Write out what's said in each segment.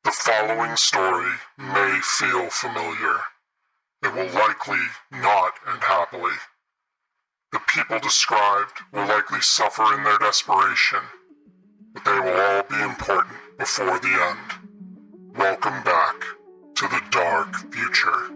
The following story may feel familiar. It will likely not end happily. The people described will likely suffer in their desperation, but they will all be important before the end. Welcome back to the dark future.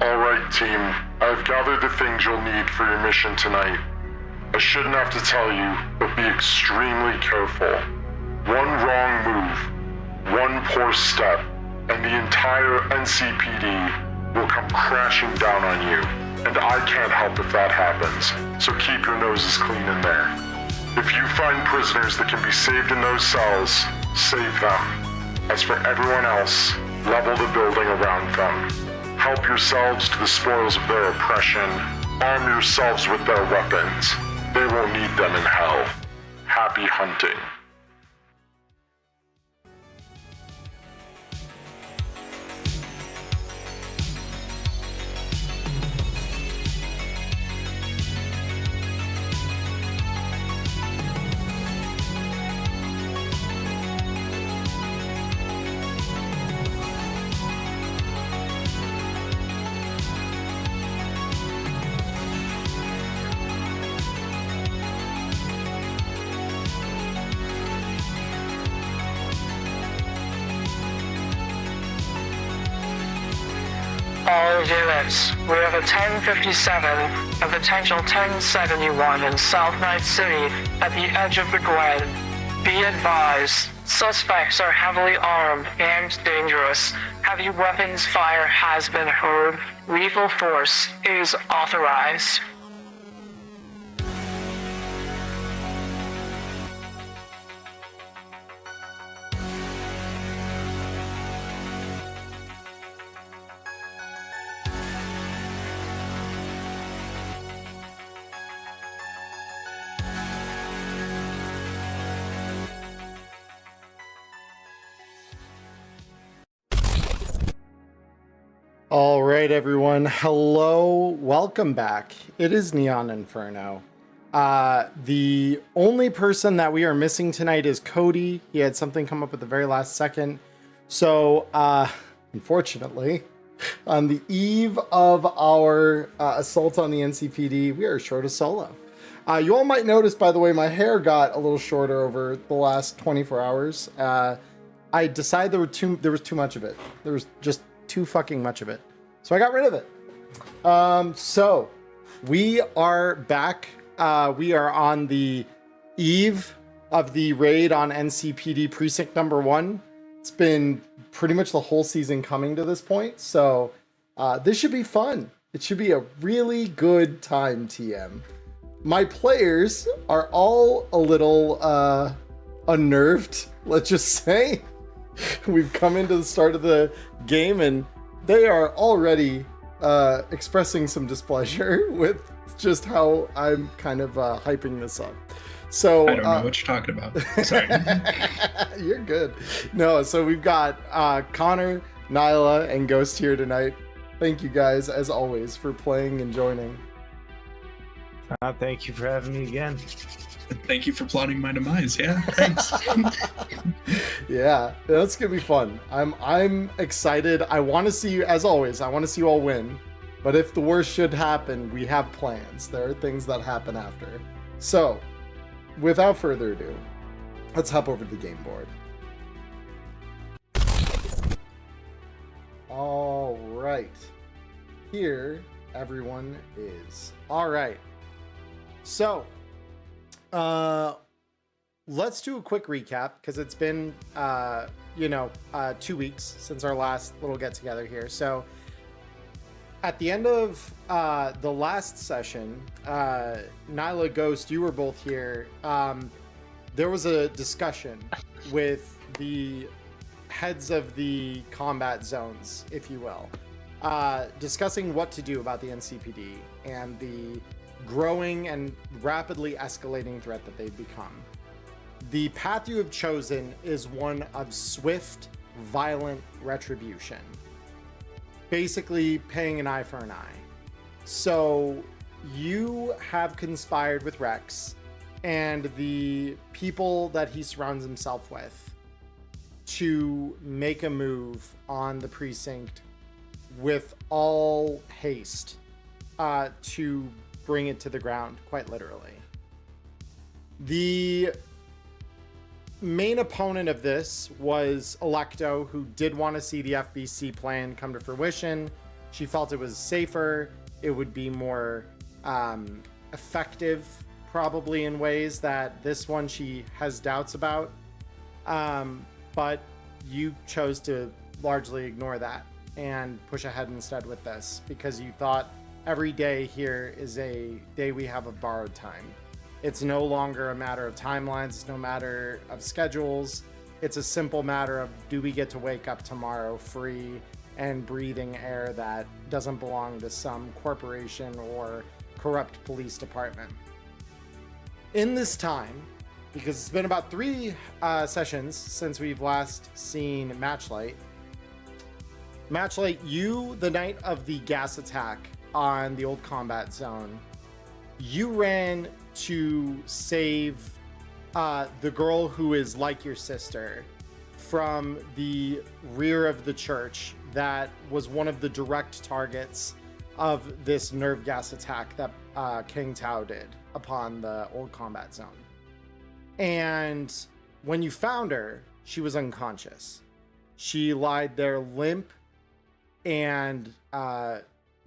Alright team, I've gathered the things you'll need for your mission tonight. I shouldn't have to tell you, but be extremely careful. One wrong move, one poor step, and the entire NCPD will come crashing down on you. And I can't help if that happens, so keep your noses clean in there. If you find prisoners that can be saved in those cells, save them. As for everyone else, level the building around them. Help yourselves to the spoils of their oppression. Arm yourselves with their weapons. They will need them in hell. Happy hunting. All units, we have a 1057 and potential 1071 in South Night City at the edge of the Glen. Be advised, suspects are heavily armed and dangerous. Heavy weapons fire has been heard. Lethal force is authorized. All right, everyone. Hello. Welcome back. It is Neon Inferno. The only person that we are missing tonight is Cody. He had something come up at the very last second. So, unfortunately, on the eve of our assault on the NCPD, we are short a solo. You all might notice, by the way, my hair got a little shorter over the last 24 hours. I decided there was too much of it. There was just too fucking much of it. So I got rid of it. So we are back. We are on the eve of the raid on NCPD Precinct number 1. It's been pretty much the whole season coming to this point. So this should be fun. It should be a really good time, TM. My players are all a little unnerved, let's just say. We've come into the start of the game and they are already expressing some displeasure with just how I'm kind of hyping this up. So I don't know what you're talking about. Sorry. You're good. No, so we've got Connor, Nyla, and Ghost here tonight. Thank you guys, as always, for playing and joining. Thank you for having me again. Thank you for plotting my demise. Yeah, thanks. Yeah, that's gonna be fun. I'm excited. I want to see you, as always. I want to see you all win. But if the worst should happen, we have plans. There are things that happen after. So, without further ado, let's hop over to the game board. All right, here everyone is. All right. So, let's do a quick recap because it's been, 2 weeks since our last little get together here. So at the end of the last session, Nyla, Ghost, you were both here. There was a discussion with the heads of the combat zones, if you will, discussing what to do about the NCPD and the growing and rapidly escalating threat that they've become. The path you have chosen is one of swift, violent retribution. Basically, paying an eye for an eye. So you have conspired with Rex and the people that he surrounds himself with to make a move on the precinct with all haste, to bring it to the ground, quite literally. The main opponent of this was Electo, who did want to see the FBC plan come to fruition. She felt it was safer, it would be more effective, probably in ways that this one she has doubts about. But you chose to largely ignore that and push ahead instead with this because you thought every day here is a day we have of borrowed time. It's no longer a matter of timelines, it's no matter of schedules. It's a simple matter of, do we get to wake up tomorrow free and breathing air that doesn't belong to some corporation or corrupt police department? In this time, because it's been about 3 sessions since we've last seen Matchlight, you, the night of the gas attack on the old combat zone, you ran to save the girl who is like your sister from the rear of the church that was one of the direct targets of this nerve gas attack that King Tao did upon the old combat zone. And when you found her, she was unconscious. She lied there limp, and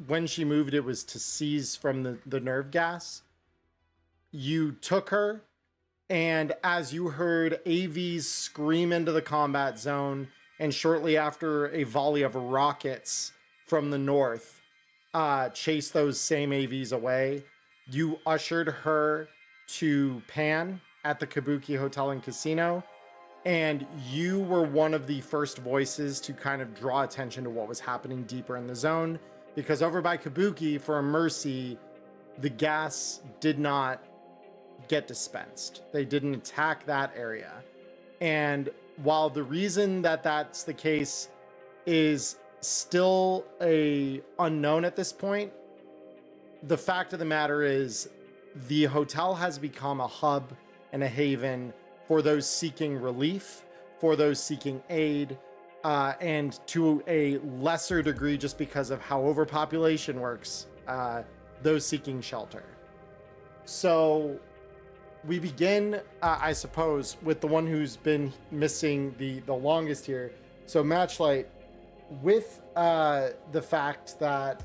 when she moved, it was to seize from the nerve gas. You took her, and as you heard AVs scream into the combat zone, and shortly after a volley of rockets from the north chase those same AVs away, you ushered her to Pan at the Kabuki Hotel and Casino, and you were one of the first voices to kind of draw attention to what was happening deeper in the zone, because over by Kabuki, for a mercy, the gas did not get dispensed. They didn't attack that area. And while the reason that that's the case is still a unknown at this point, the fact of the matter is the hotel has become a hub and a haven for those seeking relief, for those seeking aid, and to a lesser degree, just because of how overpopulation works, those seeking shelter. So we begin, I suppose, with the one who's been missing the longest here. So Matchlight, with the fact that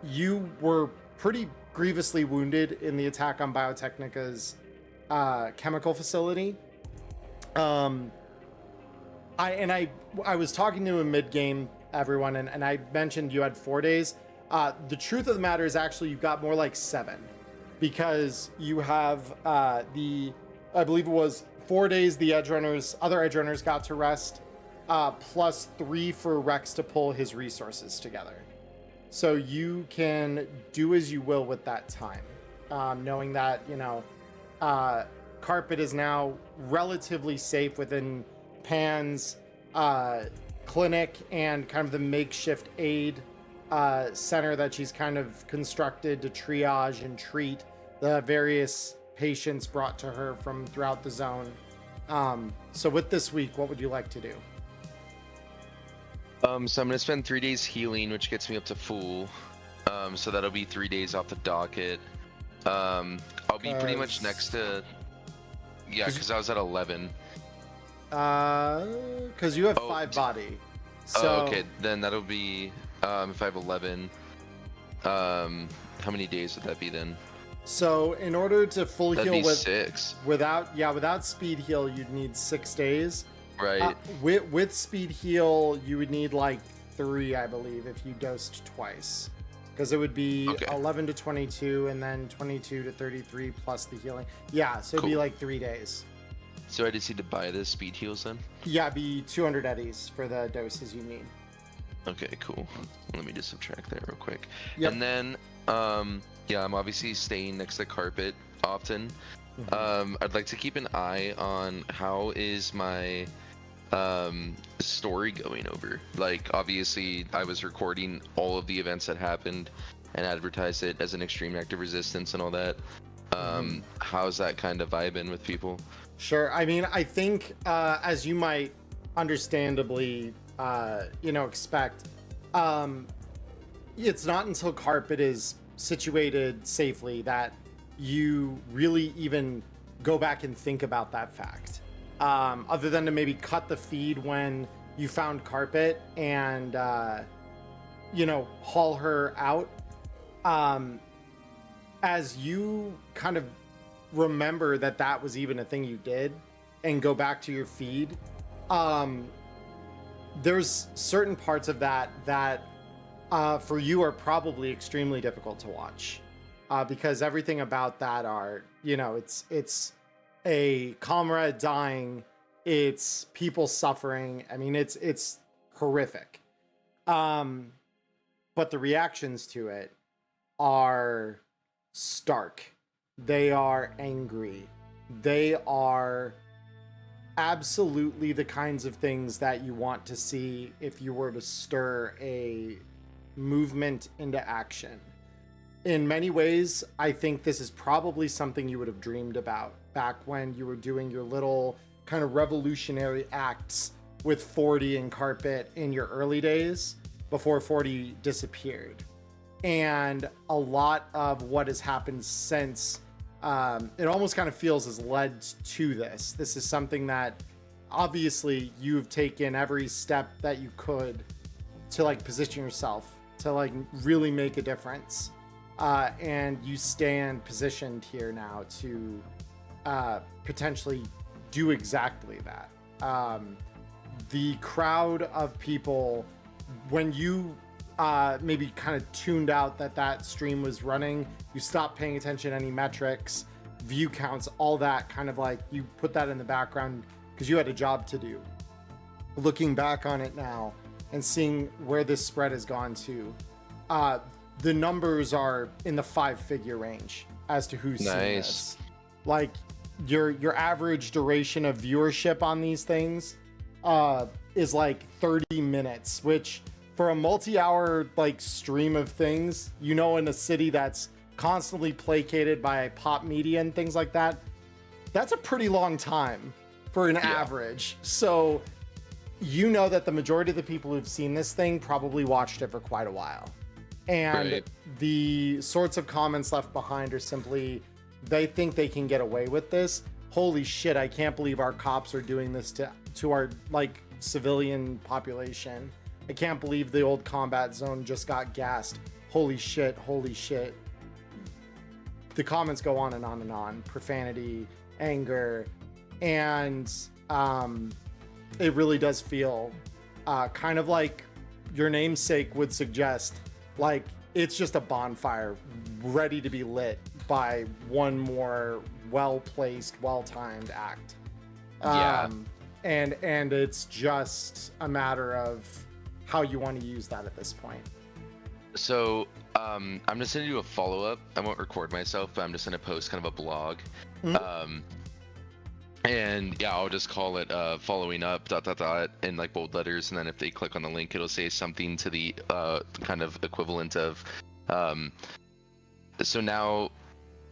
you were pretty grievously wounded in the attack on Biotechnica's chemical facility. I was talking to him mid-game, everyone, and I mentioned you had 4 days. The truth of the matter is actually you've got more like 7, because you have I believe it was 4 days the other Edgerunners got to rest, plus 3 for Rex to pull his resources together. So you can do as you will with that time, knowing that, Carpet is now relatively safe within Pan's clinic and kind of the makeshift aid center that she's kind of constructed to triage and treat the various patients brought to her from throughout the zone. So with this week, what would you like to do? So I'm gonna spend 3 days healing, which gets me up to full. So that'll be 3 days off the docket. I'll be pretty much next to, because I was at 11. Because you have 5 body. So okay, then that'll be if I have 11. How many days would that be then? So in order to full That'd heal be 6. without speed heal, you'd need 6 days. Right. With speed heal, you would need like 3, I believe, if you dosed twice. Because it would be Okay. 11 to 22 and then 22 to 33 plus the healing. Yeah, so it'd be Cool. like 3 days. So I just need to buy the speed heals then? Yeah, it'd be 200 eddies for the doses you need. Okay, cool. Let me just subtract that real quick. Yep. And then, yeah, I'm obviously staying next to carpet often. I'd like to keep an eye on how is my story going over. Like, obviously, I was recording all of the events that happened and advertised it as an extreme act of resistance and all that. How's that kind of vibing with people? Sure. I mean, I think as you might understandably, expect, it's not until carpet is situated safely that you really even go back and think about that fact. Other than to maybe cut the feed when you found carpet and, haul her out. As you kind of remember that was even a thing you did and go back to your feed, there's certain parts of that for you are probably extremely difficult to watch, because everything about that are, it's a comrade dying, it's people suffering. I mean, it's horrific. But the reactions to it are stark. They are angry. They are absolutely the kinds of things that you want to see if you were to stir a movement into action. In many ways, I think this is probably something you would have dreamed about back when you were doing your little kind of revolutionary acts with 40 and carpet in your early days before 40 disappeared. And a lot of what has happened since, it almost kind of feels has led to this. This is something that obviously you've taken every step that you could to like position yourself to like really make a difference. And you stand positioned here now to potentially do exactly that. The crowd of people, when you maybe kind of tuned out that stream was running, you stopped paying attention to any metrics, view counts, all that kind of like you put that in the background because you had a job to do. Looking back on it now and seeing where this spread has gone to, the numbers are in the 5-figure range as to who's seen this. Like your average duration of viewership on these things is like 30 minutes, which for a multi-hour like stream of things, in a city that's constantly placated by pop media and things like that, that's a pretty long time for an average. So that the majority of the people who've seen this thing probably watched it for quite a while. And the sorts of comments left behind are simply, they think they can get away with this. Holy shit, I can't believe our cops are doing this to our like civilian population. I can't believe the old combat zone just got gassed. Holy shit, holy shit. The comments go on and on and on. Profanity, anger, and it really does feel kind of like your namesake would suggest, like it's just a bonfire ready to be lit by one more well-placed, well-timed act. And it's just a matter of how you want to use that at this point. So I'm just gonna do a follow-up. I won't record myself, but I'm just gonna post kind of a blog. And yeah, I'll just call it following up ... in like bold letters, and then if they click on the link, it'll say something to the kind of equivalent of so now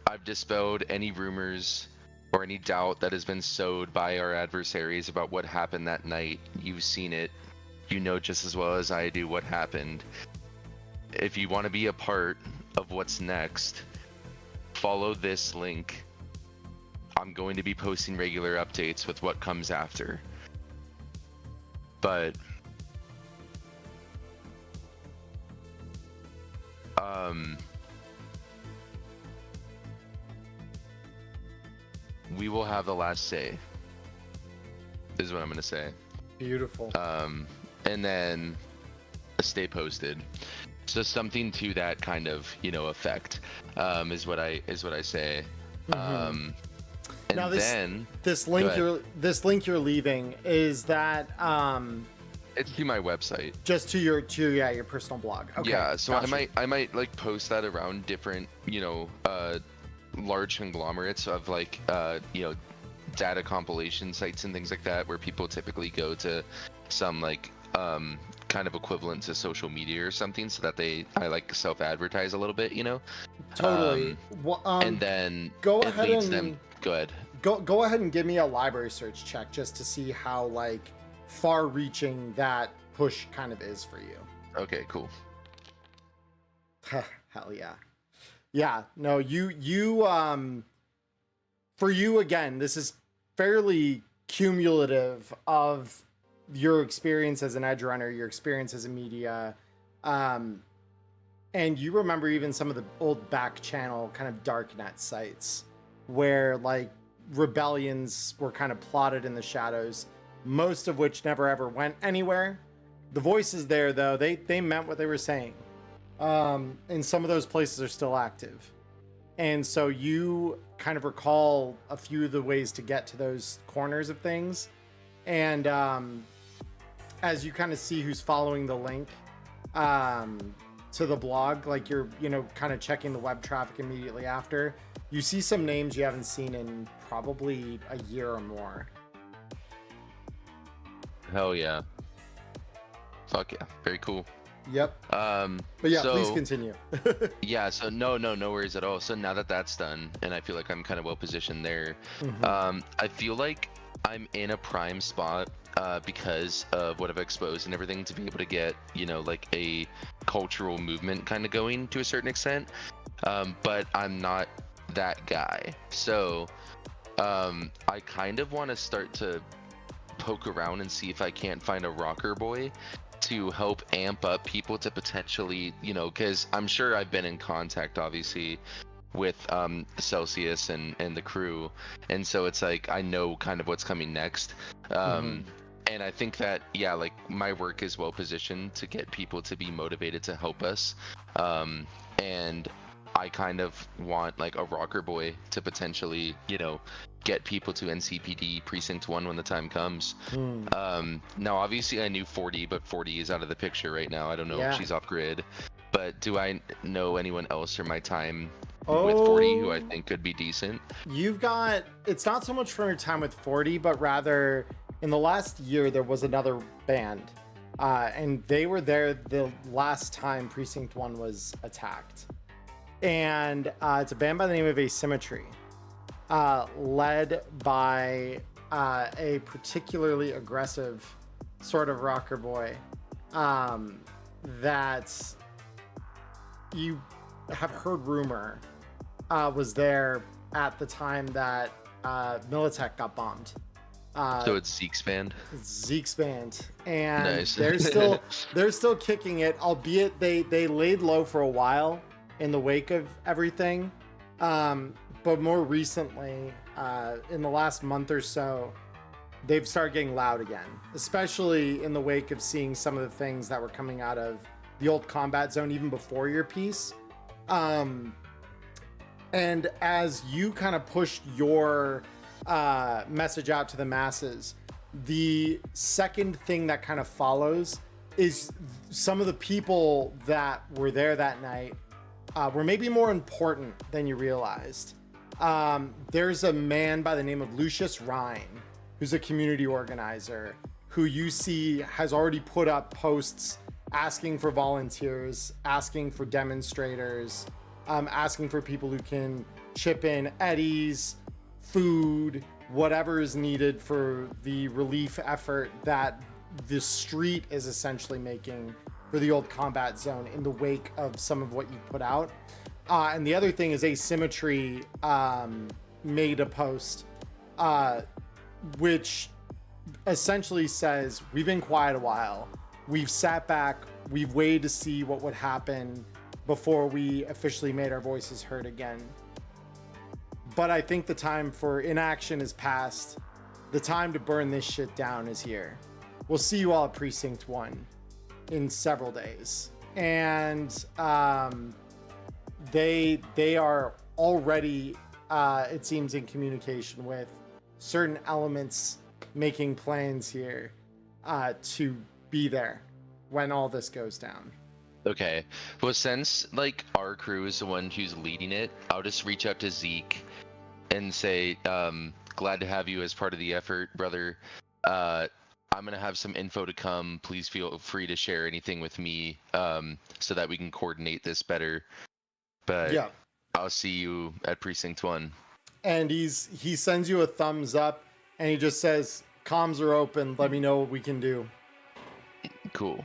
I've dispelled any rumors or any doubt that has been sowed by our adversaries about what happened that night. You've seen it. You know just as well as I do what happened. If you want to be a part of what's next, follow this link. I'm going to be posting regular updates with what comes after. But we will have the last say, is what I'm going to say. Beautiful. And then stay posted. So something to that kind of, effect, is what I say. And Now then this go link ahead. you're leaving, is that It's to my website. just to your personal blog? Okay. Yeah, so gotcha. I might like post that around different, large conglomerates of like, data compilation sites and things like that, where people typically go to some like kind of equivalent to social media or something, so that I like self-advertise a little bit, Totally. Well, and then go it ahead leads and them. Go ahead. go ahead and give me a library search check just to see how like far-reaching that push kind of is for you. Okay, cool. Hell yeah. Yeah, no, you for you again, this is fairly cumulative of your experience as an edge runner, your experience as a media, and you remember even some of the old back channel kind of darknet sites where like rebellions were kind of plotted in the shadows, most of which never ever went anywhere. The voices there though, they meant what they were saying. And some of those places are still active. And so you kind of recall a few of the ways to get to those corners of things. And as you kind of see who's following the link to the blog, like you're, kind of checking the web traffic immediately after, you see some names you haven't seen in probably a year or more. Hell yeah. Fuck yeah. Very cool. Yep. But yeah, so, please continue. Yeah, so no worries at all. So now that that's done, and I feel like I'm kind of well positioned there, I feel like I'm in a prime spot because of what I've exposed and everything, to be able to get, like a cultural movement kind of going to a certain extent. But I'm not that guy. So I kind of want to start to poke around and see if I can't find a rocker boy to help amp up people to potentially, because I'm sure I've been in contact, obviously, with Celsius and the crew, and so it's like I know kind of what's coming next. And I think that, yeah, like my work is well positioned to get people to be motivated to help us, and I kind of want like a rocker boy to potentially, get people to NCPD Precinct 1 when the time comes. Now, obviously, I knew 40, but 40 is out of the picture right now. I don't know if she's off grid. But do I know anyone else from my time with 40 who I think could be decent? You've got, it's not so much from your time with 40, but rather in the last year, there was another band. And they were there the last time Precinct 1 was attacked. And it's a band by the name of Asymmetry. Led by a particularly aggressive sort of rocker boy that you have heard rumor was there at the time that Militech got bombed. So it's Zeke's band? Zeke's band. And nice. they're still kicking it, albeit they laid low for a while in the wake of everything. But more recently, in the last month or so, they've started getting loud again, especially in the wake of seeing some of the things that were coming out of the old combat zone even before your piece. And as you kind of pushed your message out to the masses, the second thing that kind of follows is some of the people that were there that night were maybe more important than you realized. There's a man by the name of Lucius Rhine, who's a community organizer, who you see has already put up posts asking for volunteers, asking for demonstrators, asking for people who can chip in eddies, food, whatever is needed for the relief effort that the street is essentially making for the old combat zone in the wake of some of what you put out. And the other thing is Asymmetry made a post which essentially says, we've been quiet a while. We've sat back. We've waited to see what would happen before we officially made our voices heard again. But I think the time for inaction is past. The time to burn this shit down is here. We'll see you all at Precinct 1. in several days, and they are already, it seems, in communication with certain elements making plans here to be there when all this goes down. Okay. Well, since like our crew is the one who's leading it, I'll just reach out to Zeke and say, glad to have you as part of the effort, brother. I'm gonna have some info to come. Please feel free to share anything with me, so that we can coordinate this better. But Yeah. I'll see you at Precinct 1. And he sends you a thumbs up, and he just says, "Comms are open. Let me know what we can do." Cool.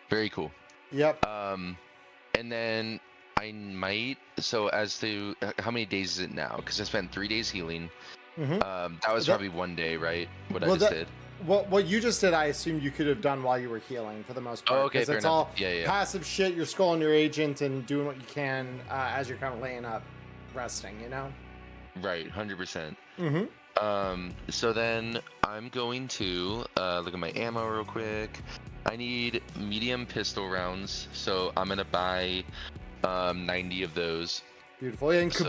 Very cool. Yep. And then I might. So as to how many days is it now? Because I spent 3 days healing. Mhm. That was probably 1 day, right? What I just did. What you just did, I assumed you could have done while you were healing for the most part. Oh, okay, fair it's enough. all Yeah. passive shit. You're scrolling your agent and doing what you can as you're kind of laying up, resting. You know. Right, 100%. Mm-hmm. So then I'm going to look at my ammo real quick. I need medium pistol rounds, so I'm gonna buy 90 of those. Beautiful. And So-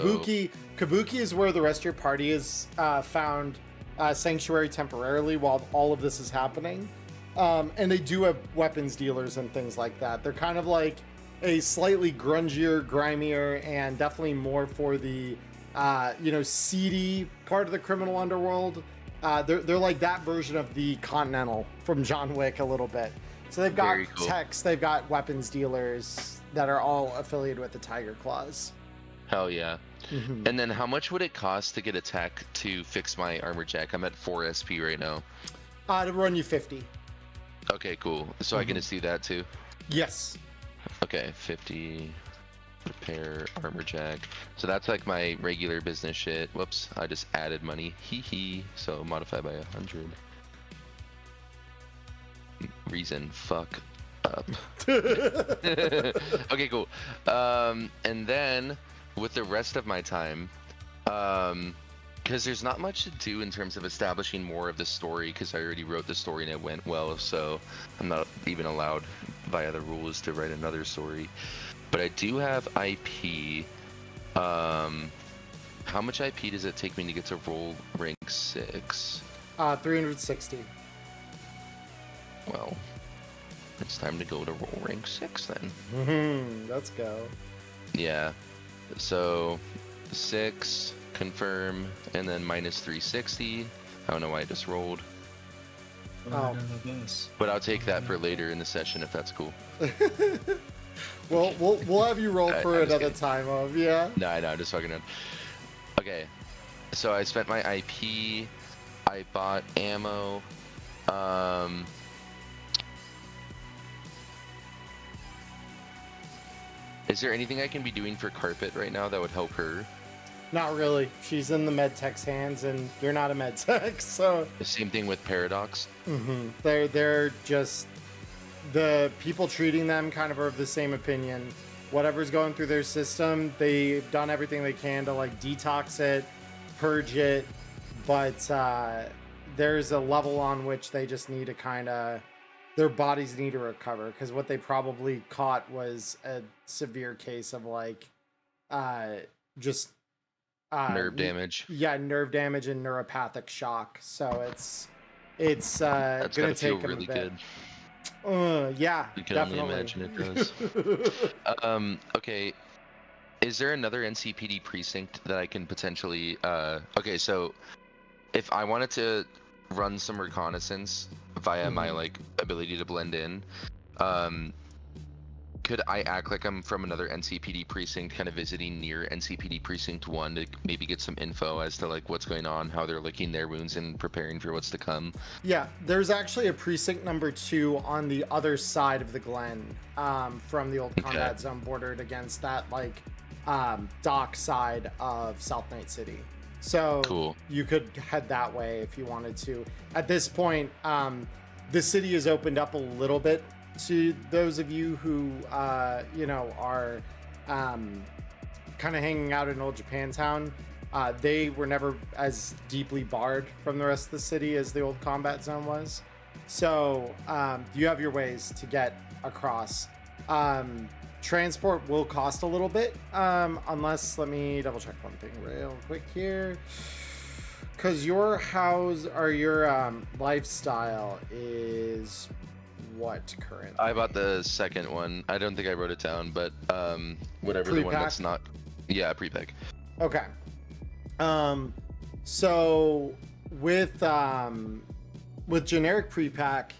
Kabuki is where the rest of your party is found sanctuary temporarily while all of this is happening. And they do have weapons dealers and things like that. They're kind of like a slightly grungier, grimier, and definitely more for the seedy part of the criminal underworld. They're like that version of the Continental from John Wick a little bit. So they've got Very cool. techs, they've got weapons dealers that are all affiliated with the Tiger Claws. Hell yeah. Mhm. And then how much would it cost to get a tech to fix my armor jack? I'm at 4 SP right now. To run you 50. Okay, cool. So I can just do that too? Yes. Okay, 50 repair armor jack. So that's like my regular business shit. Whoops, I just added money. Hee hee. So modify by 100. Reason fuck up. Okay, cool. And then with the rest of my time, because there's not much to do in terms of establishing more of the story, because I already wrote the story and it went well, so I'm not even allowed via the rules to write another story. But I do have IP. How much IP does it take me to get to roll rank 6? 360. Well, it's time to go to roll rank 6 then. Let's go. Yeah. So 6, confirm, and then minus 360. I don't know why I just rolled, Oh. but I'll take that for later in the session if that's cool. Well, we'll have you roll for I'm just another kidding. time of, yeah. No, I'm just fucking around. Okay, so I spent my IP. I bought ammo. Is there anything I can be doing for Carpet right now that would help her? Not really. She's in the med tech's hands, and you're not a med tech, so The same thing with Paradox. they're just the people treating them kind of are of the same opinion. Whatever's going through their system, they've done everything they can to like detox it, purge it, but there's a level on which they just need to kind of their bodies need to recover, because what they probably caught was a severe case of like just Nerve damage. Yeah, nerve damage and neuropathic shock. So it's That's gonna gotta take feel them really a bit. good. Yeah, You can definitely. only imagine it does. Okay. Is there another NCPD precinct that I can potentially okay, so if I wanted to run some reconnaissance via my like ability to blend in, could I act like I'm from another NCPD precinct, kind of visiting near NCPD Precinct 1 to maybe get some info as to like what's going on, how they're licking their wounds and preparing for what's to come? Yeah, there's actually a precinct number 2 on the other side of the Glen, from the old combat zone bordered against that like dock side of South Night City. So Cool. you could head that way if you wanted to. At this point, the city has opened up a little bit to those of you who are kind of hanging out in Old Japantown. They were never as deeply barred from the rest of the city as the old combat zone was. So you have your ways to get across. Transport will cost a little bit, unless, let me double check one thing real quick here. Because your house or your lifestyle is what currently? I bought the second one. I don't think I wrote it down, but whatever the one Pre-pack? that's not. Yeah, pre-pack. Okay. So with generic pre-pack,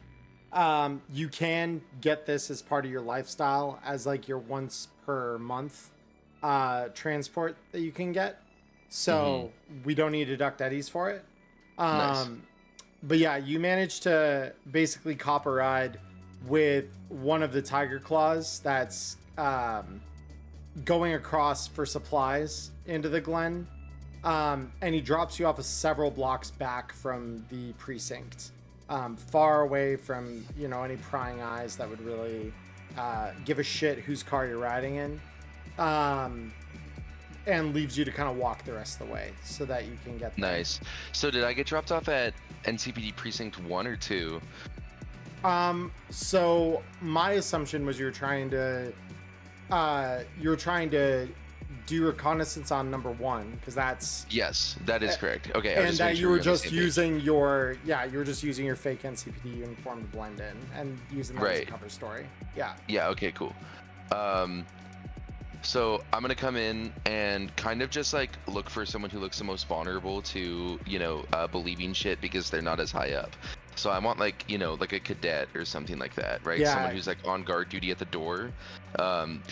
you can get this as part of your lifestyle as like your once per month transport that you can get. So we don't need to deduct eddies for it. Nice. But yeah, you managed to basically cop a ride with one of the tiger claws that's going across for supplies into the Glen. And he drops you off several blocks back from the precinct, far away from, you know, any prying eyes that would really give a shit whose car you're riding in, and leaves you to kind of walk the rest of the way so that you can get there. Nice. So did I get dropped off at NCPD Precinct 1 or 2? So my assumption was you were trying to do reconnaissance on number 1, because that's, Yes, that is correct. Okay, I was and just that making you sure were we're on the just same page. using your fake NCPD uniform to blend in and using that as a Right. cover story. Yeah. Yeah, okay, cool. So I'm gonna come in and kind of just like look for someone who looks the most vulnerable to, you know, believing shit because they're not as high up. So I want like, you know, like a cadet or something like that, right? Yeah. Someone who's like on guard duty at the door,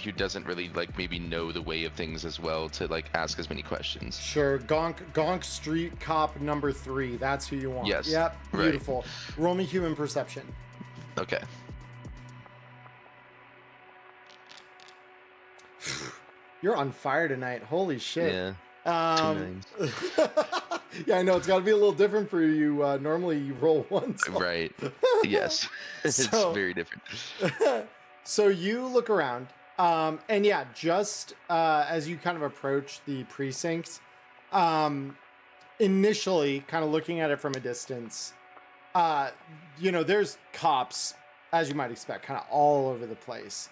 who doesn't really like maybe know the way of things as well to like ask as many questions. Sure. Gonk Street Cop number 3. That's who you want. Yes, Yep. right. Beautiful. Roll me human perception. Okay. You're on fire tonight. Holy shit. Yeah. Yeah, I know it's got to be a little different for you. Normally you roll once. Right. Yes. It's So- very different. So you look around, and yeah, just as you kind of approach the precinct, initially kind of looking at it from a distance, you know, there's cops, as you might expect, kind of all over the place,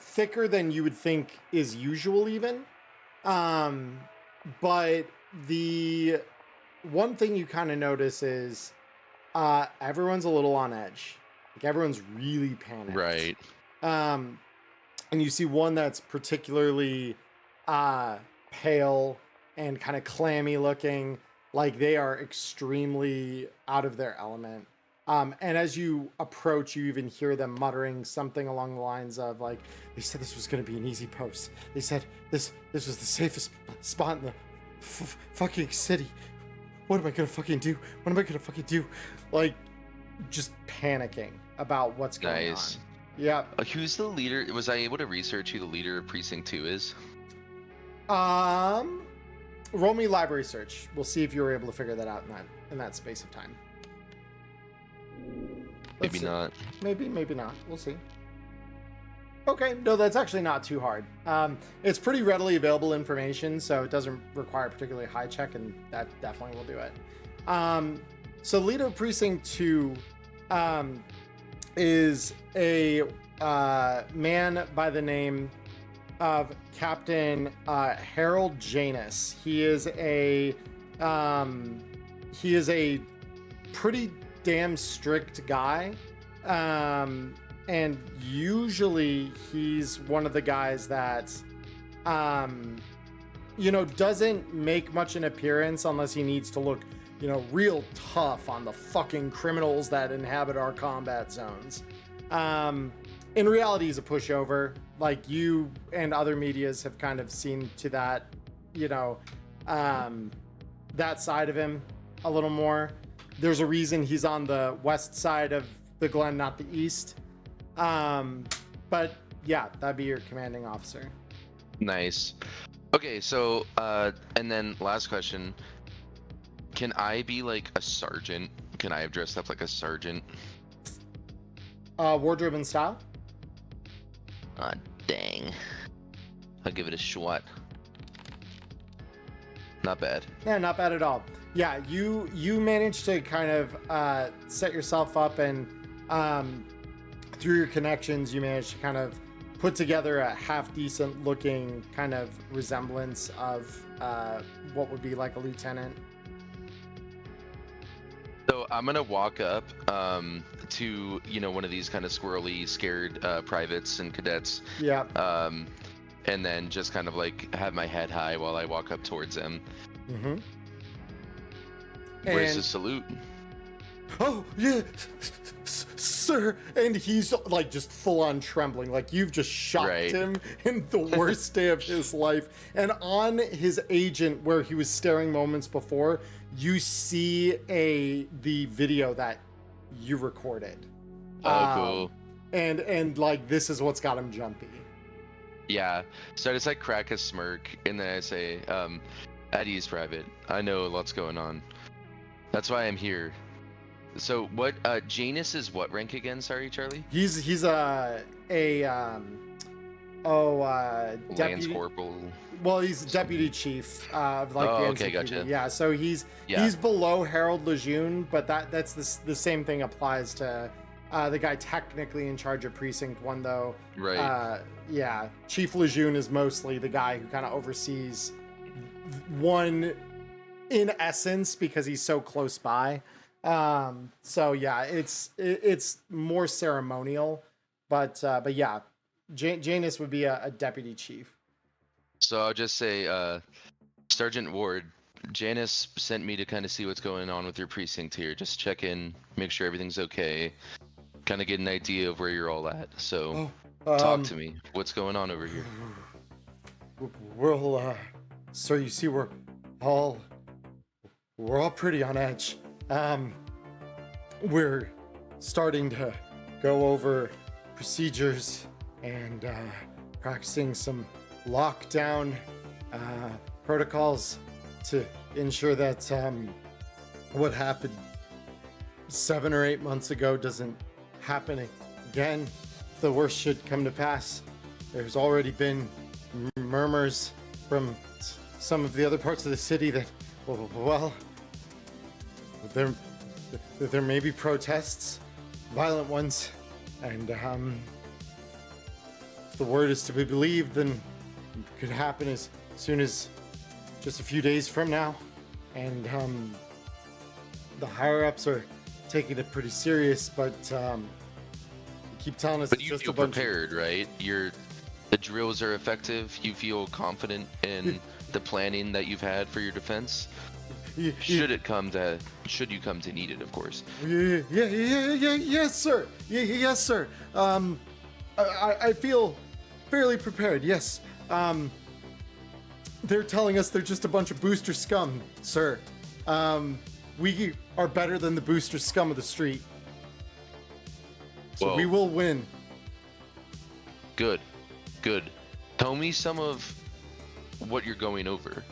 thicker than you would think is usual even. But the one thing you kind of notice is everyone's a little on edge. Like everyone's really panicked. Right. And you see one that's particularly pale and kind of clammy looking, like they are extremely out of their element. And as you approach, you even hear them muttering something along the lines of like, they said this was going to be an easy post. They said this was the safest spot in the fucking city. What am I going to fucking do? What am I going to fucking do? Like, just panicking about what's going Nice. on. Yeah. Who's the leader? Was I able to research who the leader of Precinct 2 is? Roll me library search. We'll see if you were able to figure that out in that space of time. Let's Maybe see. not. Maybe not. We'll see. Okay, no, that's actually not too hard. It's pretty readily available information, so it doesn't require a particularly high check, and that definitely will do it. So leader of Precinct 2 is a man by the name of Captain Harold Janus. He is a pretty damn strict guy, and usually he's one of the guys that you know, doesn't make much an appearance unless he needs to look, you know, real tough on the fucking criminals that inhabit our combat zones. In reality, he's a pushover. Like, you and other medias have kind of seen to that, you know, that side of him a little more. There's a reason he's on the west side of the Glen, not the east. But yeah, that'd be your commanding officer. Nice. Okay, so and then last question. Can I be like a sergeant? Can I have dressed up like a sergeant? Wardrobe and style? Ah, dang. I'll give it a shot. Not bad. Yeah, not bad at all. Yeah, you managed to kind of set yourself up and through your connections, you managed to kind of put together a half decent looking kind of resemblance of what would be like a lieutenant. So I'm gonna walk up to one of these kind of squirrely, scared privates and cadets. Yeah. And then just kind of like have my head high while I walk up towards him. Mm-hmm. Where's the salute? Oh yeah, sir. And he's like just full on trembling, like you've just shocked him in the worst day of his life. And on his agent, where he was staring moments before, you see the video that you recorded. Oh, cool. And like this is what's got him jumpy. Yeah. So I just like crack a smirk, and then I say, "At ease, Private. I know lots going on. That's why I'm here." So what? Janus is what rank again? Sorry, Charlie. He's Lance deputy corporal. Well, he's deputy chief of like the NCPD. Okay, gotcha. Yeah, so he's below Harold Lejeune, but that's the same thing applies to the guy technically in charge of Precinct 1, though. Right. Yeah, Chief Lejeune is mostly the guy who kind of oversees one in essence because he's so close by. So yeah, it's more ceremonial, but yeah, Janus would be a deputy chief. So I'll just say, Sergeant Ward, Janus sent me to kind of see what's going on with your precinct here. Just check in, make sure everything's okay, kind of get an idea of where you're all at. So talk to me. What's going on over here? Well, sir, you see, we're all pretty on edge. We're starting to go over procedures and practicing some lockdown protocols to ensure that what happened 7 or 8 months ago doesn't happen again. If the worst should come to pass, there's already been murmurs from some of the other parts of the city that, well, there may be protests, violent ones, and if the word is to be believed, then it could happen as soon as just a few days from now. And the higher-ups are taking it pretty serious, but keep telling us But it's you just feel a bunch prepared, right? The drills are effective. You feel confident in the planning that you've had for your defense. Should you come to need it, of course. Yes, sir. Yes, sir. I feel fairly prepared. Yes. They're telling us they're just a bunch of booster scum, sir. We are better than the booster scum of the street. So Whoa. we will win. Good. Tell me some of what you're going over.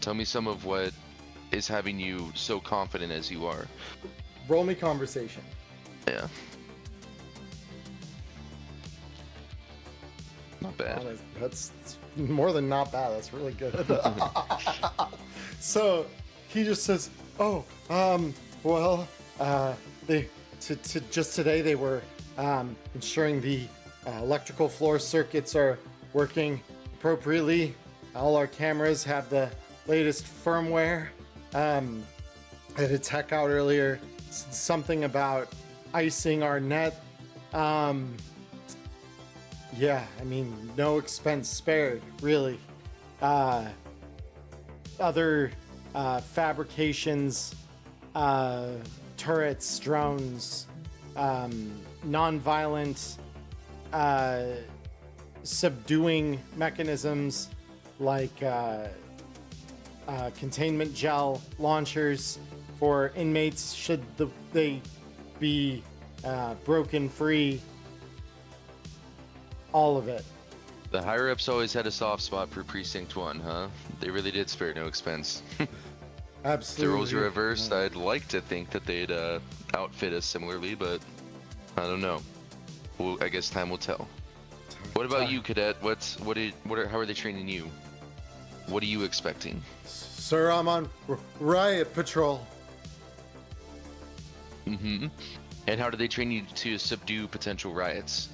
Tell me some of what is having you so confident as you are. Roll me conversation. Yeah. Not bad. That's more than not bad. That's really good. So he just says, just today they were ensuring the electrical floor circuits are working appropriately. All our cameras have the latest firmware. I had a tech out earlier, something about icing our net. Yeah, I mean, no expense spared, really. Other fabrications, turrets, drones, non-violent subduing mechanisms like containment gel launchers for inmates should they be broken free. All of it. The higher ups always had a soft spot for Precinct 1, huh? They really did spare no expense. Absolutely. If the roles were reversed, I'd like to think that they'd outfit us similarly, but I don't know. Well, I guess time will tell. What about you, Cadet? How are they training you? What are you expecting? Sir, I'm on riot patrol. Mm-hmm. And how do they train you to subdue potential riots?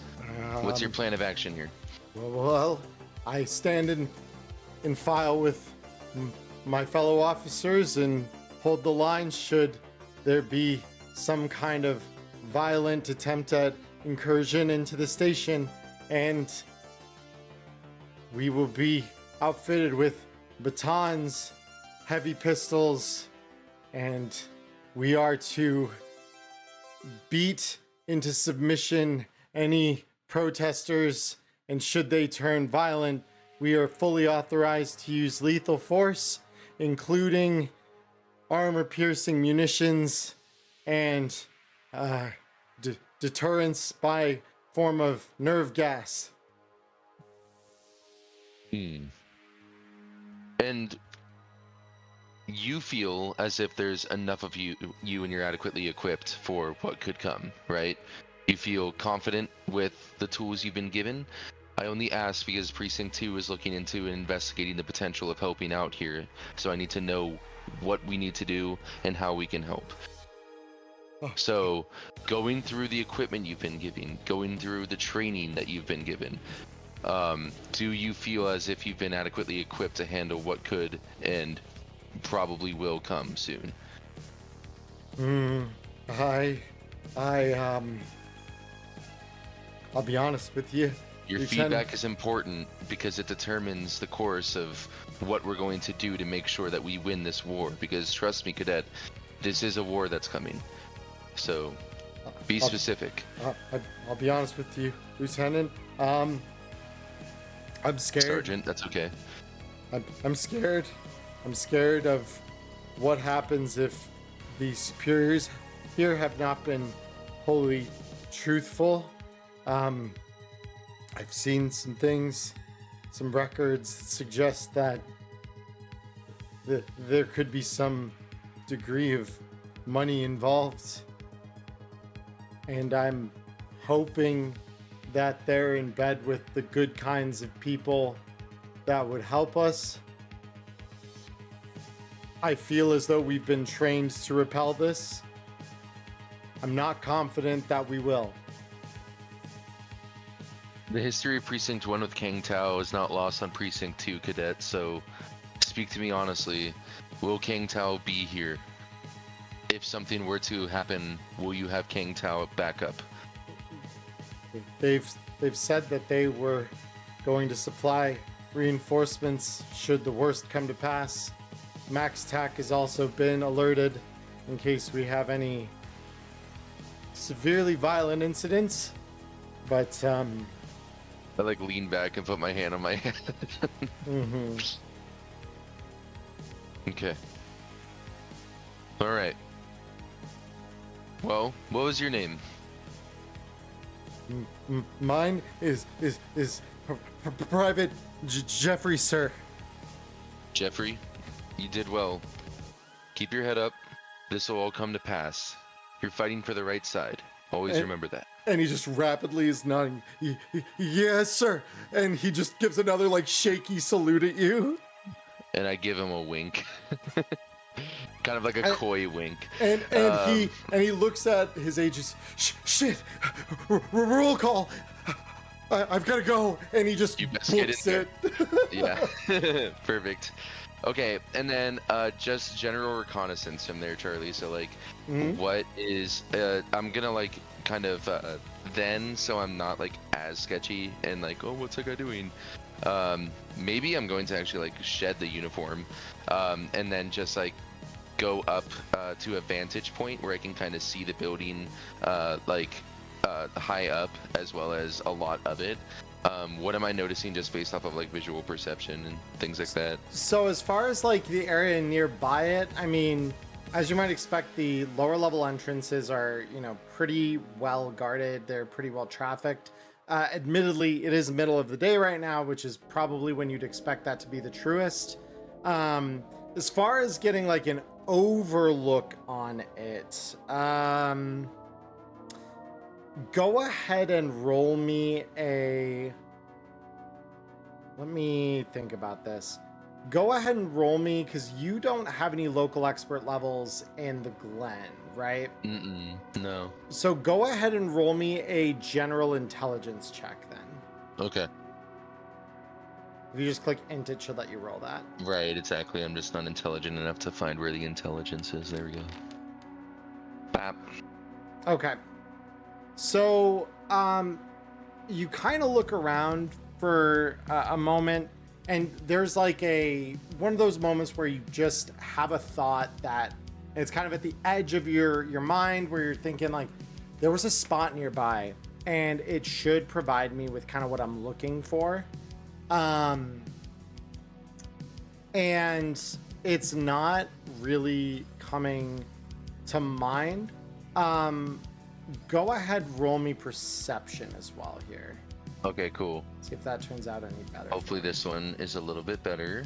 What's your plan of action here? Well, I stand in file with my fellow officers and hold the line should there be some kind of violent attempt at incursion into the station, and we will be outfitted with batons, heavy pistols, and we are to beat into submission any protesters, and should they turn violent, we are fully authorized to use lethal force, including armor-piercing munitions and deterrence by form of nerve gas. And you feel as if there's enough of you and you're adequately equipped for what could come, right? You feel confident with the tools you've been given. I only ask because Precinct 2 is looking into and investigating the potential of helping out here, so I need to know what we need to do and how we can help. So, going through the equipment you've been given, going through the training that you've been given, do you feel as if you've been adequately equipped to handle what could and probably will come soon? I'll be honest with you. Your feedback is important because it determines the course of what we're going to do to make sure that we win this war. Because trust me, Cadet, this is a war that's coming. So, be specific. I'll be honest with you, Lieutenant. I'm scared. Sergeant, that's okay. I'm scared. I'm scared of what happens if the superiors here have not been wholly truthful. I've seen some things, some records that suggest that there could be some degree of money involved. And I'm hoping that they're in bed with the good kinds of people that would help us. I feel as though we've been trained to repel this. I'm not confident that we will. The history of Precinct 1 with Kang Tao is not lost on Precinct 2, Cadet, so speak to me honestly. Will Kang Tao be here? If something were to happen, will you have Kang Tao back up? They've said that they were going to supply reinforcements should the worst come to pass. Max Tac has also been alerted in case we have any severely violent incidents. But I lean back and put my hand on my head. Okay. All right. Well, what was your name? Mine is Private Jeffrey, sir. Jeffrey, you did well. Keep your head up. This will all come to pass. You're fighting for the right side. Always remember that. And he just rapidly is nodding. Yes, sir. And he just gives another shaky salute at you. And I give him a wink. Kind of like a coy wink. And he looks at his agents. Shit! Roll call! I've got to go. And he just books it. Yeah. Perfect. Okay, and then just general reconnaissance from there, Charlie. So what is I'm gonna kind of then, so I'm not as sketchy and oh, what's that guy doing? Maybe I'm going to actually shed the uniform, and then just go up to a vantage point where I can kind of see the building high up as well as a lot of it. What am I noticing just based off of visual perception and things like that? So as far as the area nearby it, I mean, as you might expect, the lower level entrances are, pretty well guarded. They're pretty well trafficked. Admittedly, it is middle of the day right now, which is probably when you'd expect that to be the truest. As far as getting an overlook on it, go ahead and roll me a... Let me think about this. Go ahead and roll me, because you don't have any local expert levels in the Glen, right? No. So go ahead and roll me a general intelligence check then. Okay. If you just click int, it should let you roll that. Right, exactly. I'm just not intelligent enough to find where the intelligence is. There we go. Bap. Okay. So, you kind of look around for a moment, and there's like one of those moments where you just have a thought that it's kind of at the edge of your mind, where you're thinking like, there was a spot nearby and it should provide me with kind of what I'm looking for. And it's not really coming to mind. Go ahead, roll me perception as well here. Okay, cool. See if that turns out any better. Hopefully this one is a little bit better.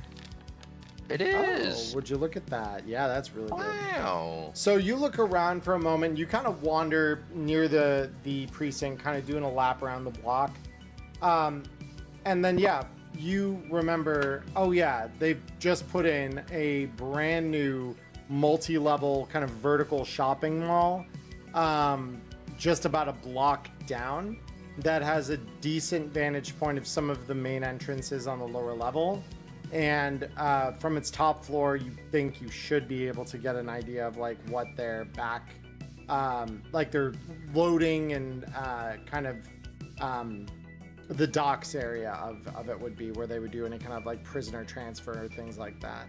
It Oh, is! would you look at that? Yeah, that's really good. Wow! So you look around for a moment. You kind of wander near the precinct, kind of doing a lap around the block. And then, yeah, you remember, oh yeah, they've just put in a brand new multi-level kind of vertical shopping mall, just about a block down, that has a decent vantage point of some of the main entrances on the lower level. And from its top floor, you think you should be able to get an idea of like what their back, like their loading and kind of the docks area of it would be, where they would do any kind of like prisoner transfer or things like that.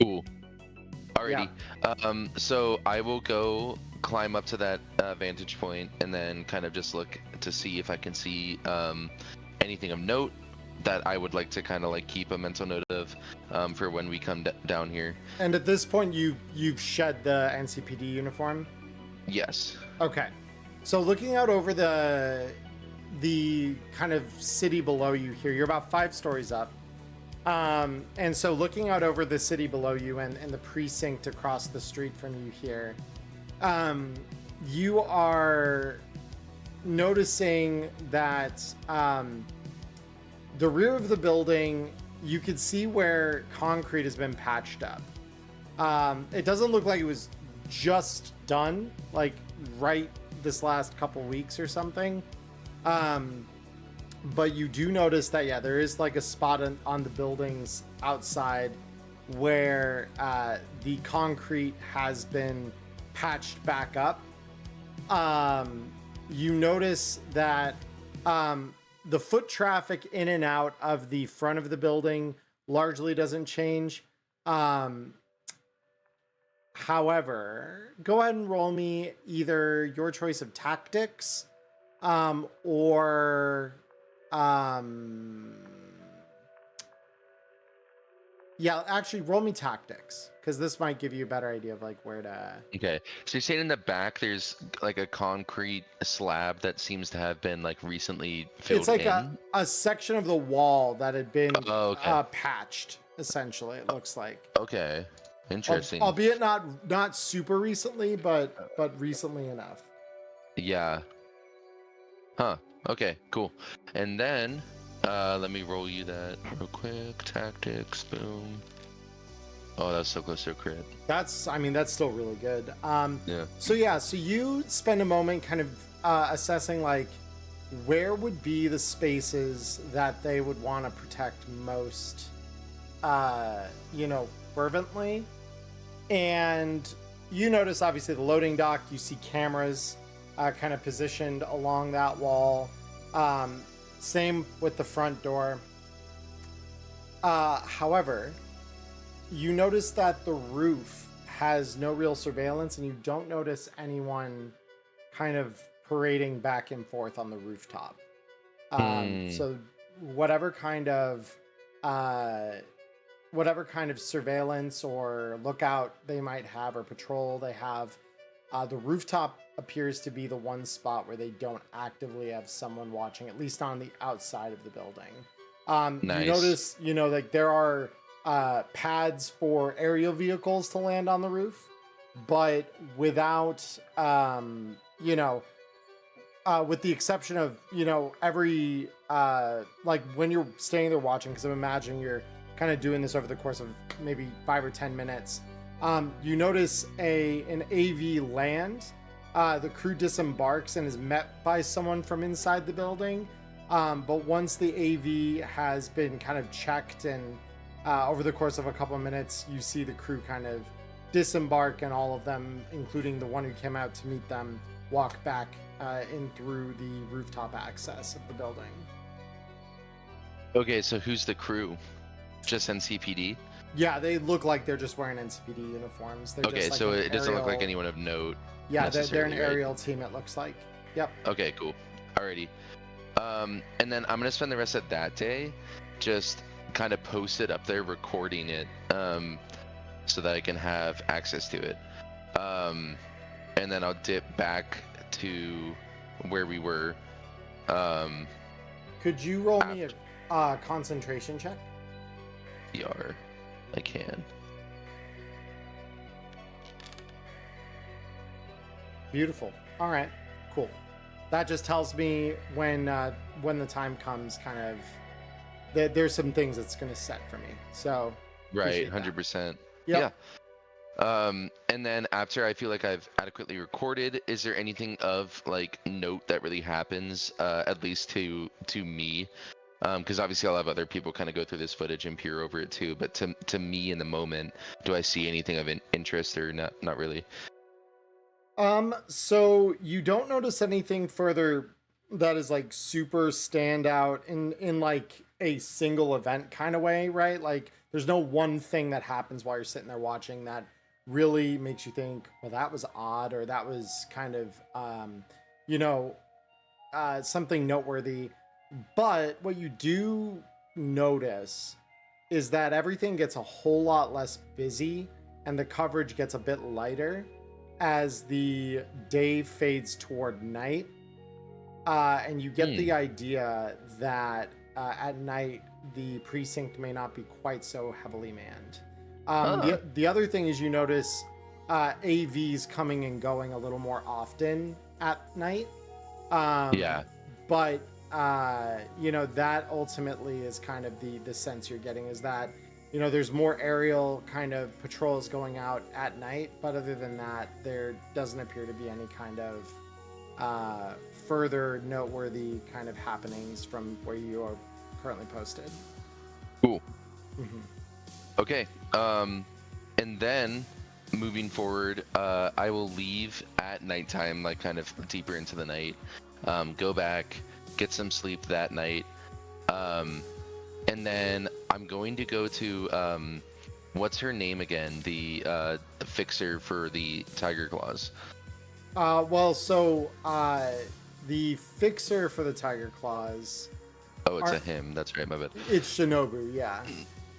Cool. Alrighty. So I will go climb up to that vantage point and then kind of just look to see if I can see anything of note that I would like to kind of like keep a mental note of for when we come down here. And at this point, you've shed the NCPD uniform? Yes. Okay. So looking out over the kind of city below you here, you're about 5 stories up. And so looking out over the city below you and the precinct across the street from you here, you are noticing that the rear of the building, you could see where concrete has been patched up. It doesn't look like it was just done, like right this last couple weeks or something. But you do notice that, yeah, there is like a spot on the buildings outside where the concrete has been patched back up. You notice that the foot traffic in and out of the front of the building largely doesn't change. However, go ahead and roll me either your choice of tactics or yeah, actually roll me tactics, because this might give you a better idea of like where to. Okay. So you're saying in the back there's like a concrete slab that seems to have been like recently filled It's like in? a section of the wall that had been okay. patched, essentially, it looks like. Okay. Interesting. Albeit not super recently, but recently enough. Yeah. Huh. Okay, cool. And then let me roll you that real quick. Tactics, boom. Oh, that was so close to a crit. That's still really good. Yeah. So you spend a moment kind of assessing like where would be the spaces that they would want to protect most, fervently. And you notice obviously the loading dock, you see cameras kind of positioned along that wall. Same with the front door. However, you notice that the roof has no real surveillance, and you don't notice anyone kind of parading back and forth on the rooftop. So whatever kind of surveillance or lookout they might have, or patrol they have, the rooftop appears to be the one spot where they don't actively have someone watching, at least on the outside of the building. Nice. You notice, like there are pads for aerial vehicles to land on the roof, but without, with the exception of, every, like when you're standing there watching, because I'm imagining you're kind of doing this over the course of maybe 5 or 10 minutes. You notice an AV land. The crew disembarks and is met by someone from inside the building. But once the AV has been kind of checked and over the course of a couple of minutes, you see the crew kind of disembark, and all of them, including the one who came out to meet them, walk back in through the rooftop access of the building. Okay, so who's the crew? Just NCPD? Yeah, they look like they're just wearing NCPD uniforms. They're Okay, just like so an it doesn't look like aerial- anyone of note. Yeah, they're an necessarily, right? aerial team, it looks like. Yep. Okay, cool. Alrighty. And then I'm gonna spend the rest of that day just kind of posted up there recording it, so that I can have access to it. And then I'll dip back to where we were. Could you roll me a concentration check? PR. I can. Beautiful. All right. Cool. That just tells me when the time comes, kind of that there's some things that's going to set for me. So Right, appreciate that. 100%. Yep. Yeah. And then after I feel like I've adequately recorded, is there anything of like note that really happens, at least to me? Because obviously I'll have other people kind of go through this footage and peer over it too. But to me in the moment, do I see anything of interest or not? Not really. So you don't notice anything further that is like super standout in like a single event kind of way, right? Like there's no one thing that happens while you're sitting there watching that really makes you think, well, that was odd, or that was kind of, something noteworthy. But what you do notice is that everything gets a whole lot less busy and the coverage gets a bit lighter as the day fades toward night. And you get the idea that at night, the precinct may not be quite so heavily manned. The other thing is you notice AVs coming and going a little more often at night. Yeah. But, that ultimately is kind of the sense you're getting, is that, there's more aerial kind of patrols going out at night. But other than that, there doesn't appear to be any kind of further noteworthy kind of happenings from where you are currently posted. Cool. Mm-hmm. Okay. And then moving forward, I will leave at nighttime, like kind of deeper into the night. Go back, get some sleep that night. And then I'm going to go to what's her name again? The fixer for the Tiger Claws. The fixer for the Tiger Claws. Oh, it's a him. That's right, my bad. It's Shinobu, yeah.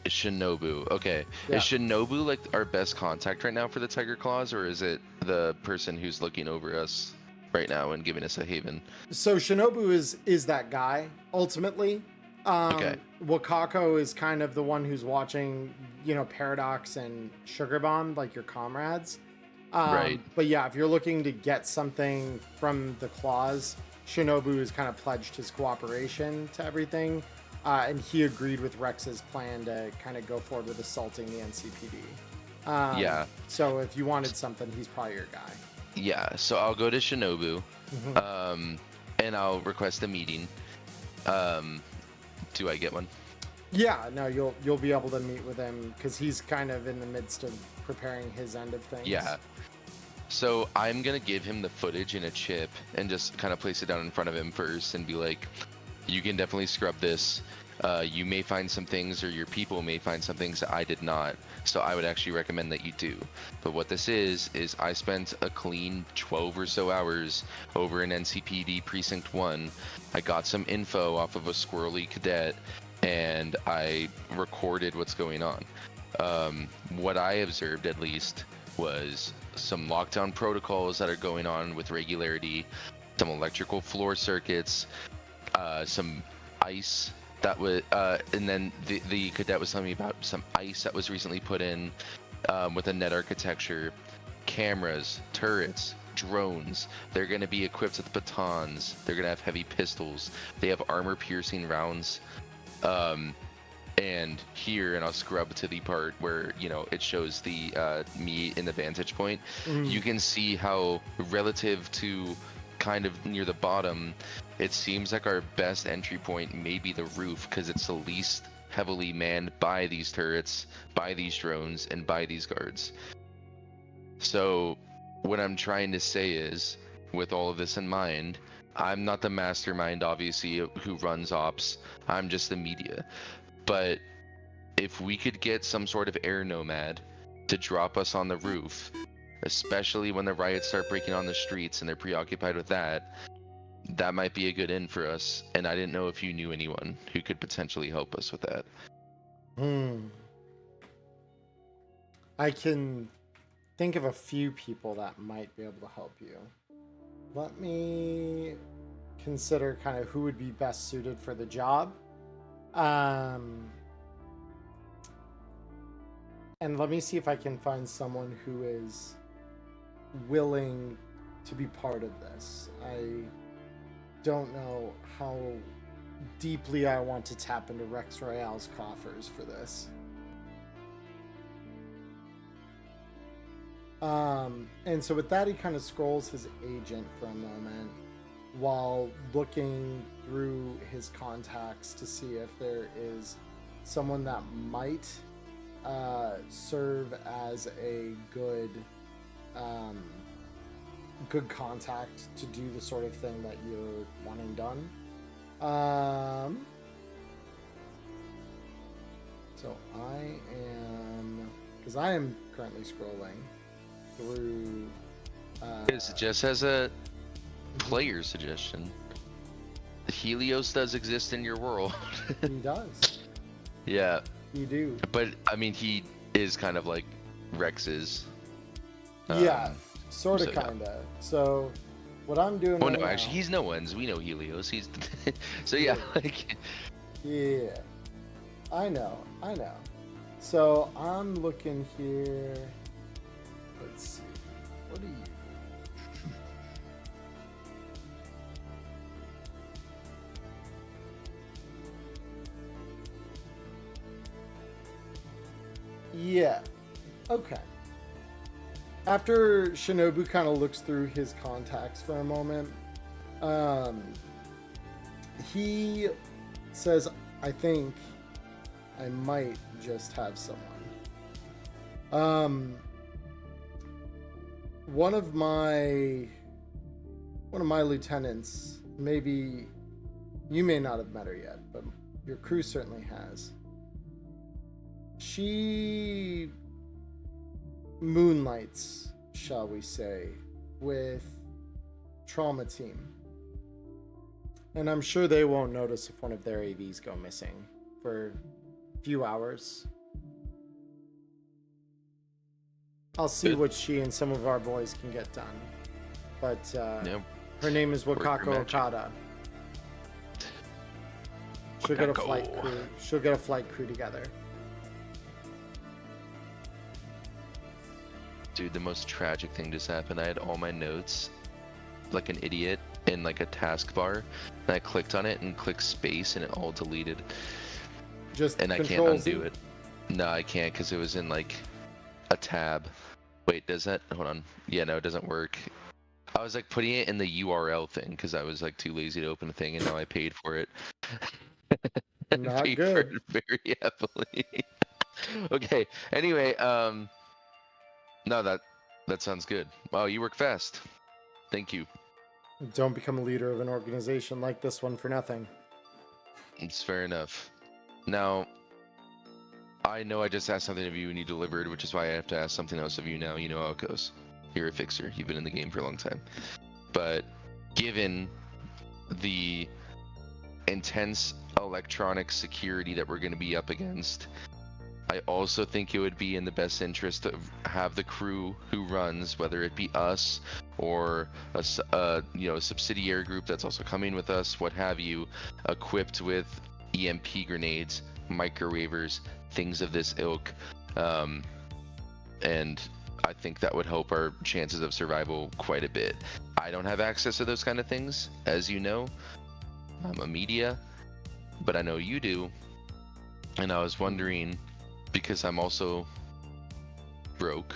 It's Shinobu. Okay. Yeah. Is Shinobu like our best contact right now for the Tiger Claws, or is it the person who's looking over us right now and giving us a haven? So Shinobu is that guy ultimately. Okay. Wakako is kind of the one who's watching, Paradox and Sugar Bomb, like your comrades. Right. But yeah, if you're looking to get something from the Claws, Shinobu has kind of pledged his cooperation to everything. And he agreed with Rex's plan to kind of go forward with assaulting the NCPD. Yeah. So if you wanted something, he's probably your guy. Yeah. So I'll go to Shinobu, and I'll request a meeting. Do I get one? Yeah, no, you'll be able to meet with him because he's kind of in the midst of preparing his end of things. Yeah. So I'm gonna give him the footage in a chip and just kind of place it down in front of him first and be like, you can definitely scrub this. You may find some things, or your people may find some things that I did not. So I would actually recommend that you do. But what this is I spent a clean 12 or so hours over in NCPD Precinct 1. I got some info off of a squirrely cadet, and I recorded what's going on. What I observed, at least, was some lockdown protocols that are going on with regularity, some electrical floor circuits, some ice that was, and then the cadet was telling me about some ice that was recently put in with a net architecture, cameras, turrets, drones. They're going to be equipped with batons. They're going to have heavy pistols. They have armor-piercing rounds. And here, and I'll scrub to the part where, you know, it shows the me in the vantage point. You can see how, relative to kind of near the bottom, it seems like our best entry point may be the roof, because it's the least heavily manned by these turrets, by these drones, and by these guards. So what I'm trying to say is, with all of this in mind, I'm not the mastermind, obviously, who runs ops. I'm just the media. But if we could get some sort of air nomad to drop us on the roof, especially when the riots start breaking on the streets and they're preoccupied with that, that might be a good in for us. And I didn't know if you knew anyone who could potentially help us with that. I can think of a few people that might be able to help you. Let me consider kind of who would be best suited for the job. And let me see if I can find someone who is willing to be part of this. I don't know how deeply I want to tap into Rex Royale's coffers for this. And so with that, he kind of scrolls his agent for a moment while looking through his contacts to see if there is someone that might serve as a good contact to do the sort of thing that you're wanting done. So I am currently scrolling through. Just as a player suggestion, Helios does exist in your world. He does. Yeah. You do. But I mean, he is kind of like Rex's. Yeah, sort of, so, yeah. kind of. So, what I'm doing. Oh right no, now, actually, he's no one's. We know Helios. He's. So yeah, like. Yeah, I know. So I'm looking here. Let's see. What do you? Yeah. Okay. After Shinobu kind of looks through his contacts for a moment, he says, I think I might just have someone. One of my lieutenants, maybe you may not have met her yet, but your crew certainly has. She moonlights, shall we say, with Trauma Team. And I'm sure they won't notice if one of their AVs go missing for a few hours. I'll see what she and some of our boys can get done. But her name is Wakako Okada. She'll get a flight crew. She'll get a flight crew together. Dude, the most tragic thing just happened. I had all my notes, like an idiot, in like a taskbar, and I clicked on it and clicked space, and it all deleted. And I can't undo it. No, I can't, because it was in like a tab. Wait, does that? Hold on. Yeah, no, it doesn't work. I was like putting it in the URL thing because I was like too lazy to open the thing, and now I paid for it. Not paid good. For it very heavily. Okay. Anyway, no, that sounds good. Wow, you work fast. Thank you. Don't become a leader of an organization like this one for nothing. It's fair enough. Now, I know I just asked something of you and you delivered, which is why I have to ask something else of you now. You know how it goes. You're a fixer. You've been in the game for a long time. But given the intense electronic security that we're going to be up against, I also think it would be in the best interest to have the crew who runs, whether it be us or a subsidiary group that's also coming with us, what have you, equipped with EMP grenades, microwavers, things of this ilk, and I think that would help our chances of survival quite a bit. I don't have access to those kind of things, as you know. I'm a media, but I know you do. And I was wondering, because I'm also broke,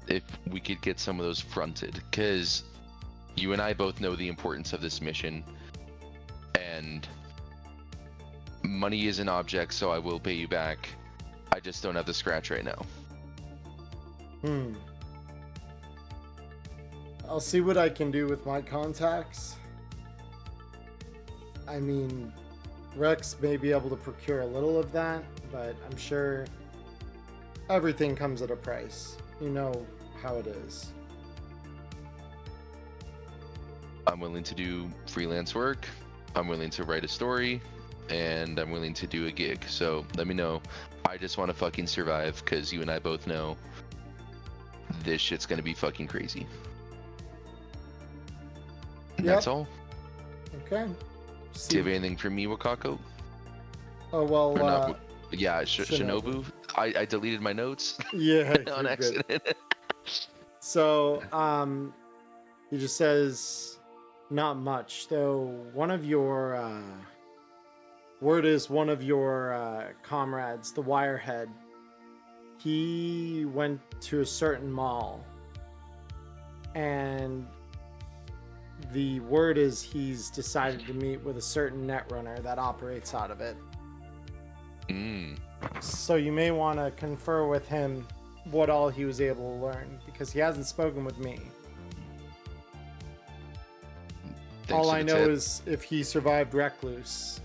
if we could get some of those fronted, because you and I both know the importance of this mission, and money is an object, so I will pay you back. I just don't have the scratch right now. I'll see what I can do with my contacts. I mean, Rex may be able to procure a little of that, but I'm sure everything comes at a price. You know how it is. I'm willing to do freelance work, I'm willing to write a story, and I'm willing to do a gig. So let me know. I just want to fucking survive, because you and I both know this shit's gonna be fucking crazy. And Yep. that's all. Okay. Do you have anything for me, Wakako? Oh, well, Or not? Yeah, Shinobu. Shinobu. I deleted my notes yeah, on you're good. accident. So, he just says, not much, though one of your, word is one of your, comrades, the Wirehead, he went to a certain mall, and the word is he's decided to meet with a certain netrunner that operates out of it. So you may want to confer with him what all he was able to learn, because he hasn't spoken with me. Thanks All for I the know tip. is if he survived Recluse,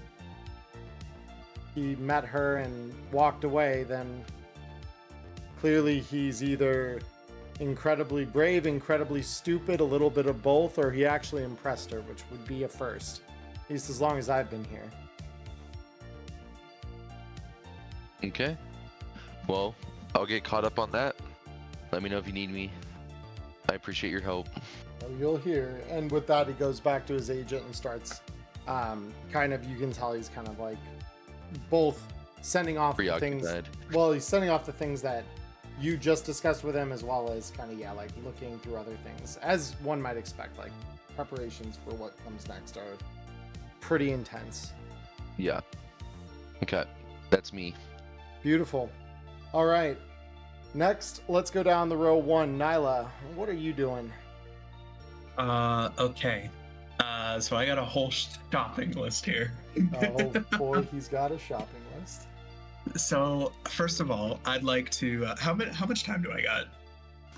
he met her and walked away, then clearly he's either incredibly brave, incredibly stupid, a little bit of both, or he actually impressed her, which would be a first, at least as long as I've been here. Okay. Well, I'll get caught up on that. Let me know if you need me. I appreciate your help. Oh, you'll hear. And with that, he goes back to his agent and starts kind of, you can tell he's kind of like both sending off the things. Preoccupied. Well, he's sending off the things that you just discussed with him, as well as kind of, like looking through other things, as one might expect. Like preparations for what comes next are pretty intense. Yeah. Okay. That's me. Beautiful. All right. Next, let's go down the row one. Nyla, what are you doing? Okay. So I got a whole shopping list here. Oh boy, he's got a shopping list. So first of all, I'd like to. How much time do I got?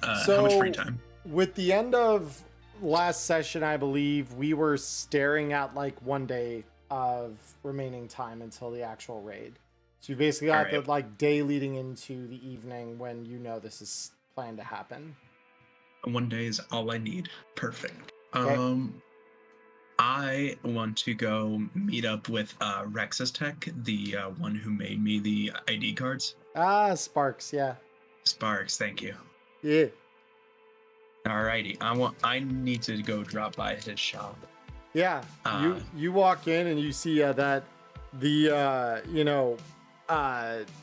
How So- much free time? With the end of last session, I believe we were staring at like 1 day of remaining time until the actual raid. So you basically got Alright. the like day leading into the evening when you know this is planned to happen. 1 day is all I need. Perfect. Okay. I want to go meet up with Rex's Tech, the one who made me the ID cards. Ah, Sparks, yeah. Sparks, thank you. Yeah. Alrighty, I need to go drop by his shop. Yeah. You walk in and you see that the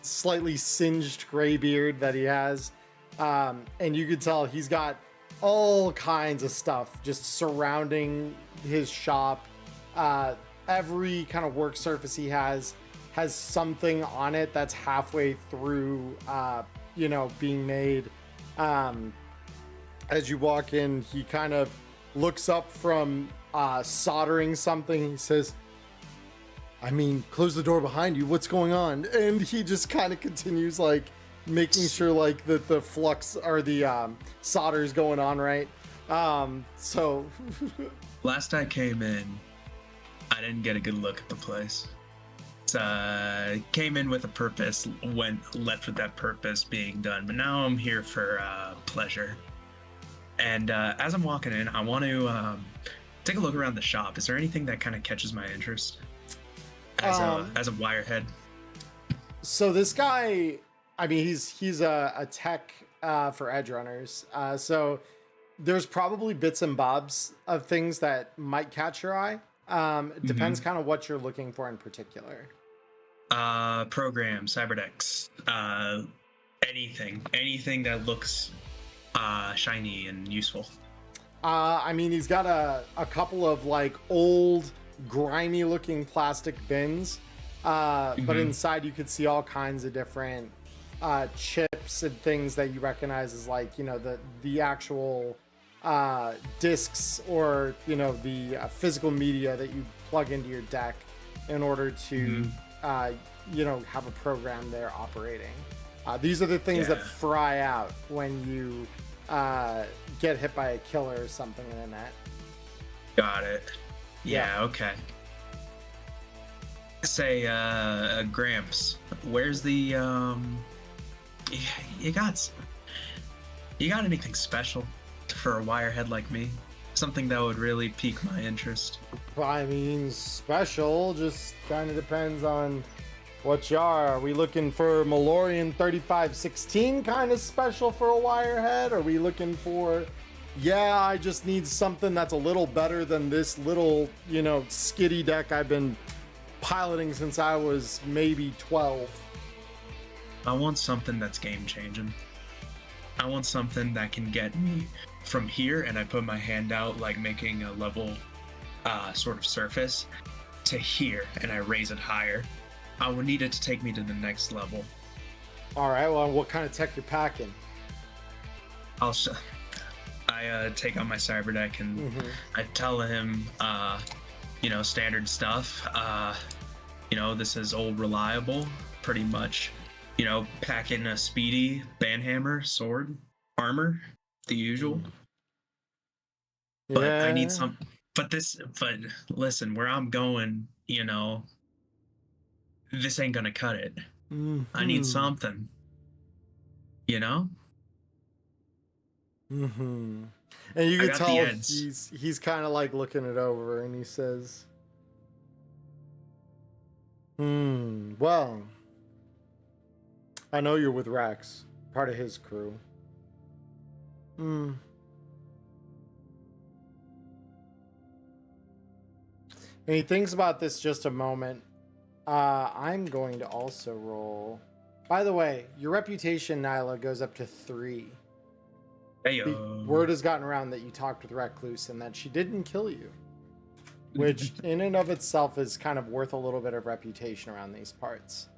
slightly singed gray beard that he has, and you could tell he's got all kinds of stuff just surrounding his shop. Every kind of work surface he has something on it that's halfway through being made. As you walk in, he kind of looks up from soldering something. He says, I mean, close the door behind you. What's going on? And he just kind of continues like making sure like that the flux or the solder is going on right. So Last I came in, I didn't get a good look at the place. Came in with a purpose, left with that purpose being done, but now I'm here for pleasure. And as I'm walking in, I want to take a look around the shop. Is there anything that kind of catches my interest as a wirehead? So this guy, I mean, he's a tech for Edgerunners. So there's probably bits and bobs of things that might catch your eye. It depends kind of what you're looking for in particular. Program, cyberdecks, anything that looks shiny and useful. I mean, he's got a couple of like old, grimy looking plastic bins But inside you could see all kinds of different chips and things that you recognize as like, you know, the actual discs or, you know, the physical media that you plug into your deck in order to, you know, have a program there operating. These are the things that fry out when you get hit by a killer or something in the net. Got it. Yeah, okay. Say, Gramps, where's the, you got anything special for a wirehead like me? Something that would really pique my interest. I mean, special just kind of depends on what you are. Are we looking for Malorian 3516 kind of special for a wirehead? Are we looking for, yeah, I just need something that's a little better than this little, you know, skitty deck I've been piloting since I was maybe 12? I want something that's game changing. I want something that can get me from here, and I put my hand out like making a level sort of surface, to here, and I raise it higher. I would need it to take me to the next level. All right, well, what kind of tech you're packing? I take out my cyber deck and I tell him, you know, standard stuff. You know, this is old reliable, pretty much. You know, pack in a speedy banhammer, sword, armor, the usual. But I need some. But listen, where I'm going, you know, this ain't gonna cut it. I need something. You know. And you can tell he's kind of like looking it over, and he says, well, I know you're with Rex, part of his crew. And he thinks about this just a moment. I'm going to also roll. By the way, your reputation, Nyla, goes up to 3. Heyo. Word has gotten around that you talked with Recluse and that she didn't kill you, which in and of itself is kind of worth a little bit of reputation around these parts.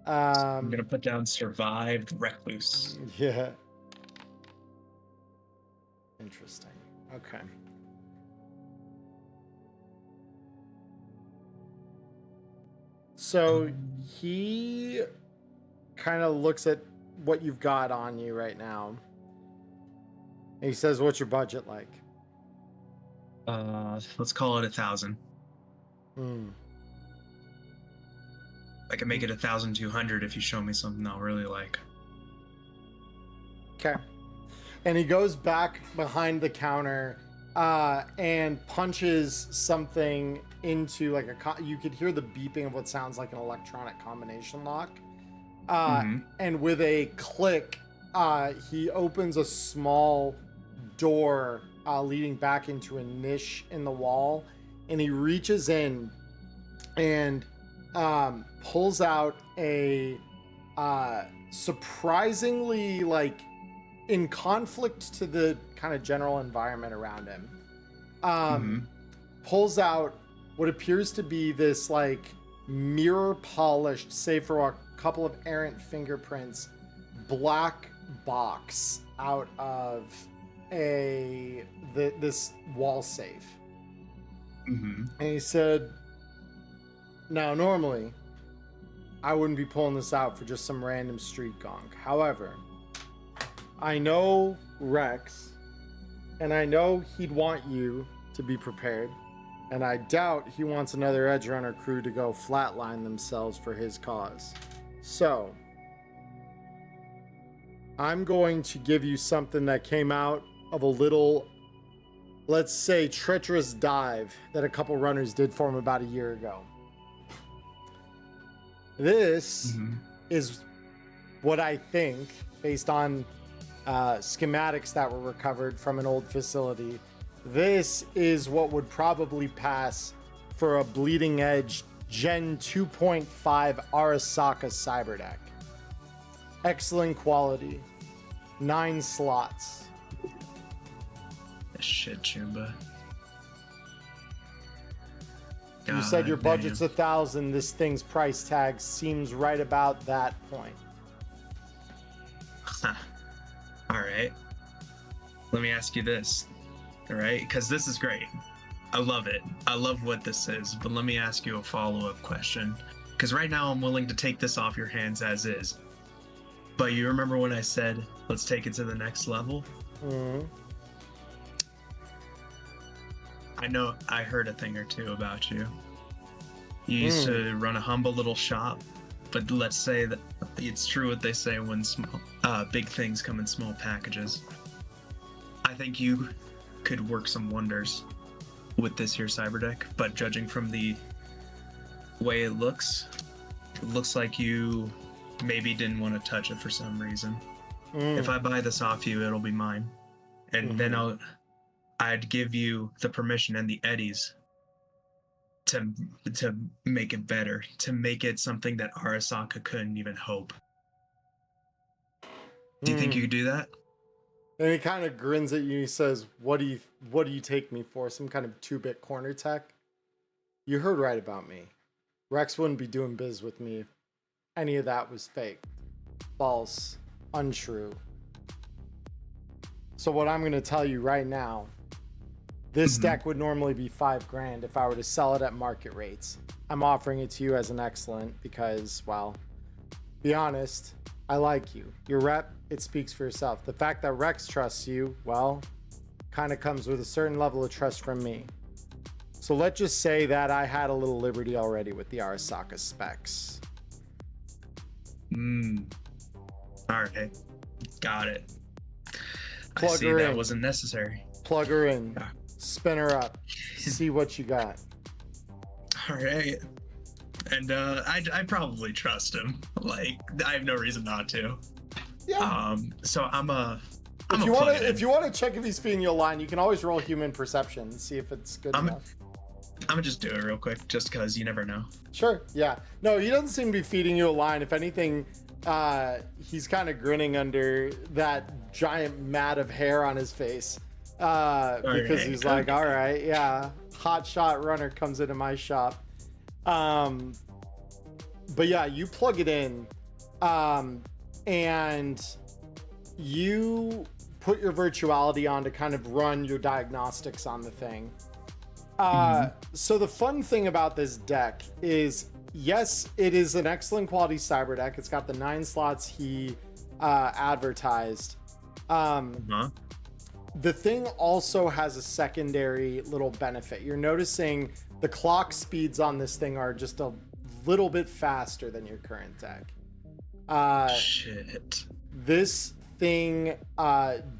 I'm gonna put down survived Recluse. Yeah. Interesting. Okay. So he kind of looks at what you've got on you right now. And he says, what's your budget like? Let's call it 1,000. I can make it 1,200 if you show me something I'll really like. Okay. And he goes back behind the counter and punches something into like you could hear the beeping of what sounds like an electronic combination lock. And with a click, he opens a small door leading back into a niche in the wall, and he reaches in and pulls out a surprisingly like in conflict to the kind of general environment around him. Pulls out what appears to be this like mirror polished, save for a couple of errant fingerprints, black box out of this wall safe. And he said, now normally I wouldn't be pulling this out for just some random street gonk. However, I know Rex, and I know he'd want you to be prepared, and I doubt he wants another Edgerunner crew to go flatline themselves for his cause. So, I'm going to give you something that came out of a little, let's say, treacherous dive that a couple runners did for him about a year ago. This is what I think, based on schematics that were recovered from an old facility, this is what would probably pass for a bleeding edge Gen 2.5 Arasaka cyber deck. Excellent quality. 9 slots. Shit, Chumba. You said your God budget's damn. 1,000. This thing's price tag seems right about that point. Huh. All right. Let me ask you this, all right? Because this is great. I love it. I love what this is. But let me ask you a follow-up question. Because right now I'm willing to take this off your hands as is. But you remember when I said, let's take it to the next level? Mm-hmm. I know I heard a thing or two about you. You used to run a humble little shop, but let's say that it's true what they say when big things come in small packages. I think you could work some wonders with this here cyber deck, but judging from the way it looks like you maybe didn't want to touch it for some reason. If I buy this off you, it'll be mine. And then I'd give you the permission and the eddies to make it better, to make it something that Arasaka couldn't even hope. Do you think you could do that? And he kind of grins at you. He says, what do you take me for? Some kind of 2-bit corner tech? You heard right about me. Rex wouldn't be doing biz with me if any of that was fake, false, untrue. So what I'm going to tell you right now, this deck would normally be $5,000 if I were to sell it at market rates. I'm offering it to you as an excellent because, well, be honest, I like you. Your rep, it speaks for yourself. The fact that Rex trusts you, well, kind of comes with a certain level of trust from me. So let's just say that I had a little liberty already with the Arasaka specs. All right. Got it. I Plug see her that in. wasn't necessary. Plug her in, Yeah. spin her up, see what you got. All right. And I probably trust him. Like, I have no reason not to. Yeah. So If you want to check if he's feeding you a line, you can always roll human perception and see if it's good enough. I'm gonna just do it real quick, just because you never know. Sure. Yeah. No, he doesn't seem to be feeding you a line. If anything, he's kind of grinning under that giant mat of hair on his face because he's like, all right, yeah, hot shot runner comes into my shop. But yeah, you plug it in, and you put your virtuality on to kind of run your diagnostics on the thing. So the fun thing about this deck is, yes, it is an excellent quality cyber deck. It's got the 9 slots he advertised. The thing also has a secondary little benefit. You're noticing the clock speeds on this thing are just a little bit faster than your current deck. Shit. This thing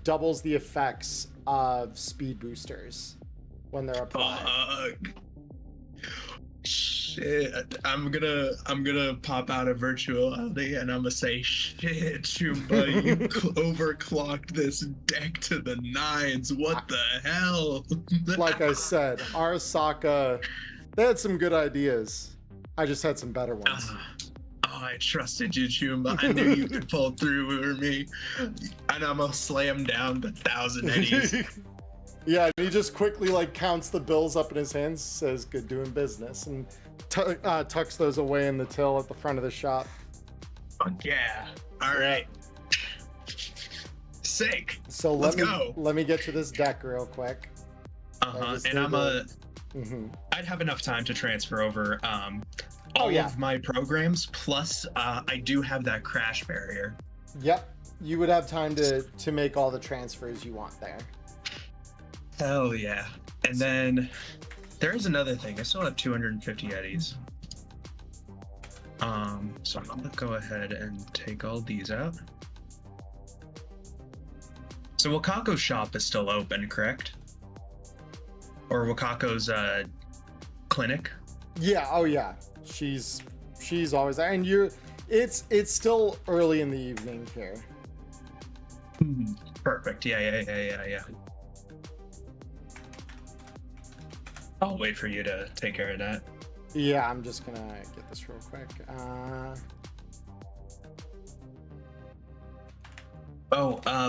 doubles the effects of speed boosters when they're applied. Shit. I'm gonna pop out of virtuality and I'm gonna say, shit, Chumba, you overclocked this deck to the 9s. What the hell? Like I said, Arasaka, they had some good ideas. I just had some better ones. I trusted you, Chumba. I knew you could pull through for me. And I'm gonna slam down the 1,000 eddies. Yeah, and he just quickly like counts the bills up in his hands, says good doing business, and tucks those away in the till at the front of the shop. Fuck yeah. All right. Sick. So Let's go. Let me get to this deck real quick. And I'd have enough time to transfer over all of my programs, plus I do have that crash barrier. Yep, you would have time to make all the transfers you want there. Hell yeah. And then there is another thing. I still have 250 eddies. So I'm gonna go ahead and take all these out. So Wakako's shop is still open, correct? Or Wakako's clinic? Yeah, oh yeah. She's always there. And it's still early in the evening here. Perfect. Yeah. I'll wait for you to take care of that. Yeah, I'm just gonna get this real quick.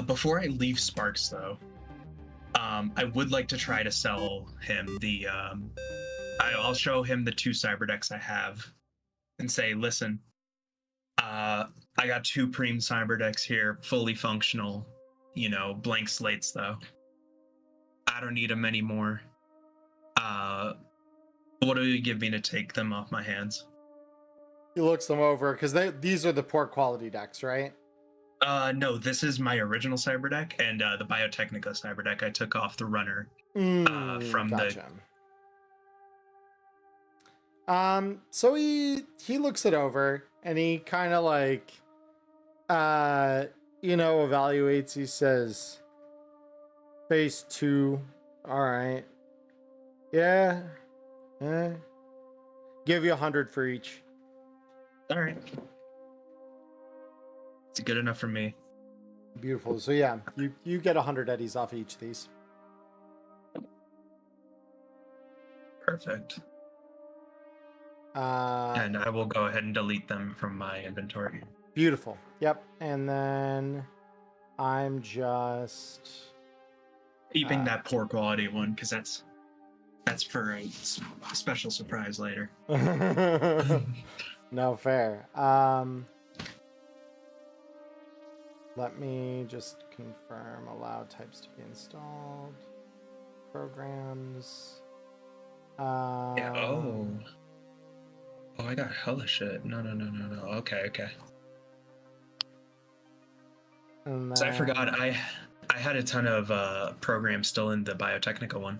Before I leave Sparks though, I would like to try to sell him the I'll show him the 2 cyber decks I have and say, listen, I got 2 Preem cyber decks here, fully functional, blank slates though. I don't need them anymore. What do you give me to take them off my hands? He looks them over because these are the poor quality decks, right? No, this is my original cyber deck, and the Biotechnica cyber deck I took off the runner from Gotcha. So he looks it over and he kind of like, evaluates. He says, phase 2. All right. Yeah. Give you 100 for each. All right. It's good enough for me. Beautiful. So yeah, you get 100 eddies off each of these. Perfect. And I will go ahead and delete them from my inventory. Beautiful. Yep. And then I'm just keeping that poor quality one because that's for a special surprise later. No, fair. Let me just confirm allowed types to be installed. Programs. Yeah, oh, I got hella shit. No. Okay. And then... So I forgot I had a ton of programs still in the Biotechnica one.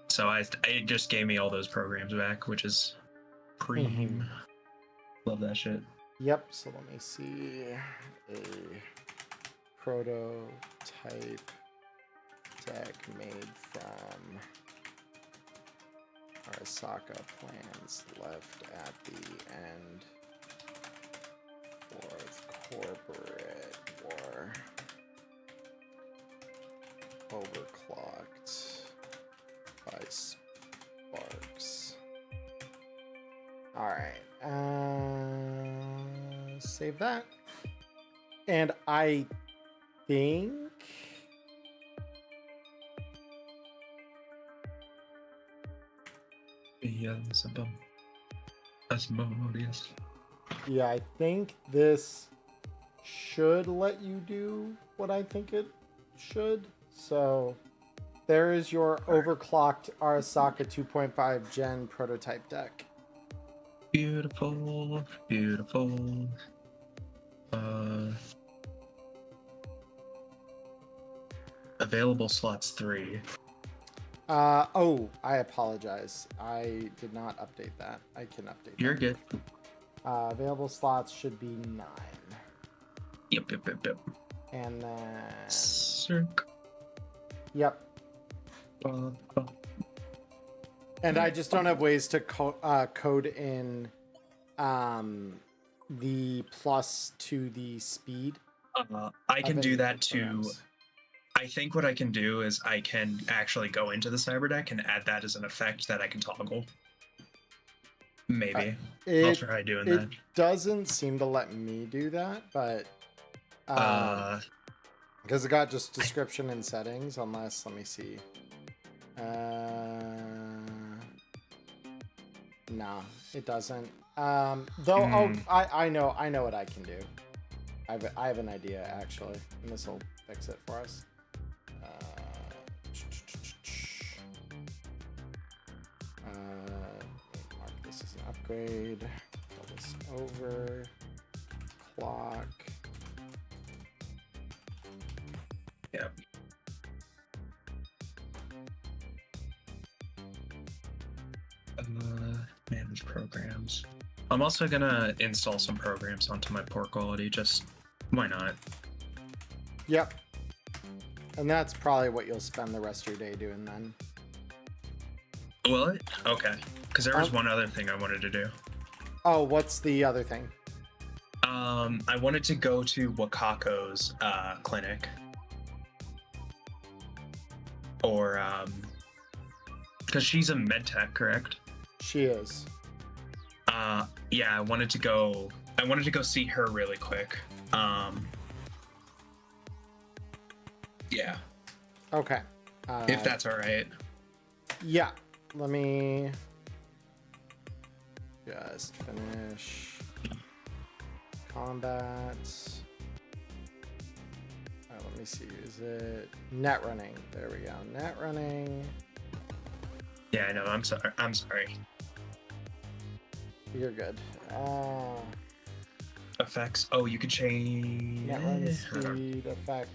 So it just gave me all those programs back, which is Preem. Love that shit. Yep, so let me see. A prototype deck made from Arasaka plans left at the end. 4th corporate war. Overclocked by Sparks. Alright. Save that. And I think... Yeah, yeah, I think this should let you do what I think it should. So there is your overclocked Arasaka 2.5 Gen prototype deck. Beautiful. Available slots 3. Oh, I apologize. I did not update that. I can update You're that. good. Available slots should be 9. Yep. And then... Circ. Yep. And I just don't have ways to code in the plus to the speed. I can do that too. I think what I can do is I can actually go into the cyber deck and add that as an effect that I can toggle. Maybe. I'll try doing that. It doesn't seem to let me do that, but because it got just description and settings, unless, let me see. No, it doesn't. Though I know what I can do. I have an idea actually, and this will fix it for us. Mark this as an upgrade. Pull this over. Clock. Yep. Manage programs. I'm also gonna install some programs onto my poor quality, just why not? Yep. And that's probably what you'll spend the rest of your day doing then. Will it? Okay. Because there was one other thing I wanted to do. Oh, what's the other thing? I wanted to go to Wakako's clinic. Or, because she's a med tech, correct? She is. Yeah, I wanted to go see her really quick. Yeah. Okay. If that's all right. Yeah. Let me Just finish combat. Let me see. Is it net running? There we go. Net running. Yeah, I know. I'm sorry. You're good. Effects. Oh, you could change. Net run speed effect.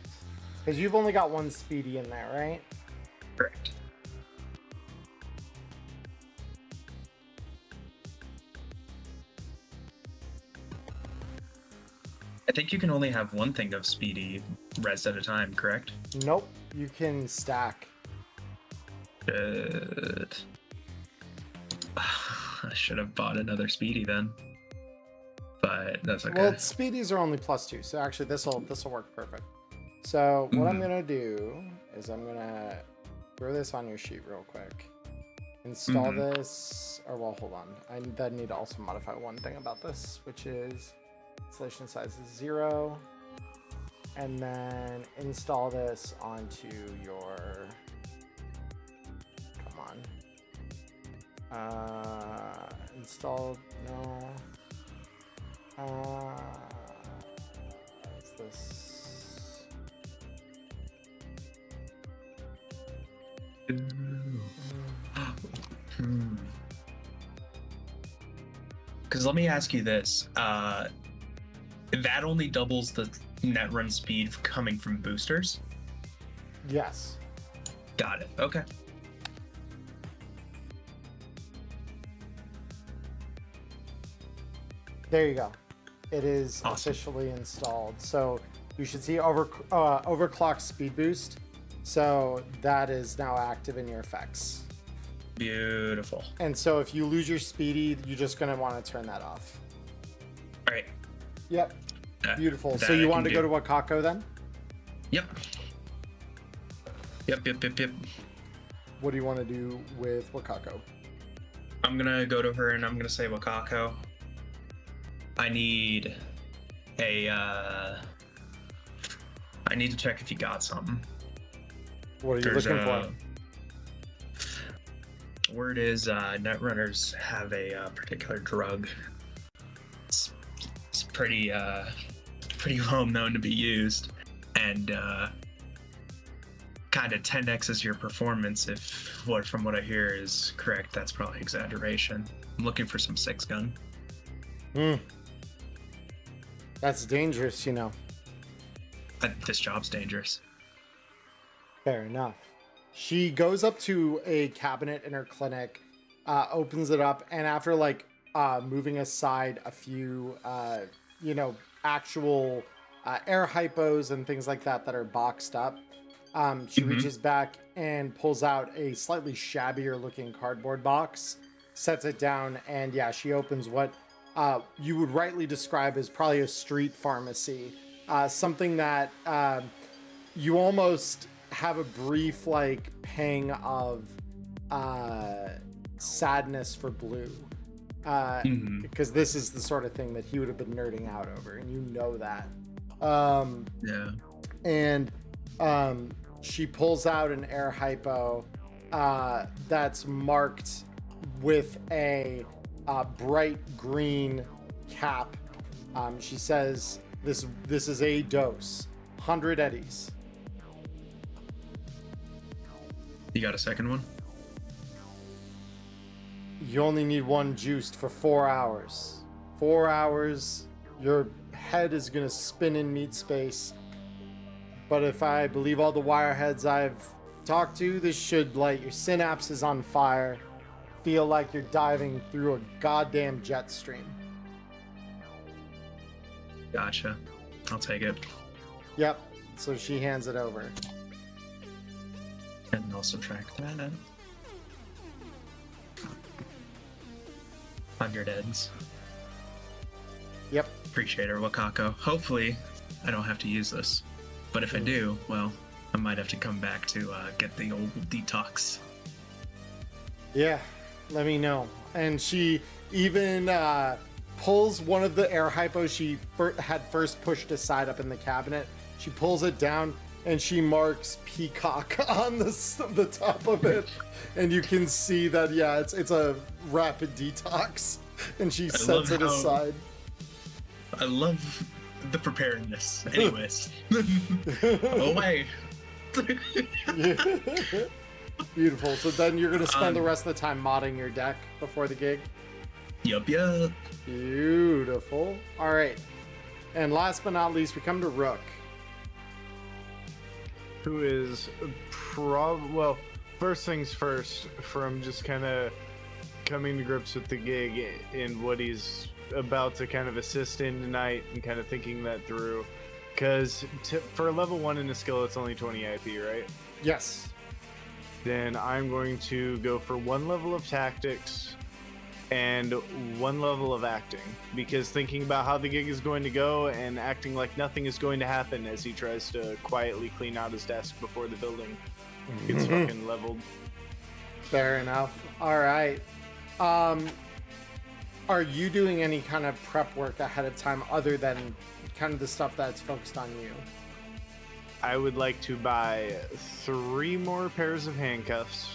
Because you've only got one speedy in there, right? Correct. I think you can only have one thing of speedy res at a time, correct? Nope. You can stack. Good. I should have bought another speedy then. But that's okay. Well, speedies are only +2, so actually this'll work perfect. So what I'm gonna do is I'm gonna throw this on your sheet real quick. Install this, or well, hold on. I then need to also modify one thing about this, which is installation size is 0, and then install this onto your. Come on. Install no. What's this? Because let me ask you this. That only doubles the net run speed coming from boosters? Yes. Got it. Okay. There you go. It is Awesome. officially installed. So you should see overclock speed boost. So that is now active in your effects. Beautiful. And so if you lose your speedy, you're just going to want to turn that off. All right. Yep. Beautiful. That So you I want to can go do. to Wakako then? Yep. Yep. What do you want to do with Wakako? I'm gonna go to her and I'm gonna say, Wakako, I need a I need to check if you got something. What are you looking for? Word is Netrunners have a particular drug. It's pretty well known to be used, and kind of 10x's your performance if what from what I hear is correct. That's probably exaggeration. I'm looking for some 6-gun. That's dangerous, you know. This job's dangerous. Fair enough. She goes up to a cabinet in her clinic, opens it up, and after moving aside a few, actual air hypos and things like that are boxed up, she reaches back and pulls out a slightly shabbier looking cardboard box, sets it down, and yeah, she opens what you would rightly describe as probably a street pharmacy, something that you almost have a brief pang of sadness for Blue, because this is the sort of thing that he would have been nerding out over, and you know that. Yeah. And she pulls out an air hypo that's marked with a bright green cap. She says this is a dose, 100 eddies. You got a second one? You only need one juiced for 4 hours. 4 hours, your head is gonna spin in meat space. But if I believe all the wireheads I've talked to, this should light your synapses on fire. Feel like you're diving through a goddamn jet stream. Gotcha. I'll take it. Yep. So she hands it over. And I'll subtract that. 100 eds. Yep. Appreciate her, Wakako. Hopefully, I don't have to use this. But if I do, well, I might have to come back to get the old detox. Yeah, let me know. And she even pulls one of the air hypos she had first pushed aside up in the cabinet. She pulls it down and she marks Peacock on the top of it. And you can see that, yeah, it's a rapid detox. And she love sets it how- aside. I love the preparedness. Anyways. Oh my. Beautiful. So then you're going to spend the Um, rest of the time modding your deck before the gig? Yup. Beautiful. All right. And last but not least, we come to Rook. Who is well, first things first, from just kind of coming to grips with the gig and what he's about to kind of assist in tonight and kind of thinking that through. Because for level 1 in a skill, it's only 20 IP, right? Yes. Then I'm going to go for 1 level of tactics and 1 level of acting, because thinking about how the gig is going to go and acting like nothing is going to happen as he tries to quietly clean out his desk before the building gets fucking leveled. Fair enough. All right. Are you doing any kind of prep work ahead of time other than kind of the stuff that's focused on you? I would like to buy 3 more pairs of handcuffs,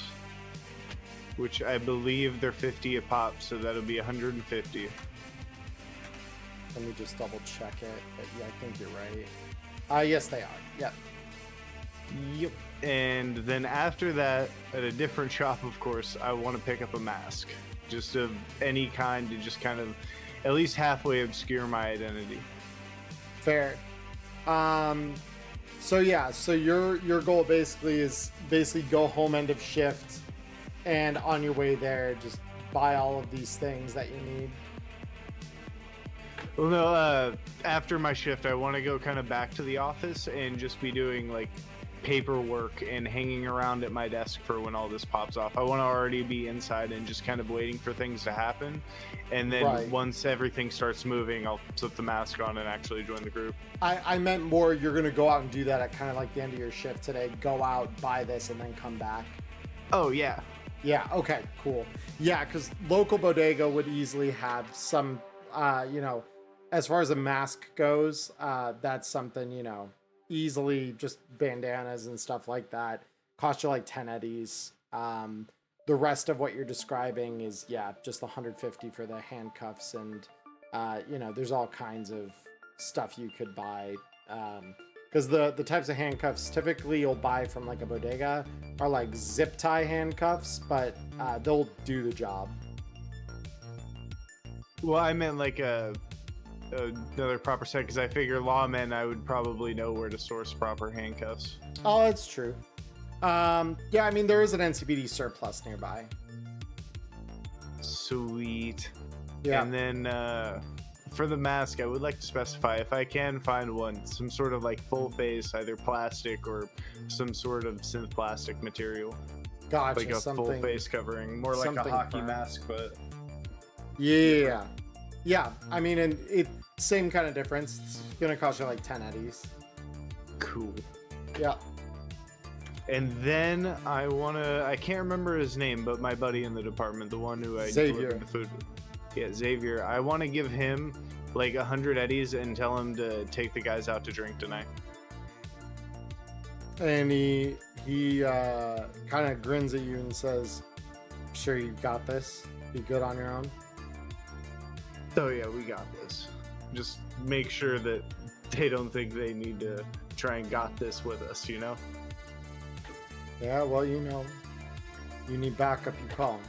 which I believe they're 50 a pop, so that'll be 150. Let me just double check it. But yeah, I think you're right. Yes, they are. Yep. Yep. And then after that, at a different shop, of course, I want to pick up a mask. Just of any kind to just kind of at least halfway obscure my identity. Fair. So yeah, so your goal basically is go home end of shift, and on your way there, just buy all of these things that you need. Well, no, after my shift, I want to go kind of back to the office and just be doing like paperwork and hanging around at my desk for when all this pops off. I want to already be inside and just kind of waiting for things to happen. And then Right. once everything starts moving, I'll put the mask on and actually join the group. I meant more, you're going to go out and do that at kind of like the end of your shift today. Go out, buy this, and then come back. Oh, yeah. Yeah, okay, cool. Yeah, because local bodega would easily have some, as far as a mask goes, that's something, easily just bandanas and stuff like that. Cost you like 10 eddies. The rest of what you're describing is, just 150 for the handcuffs, and, there's all kinds of stuff you could buy. Because the types of handcuffs typically you'll buy from like a bodega are like zip tie handcuffs, but they'll do the job. Well, I meant like another proper set, because I figure lawmen, I would probably know where to source proper handcuffs. Oh, that's true. Yeah, I mean, there is an NCPD surplus nearby. Sweet. Yeah. And then for the mask, I would like to specify, if I can find one, some sort of like full face, either plastic or some sort of synth plastic material. Gotcha. Like a full face covering, more like a something hockey firm. mask, but Yeah. Yeah, I mean, and it same kind of difference. It's gonna cost you like 10 eddies. cool. Yeah. And then I can't remember his name, but my buddy in the department, the one who I Xavier. delivered the food with. Yeah, Xavier. I want to give him like 100 eddies and tell him to take the guys out to drink tonight. And he kind of grins at you and says, "Sure, you got this. Be good on your own." Oh yeah, we got this. Just make sure that they don't think they need to try and got this with us, you know? Yeah, well, you need backup, you call him.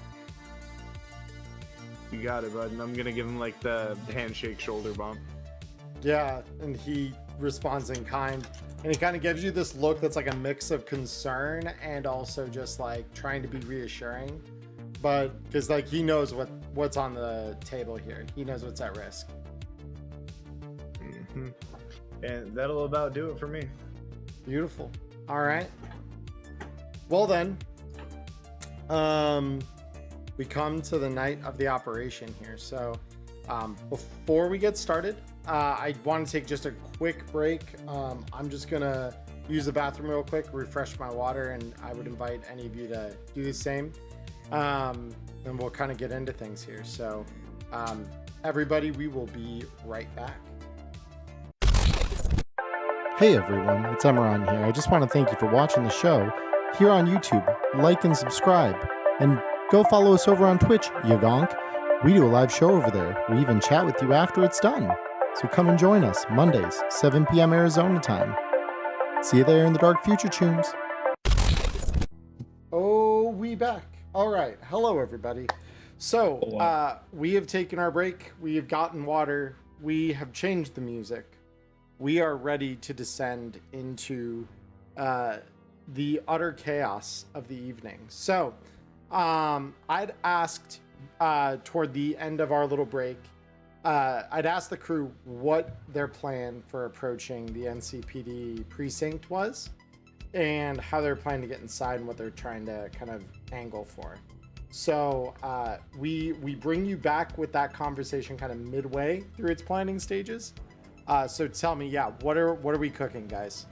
You got it, bud. And I'm gonna give him like the handshake shoulder bump. Yeah, and he responds in kind, and he kind of gives you this look that's like a mix of concern and also just like trying to be reassuring, but because like he knows what's on the table here, he knows what's at risk. Hmm. And that'll about do it for me. Beautiful. All right. Well then, we come to the night of the operation here. So before we get started, I want to take just a quick break. I'm just gonna use the bathroom real quick, refresh my water, and I would invite any of you to do the same. And we'll kind of get into things here. So everybody, we will be right back. Hey everyone, it's Emmerron here. I just want to thank you for watching the show here on YouTube. Like and subscribe, and go follow us over on Twitch, you gonk. We do a live show over there. We even chat with you after it's done. So come and join us Mondays, 7 p.m. Arizona time. See you there in the dark future tunes. Oh, we back. All right. Hello, everybody. So we have taken our break. We have gotten water. We have changed the music. We are ready to descend into the utter chaos of the evening. So I'd asked toward the end of our little break, I'd asked the crew what their plan for approaching the NCPD precinct was and how they're planning to get inside and what they're trying to kind of angle for. So we bring you back with that conversation kind of midway through its planning stages. So tell me, what are we cooking, guys?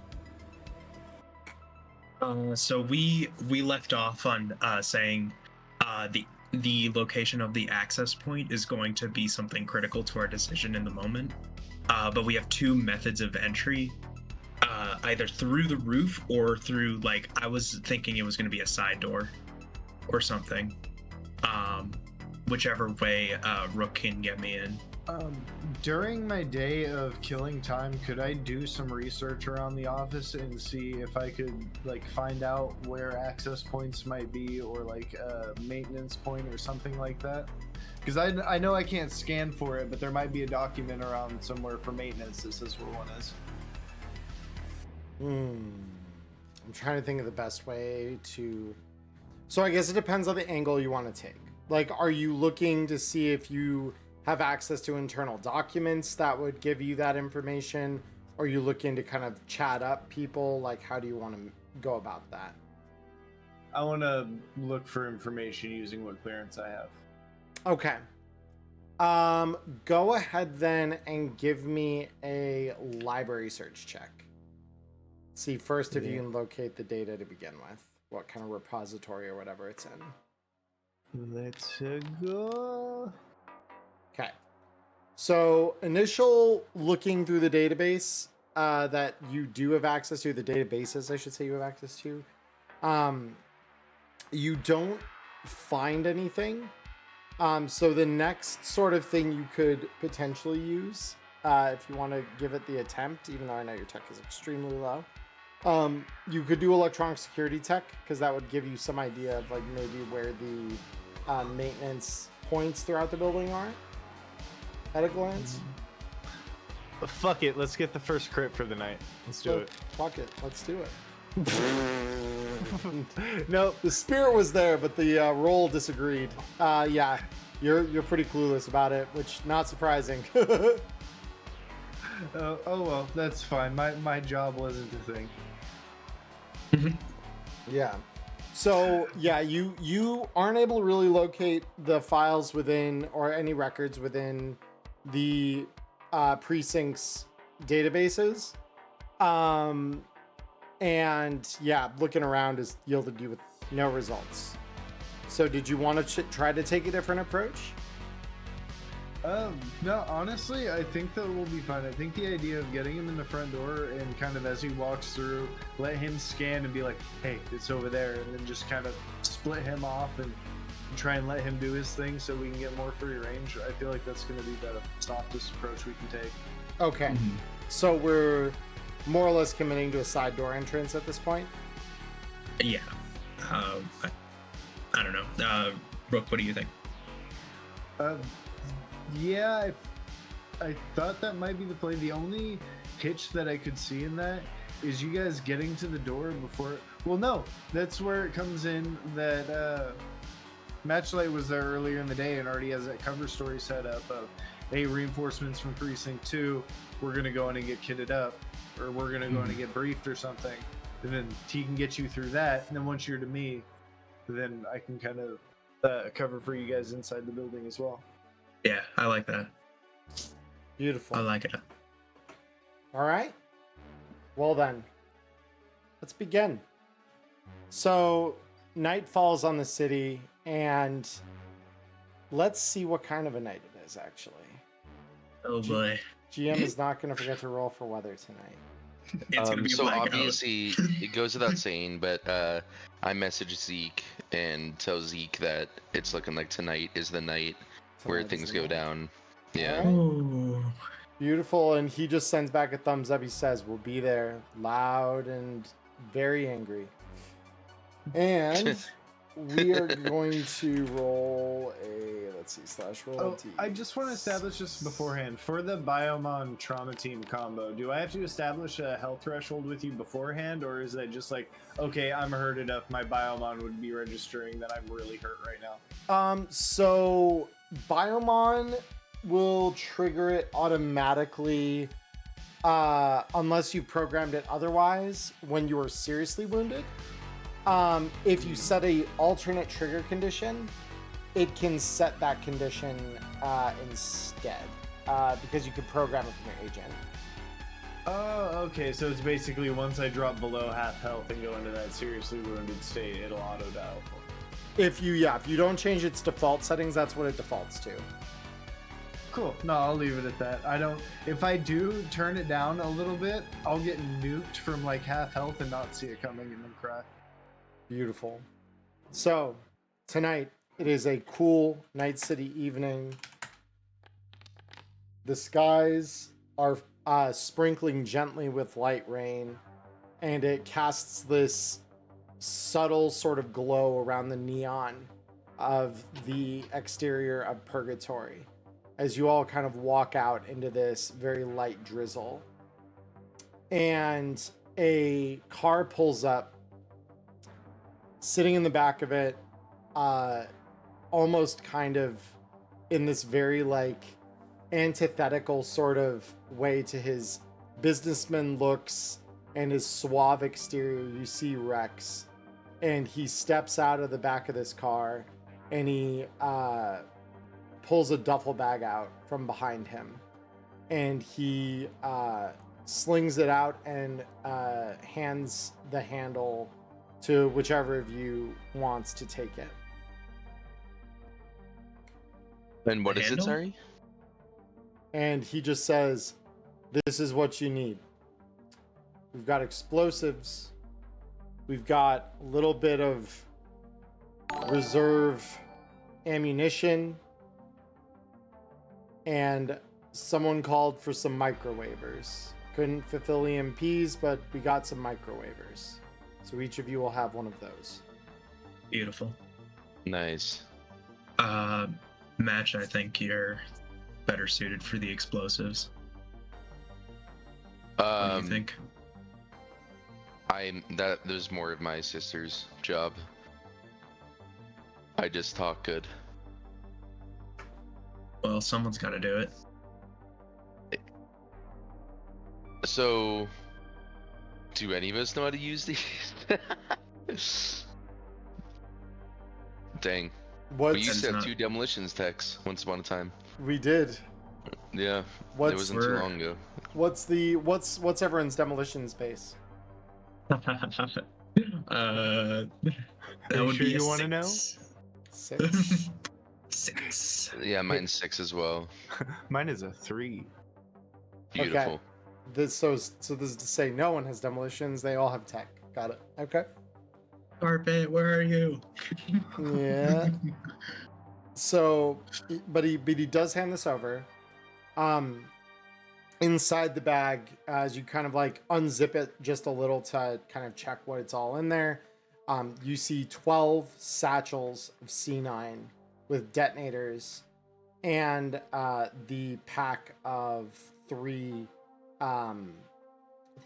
So we left off on saying the location of the access point is going to be something critical to our decision in the moment. But we have two methods of entry, either through the roof or through, like, I was thinking it was going to be a side door or something. Whichever way Rook can get me in. During my day of killing time, could I do some research around the office and see if I could, like, find out where access points might be, or like a maintenance point or something like that? Because I know I can't scan for it, but there might be a document around somewhere for maintenance that says where one is. I'm trying to think of the best way to... So I guess it depends on the angle you want to take. Like, are you looking to see if you have access to internal documents that would give you that information? Or are you looking to kind of chat up people? Like, how do you want to go about that? I want to look for information using what clearance I have. Okay. Go ahead then and give me a library search check. See first if you can locate the data to begin with. What kind of repository or whatever it's in. Let's go. Okay. So initial looking through the database that you do have access to, the databases I should say you have access to, you don't find anything. So the next sort of thing you could potentially use, if you want to give it the attempt, even though I know your tech is extremely low, you could do electronic security tech, because that would give you some idea of like maybe where the maintenance points throughout the building are at a glance. Fuck it, let's get the first crit for the night. Let's do it. Fuck it, let's do it. No, the spirit was there, but the roll disagreed. Yeah, you're pretty clueless about it, which not surprising. oh well, that's fine. My job wasn't the thing. Yeah. So yeah, you aren't able to really locate the files within, or any records within the precinct's databases. And yeah, looking around has yielded you with no results. So did you want to try to take a different approach? No, honestly, I think that will be fine. I think the idea of getting him in the front door and kind of as he walks through, let him scan and be like, hey, it's over there, and then just kind of split him off and try and let him do his thing so we can get more free range. I feel like that's going to be the softest approach we can take. Okay. So we're more or less committing to a side door entrance at this point? Yeah. I don't know. Brooke, what do you think? Yeah, I thought that might be the play. The only hitch that I could see in that is you guys getting to the door before... Well, no, that's where it comes in that Matchlight was there earlier in the day and already has that cover story set up of, hey, reinforcements from Precinct 2, we're going to go in and get kitted up, or we're going to go in and get briefed or something. And then T can get you through that, and then once you're to me, then I can kind of cover for you guys inside the building as well. Yeah, I like that. Beautiful. I like it. All right. Well then, let's begin. So night falls on the city, and let's see what kind of a night it is, actually. Oh boy. GM is not going to forget to roll for weather tonight. It's gonna be So blackout. obviously, it goes without saying, but I message Zeke and tell Zeke that it's looking like tonight is the night where Tonight things is go the night. down. Yeah. Alright. Ooh. Beautiful. And he just sends back a thumbs up. He says, "We'll be there," loud and very angry. And we are going to roll a, let's see, slash roll. Oh, I just want to establish this beforehand. For the Biomon Trauma Team combo, do I have to establish a health threshold with you beforehand, or is that just like, okay, I'm hurt enough, my Biomon would be registering that I'm really hurt right now? So Biomon will trigger it automatically unless you programmed it otherwise when you are seriously wounded. If you set a alternate trigger condition, it can set that condition instead because you can program it from your agent. Oh, okay, so it's basically once I drop below half health and go into that seriously wounded state, it'll auto dial for me. If you don't change its default settings, that's what it defaults to. Cool. No, I'll leave it at that. If I do turn it down a little bit, I'll get nuked from like half health and not see it coming and then cry. Beautiful. So tonight it is a cool Night City evening. The skies are sprinkling gently with light rain, and it casts this subtle sort of glow around the neon of the exterior of Purgatory as you all kind of walk out into this very light drizzle. And a car pulls up. Sitting in the back of it, almost kind of in this very like antithetical sort of way to his businessman looks and his suave exterior, you see Rex, and he steps out of the back of this car and he pulls a duffel bag out from behind him, and he slings it out and hands the handle to whichever of you wants to take it. And what is it, Handle? sorry? And he just says, "This is what you need. We've got explosives. We've got a little bit of reserve ammunition. And someone called for some microwavers. Couldn't fulfill EMPs, but we got some microwavers. So each of you will have one of those." Beautiful. Nice. Match, I think you're better suited for the explosives. What do you think? That was more of my sister's job. I just talk good. Well, someone's got to do it. So, do any of us know how to use these? Dang. What's, We used to have not- 2 demolitions techs once upon a time. we did. Yeah. It What's wasn't too We're- long ago. what's everyone's demolition space? That you would sure be you a wanna know? 6. 6. Yeah, mine's 6 as well. Mine is a 3. Beautiful. So this is to say no one has demolitions. They all have tech. Got it. Okay. Carpet, where are you? Yeah. So, but he does hand this over. Inside the bag, as you kind of like unzip it just a little to kind of check what it's all in there, you see 12 satchels of C9 with detonators and the pack of three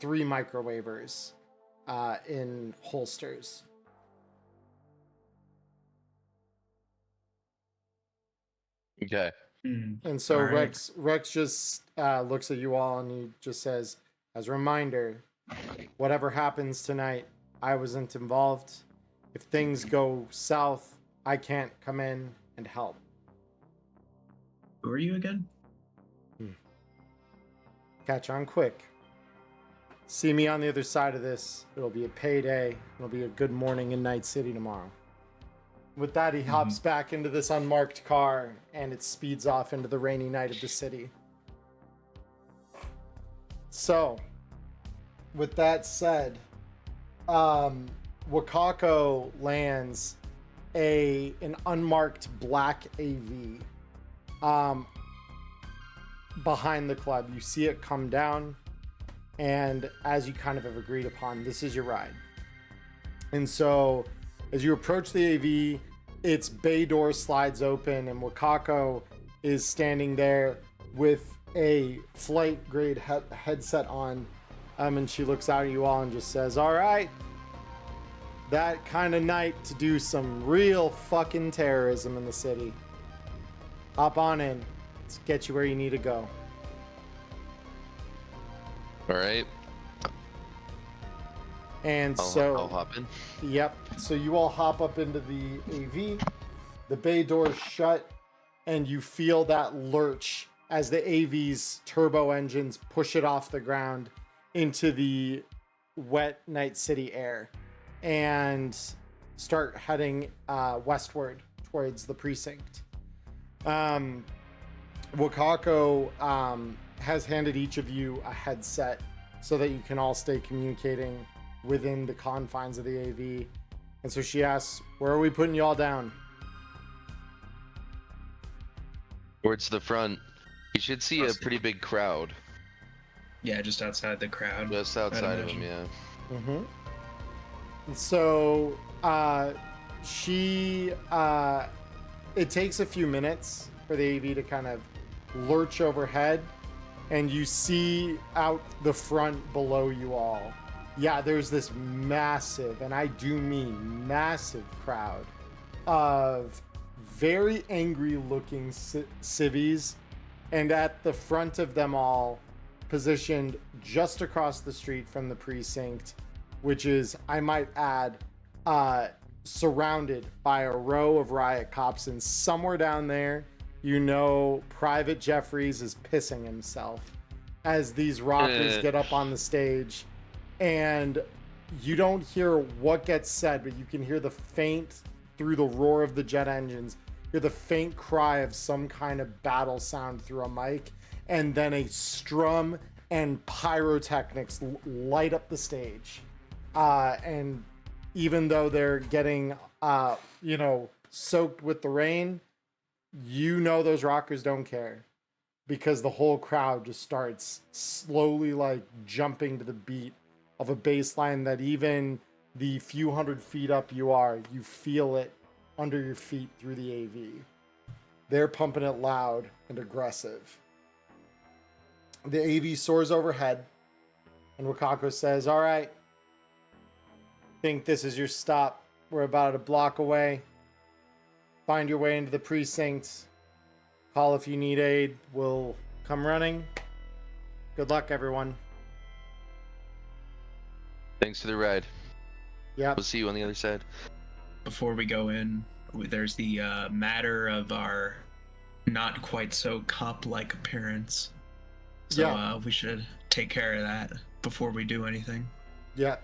microwavers in holsters. Okay. And so All right. Rex just looks at you all and he just says, as a reminder, whatever happens tonight, I wasn't involved. If things go south, I can't come in and help. Who are you again? Catch on quick. See me on the other side of this. It'll be a payday. It'll be a good morning in Night City tomorrow. With that, he hops back into this unmarked car and it speeds off into the rainy night of the city. So, with that said, Wakako lands an unmarked black AV behind the club. You see it come down, and as you kind of have agreed upon, this is your ride. And so as you approach the AV, its bay door slides open, and Wakako is standing there with a flight grade headset on, and she looks out at you all and just says, all right, that kind of night to do some real fucking terrorism in the city. Hop on in. Let's get you where you need to go. All right. And I'll hop in. Yep. So you all hop up into the AV. The bay doors shut, and you feel that lurch as the AV's turbo engines push it off the ground into the wet Night City air and start heading westward towards the precinct. Wakako has handed each of you a headset so that you can all stay communicating within the confines of the AV. And so she asks, where are we putting you all down? Towards the front. You should see a pretty big crowd. Yeah, just outside the crowd. Just outside of him, yeah. Mm-hmm. And so it takes a few minutes for the AV to kind of lurch overhead, and you see out the front below you all. Yeah, there's this massive, and I do mean massive, crowd of very angry looking civvies, and at the front of them all, positioned just across the street from the precinct, which is, I might add, surrounded by a row of riot cops, and somewhere down there, you know, Private Jeffries is pissing himself as these rockers get up on the stage, and you don't hear what gets said, but you can hear the faint, through the roar of the jet engines, hear the faint cry of some kind of battle sound through a mic, and then a strum and pyrotechnics light up the stage. And even though they're getting, soaked with the rain, you know those rockers don't care, because the whole crowd just starts slowly jumping to the beat of a bass line that even the few hundred feet up you feel it under your feet through the AV. They're pumping it loud and aggressive. The AV soars overhead, and Wakako says, all right, think this is your stop. We're about a block away. Find your way into the precinct. Call if you need aid. We'll come running. Good luck, everyone. Thanks for the ride. Yeah. We'll see you on the other side. Before we go in, there's the matter of our not quite so cop-like appearance. So we should take care of that before we do anything. Yeah.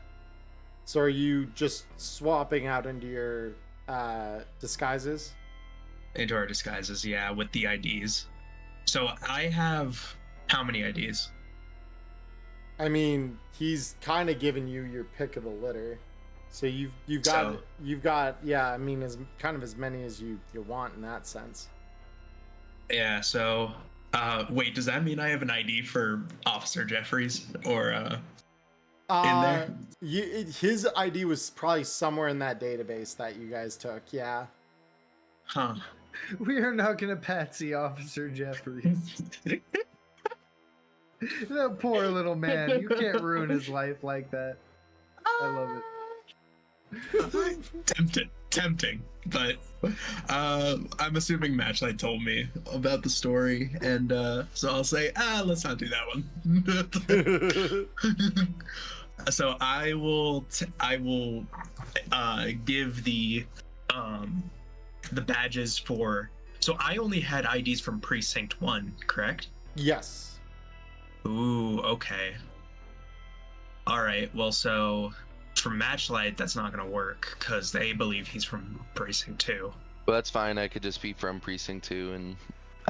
So are you just swapping out into your disguises? Into our disguises, yeah, with the IDs. So I have how many IDs? I mean, he's kind of given you your pick of the litter. So you've got I mean, as many as you want in that sense. Yeah, so wait, does that mean I have an ID for Officer Jeffries or in there? His ID was probably somewhere in that database that you guys took, yeah. Huh. We are not gonna patsy Officer Jeffries. That poor little man. You can't ruin his life like that. I love it. Tempting, but I'm assuming Matchlight told me about the story, and so I'll say, let's not do that one. So I will give the badges for. So I only had IDs from Precinct 1, correct? Yes. Ooh, okay. All right. Well, so for Matchlight, that's not gonna work because they believe he's from Precinct 2. Well, that's fine. I could just be from Precinct 2 and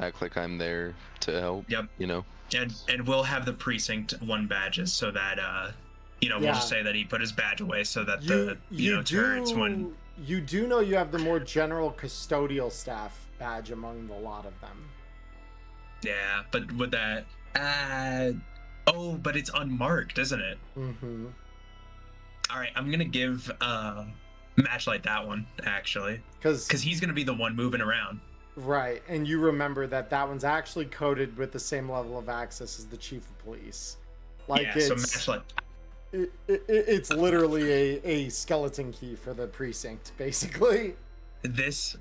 act like I'm there to help. Yep. You know. And we'll have the Precinct 1 badges so that we'll just say that he put his badge away so that turrets when. You do know you have the more general custodial staff badge among the lot of them. Yeah, but with that, oh, but it's unmarked, isn't it? Mm-hmm. All right, I'm gonna give Matchlight that one actually, because he's gonna be the one moving around. Right, and you remember that one's actually coded with the same level of access as the chief of police. Like Yeah, it's so Matchlight. it's literally a skeleton key for the precinct, basically. This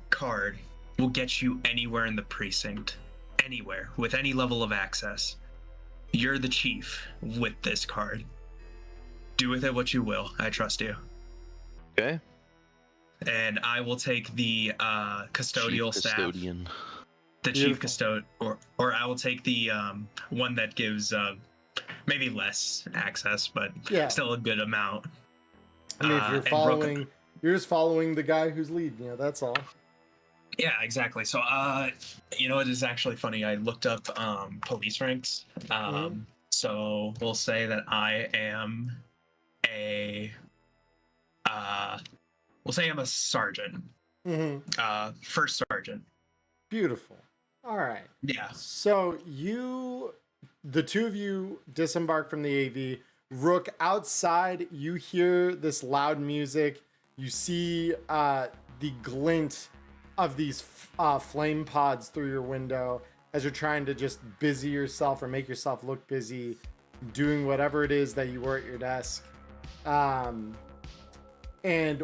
card will get you anywhere in the precinct, anywhere with any level of access. You're the chief with this card. Do with it what you will. I trust you. Okay. And I will take the custodial Chief staff. custodian. The chief custodian, or I will take the one that gives maybe less access, but still a good amount. I mean, if you're just following the guy who's leading you. That's all. Yeah, exactly. So, you know, it is actually funny. I looked up police ranks. So we'll say that I am we'll say I'm a sergeant. First sergeant. Beautiful. All right. Yeah. So the two of you disembark from the AV. Rook, outside, you hear this loud music. You see the glint of these flame pods through your window as you're trying to just busy yourself or make yourself look busy doing whatever it is that you were at your desk. And the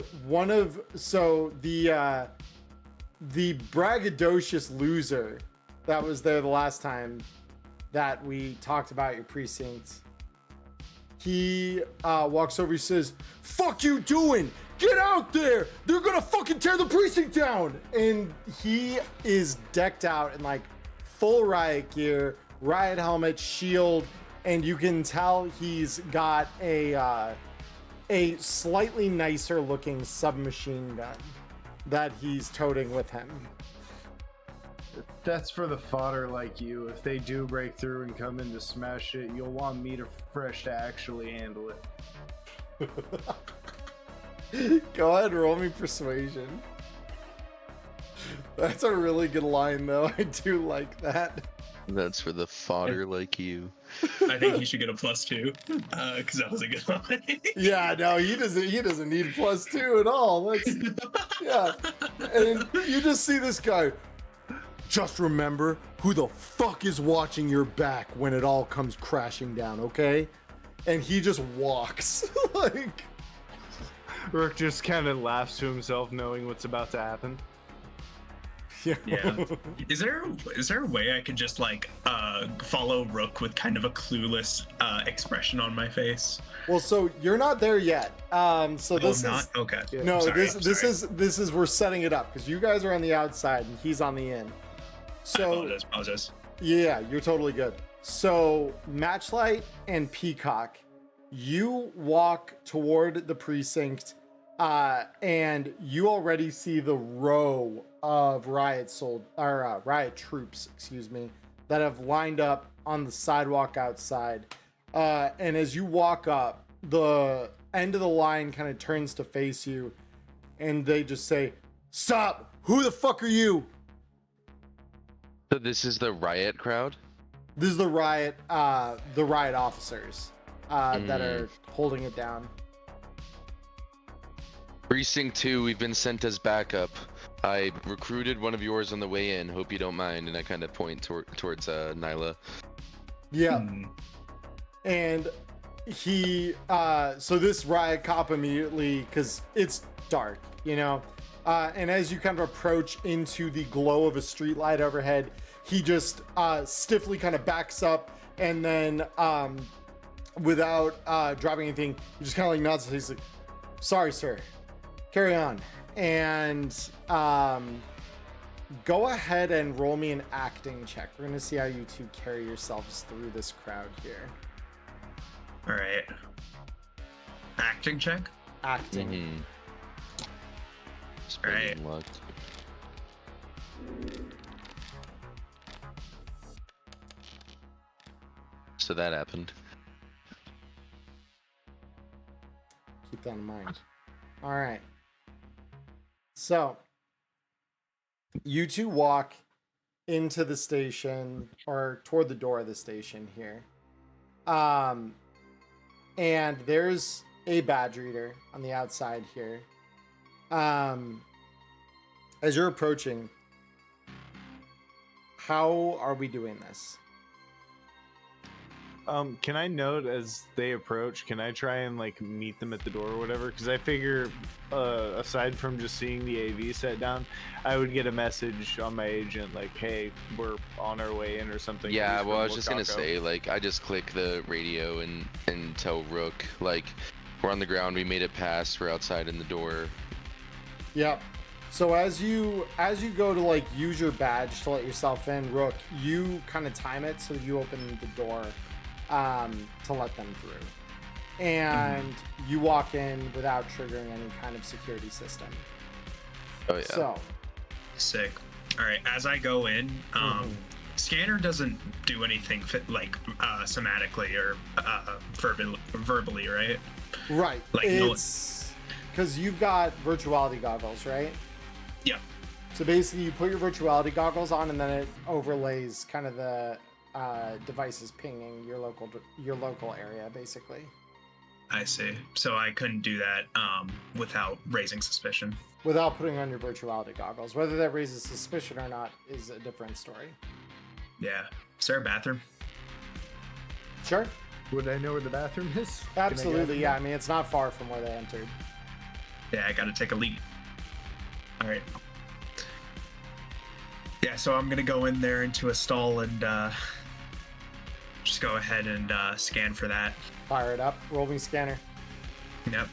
braggadocious loser that was there the last time that we talked about your precinct, he walks over, he says, "Fuck you doing? Get out there! They're gonna fucking tear the precinct down!" And he is decked out in like full riot gear, riot helmet, shield, and you can tell he's got a slightly nicer looking submachine gun that he's toting with him. That's for the fodder like you. If they do break through and come in to smash it, you'll want me to fresh to actually handle it. Go ahead, roll me persuasion. That's a really good line, though. I do like that. That's for the fodder like you. I think he should get a +2 because that was a good one. Yeah, no, he doesn't need +2 at all. Yeah, and you just see this guy. Just remember who the fuck is watching your back when it all comes crashing down, okay? And he just walks. Like, Rook just kind of laughs to himself knowing what's about to happen. Yeah. Is there a way I could just like follow Rook with kind of a clueless expression on my face? Well, so you're not there yet. So this not? Okay. No, Sorry, this is we're setting it up because you guys are on the outside and he's on the in. So I apologize. Yeah, you're totally good. So Matchlight and Peacock, you walk toward the precinct, and you already see the row of riot troops, that have lined up on the sidewalk outside. And as you walk up, the end of the line kind of turns to face you, and they just say, "Stop! Who the fuck are you?" So this is the riot crowd? This is the riot officers that are holding it down. Precinct 2, we've been sent as backup. I recruited one of yours on the way in. Hope you don't mind. And I kind of point towards Nyla. Yeah. And he, so this riot cop immediately, because it's dark, and as you kind of approach into the glow of a streetlight overhead, he just stiffly kind of backs up, and then without dropping anything, he just kind of like nods. He's like, "Sorry, sir. Carry on." And go ahead and roll me an acting check. We're gonna see how you two carry yourselves through this crowd here. All right. Acting check. Acting. Right. Luck. So that happened. Keep that in mind. All right. So you two walk into the station or toward the door of the station here. And there's a badge reader on the outside here. As you're approaching, how are we doing this? Can I note as they approach, can I try and like meet them at the door or whatever? Because I figure, aside from just seeing the AV set down, I would get a message on my agent like, "Hey, we're on our way in" or something. Yeah, Please well, I come was just gonna Wakako. say, like, I just click the radio and tell Rook, like, we're on the ground, we made it past, we're outside in the door. Yep. So as you go to like use your badge to let yourself in, Rook, you kind of time it so you open the door to let them through, and you walk in without triggering any kind of security system. Oh yeah. So Sick. All right. As I go in, scanner doesn't do anything somatically or verbally, right? right, Like, it's because you've got virtuality goggles, right? Yeah. So basically, you put your virtuality goggles on, and then it overlays kind of the devices pinging your local area, basically. I see. So I couldn't do that without raising suspicion. Without putting on your virtuality goggles. Whether that raises suspicion or not is a different story. Yeah. Is there a bathroom? Sure. Would I know where the bathroom is? Can I Absolutely, go? yeah. I mean, it's not far from where they entered. Yeah, I gotta take a leak. All right. Yeah, so I'm gonna go in there into a stall and just go ahead and scan for that. Fire it up. Roving scanner. Yep.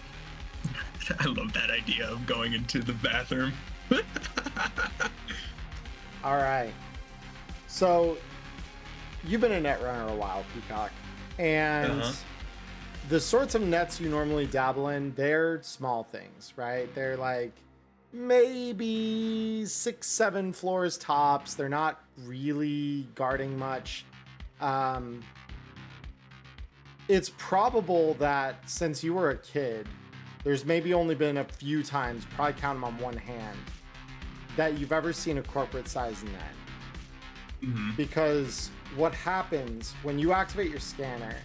I love that idea of going into the bathroom. All right. So, you've been a netrunner a while, Peacock. And the sorts of nets you normally dabble in, they're small things, right? They're like maybe 6-7 floors tops. They're not really guarding much. It's probable that since you were a kid, there's maybe only been a few times, probably count them on one hand, that you've ever seen a corporate size net. Because what happens when you activate your scanner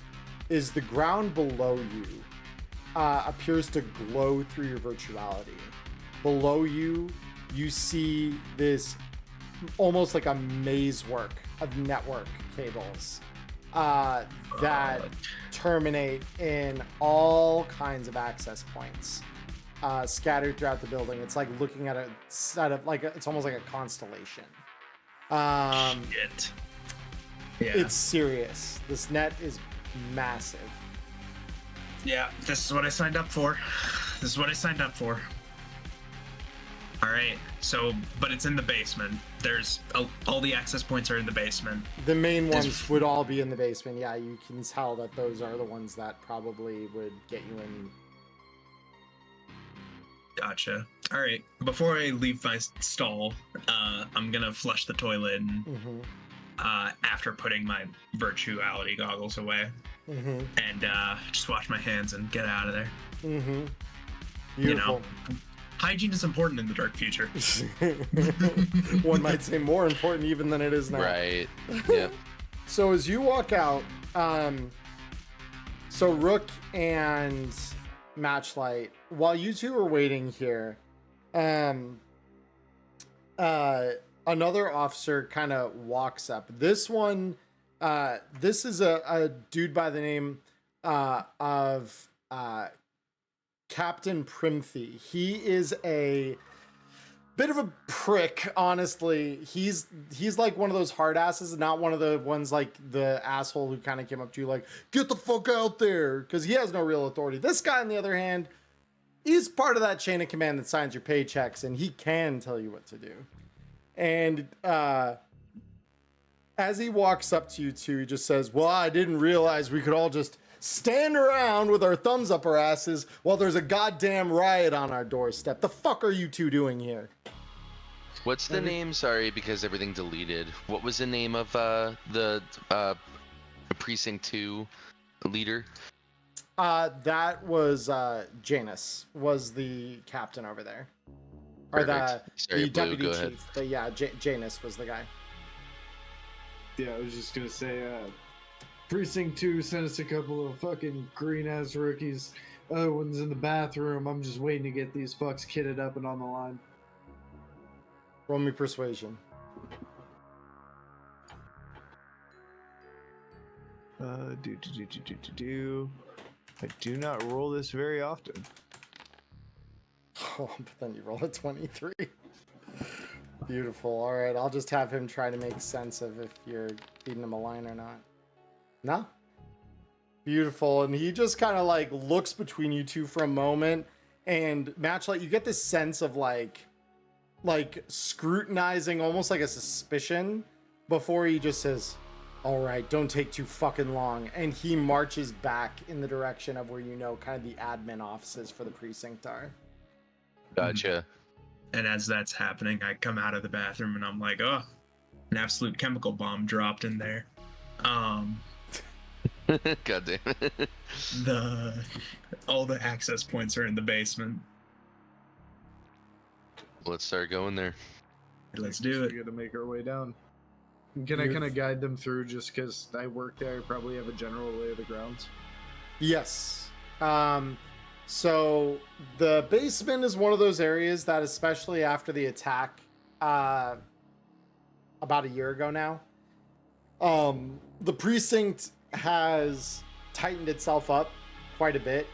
is the ground below you appears to glow through your virtuality. Below you, you see this almost like a maze work of network cables that terminate in all kinds of access points scattered throughout the building. It's like looking at a set of it's almost like a constellation. Shit. Yeah. It's serious. This net is massive. Yeah, this is what I signed up for. This is what I signed up for. All right. So, but it's in the basement. There's all the access points are in the basement. The main ones would all be in the basement. Yeah, you can tell that those are the ones that probably would get you in. Gotcha. All right. Before I leave my stall, I'm gonna flush the toilet and after putting my virtuality goggles away, and just wash my hands and get out of there. Beautiful. You know, hygiene is important in the dark future. One might say more important even than it is now. Right. Yeah. So as you walk out, so Rook and Matchlight, while you two are waiting here, another officer kind of walks up. This one, this is a dude by the name of Captain Primthy. He is a bit of a prick, honestly. He's like one of those hard asses, not one of the ones like the asshole who kind of came up to you like, get the fuck out there, because he has no real authority. This guy, on the other hand, he's part of that chain of command that signs your paychecks, and he can tell you what to do. And as he walks up to you two, he just says, well, I didn't realize we could all just stand around with our thumbs up our asses while there's a goddamn riot on our doorstep. The fuck are you two doing here? What's the name? Sorry, because everything deleted. What was the name of the Precinct 2 leader? That was Janus was the captain over there. Or Perfect. Sorry, the Blue, deputy go chief. ahead. But yeah, Janus was the guy. Yeah, I was just gonna say, Precinct 2 sent us a couple of fucking green-ass rookies. Other one's in the bathroom. I'm just waiting to get these fucks kitted up and on the line. Roll me persuasion. I do not roll this very often. Oh, but then you roll a 23. Beautiful. All right, I'll just have him try to make sense of if you're feeding him a line or not. No? Beautiful. And he just kind of like looks between you two for a moment, and Matchlight, you get this sense of like scrutinizing, almost like a suspicion, before he just says, all right, don't take too fucking long. And he marches back in the direction of where you know kind of the admin offices for the precinct are. Gotcha. And as that's happening, I come out of the bathroom and I'm like, oh, an absolute chemical bomb dropped in there. God damn it. All the access points are in the basement. Let's start going there. Let's do it. We gotta make our way down. Can I kind of guide them through just because I work there? I probably have a general lay of the grounds. Yes. So the basement is one of those areas that, especially after the attack about a year ago now, the precinct has tightened itself up quite a bit.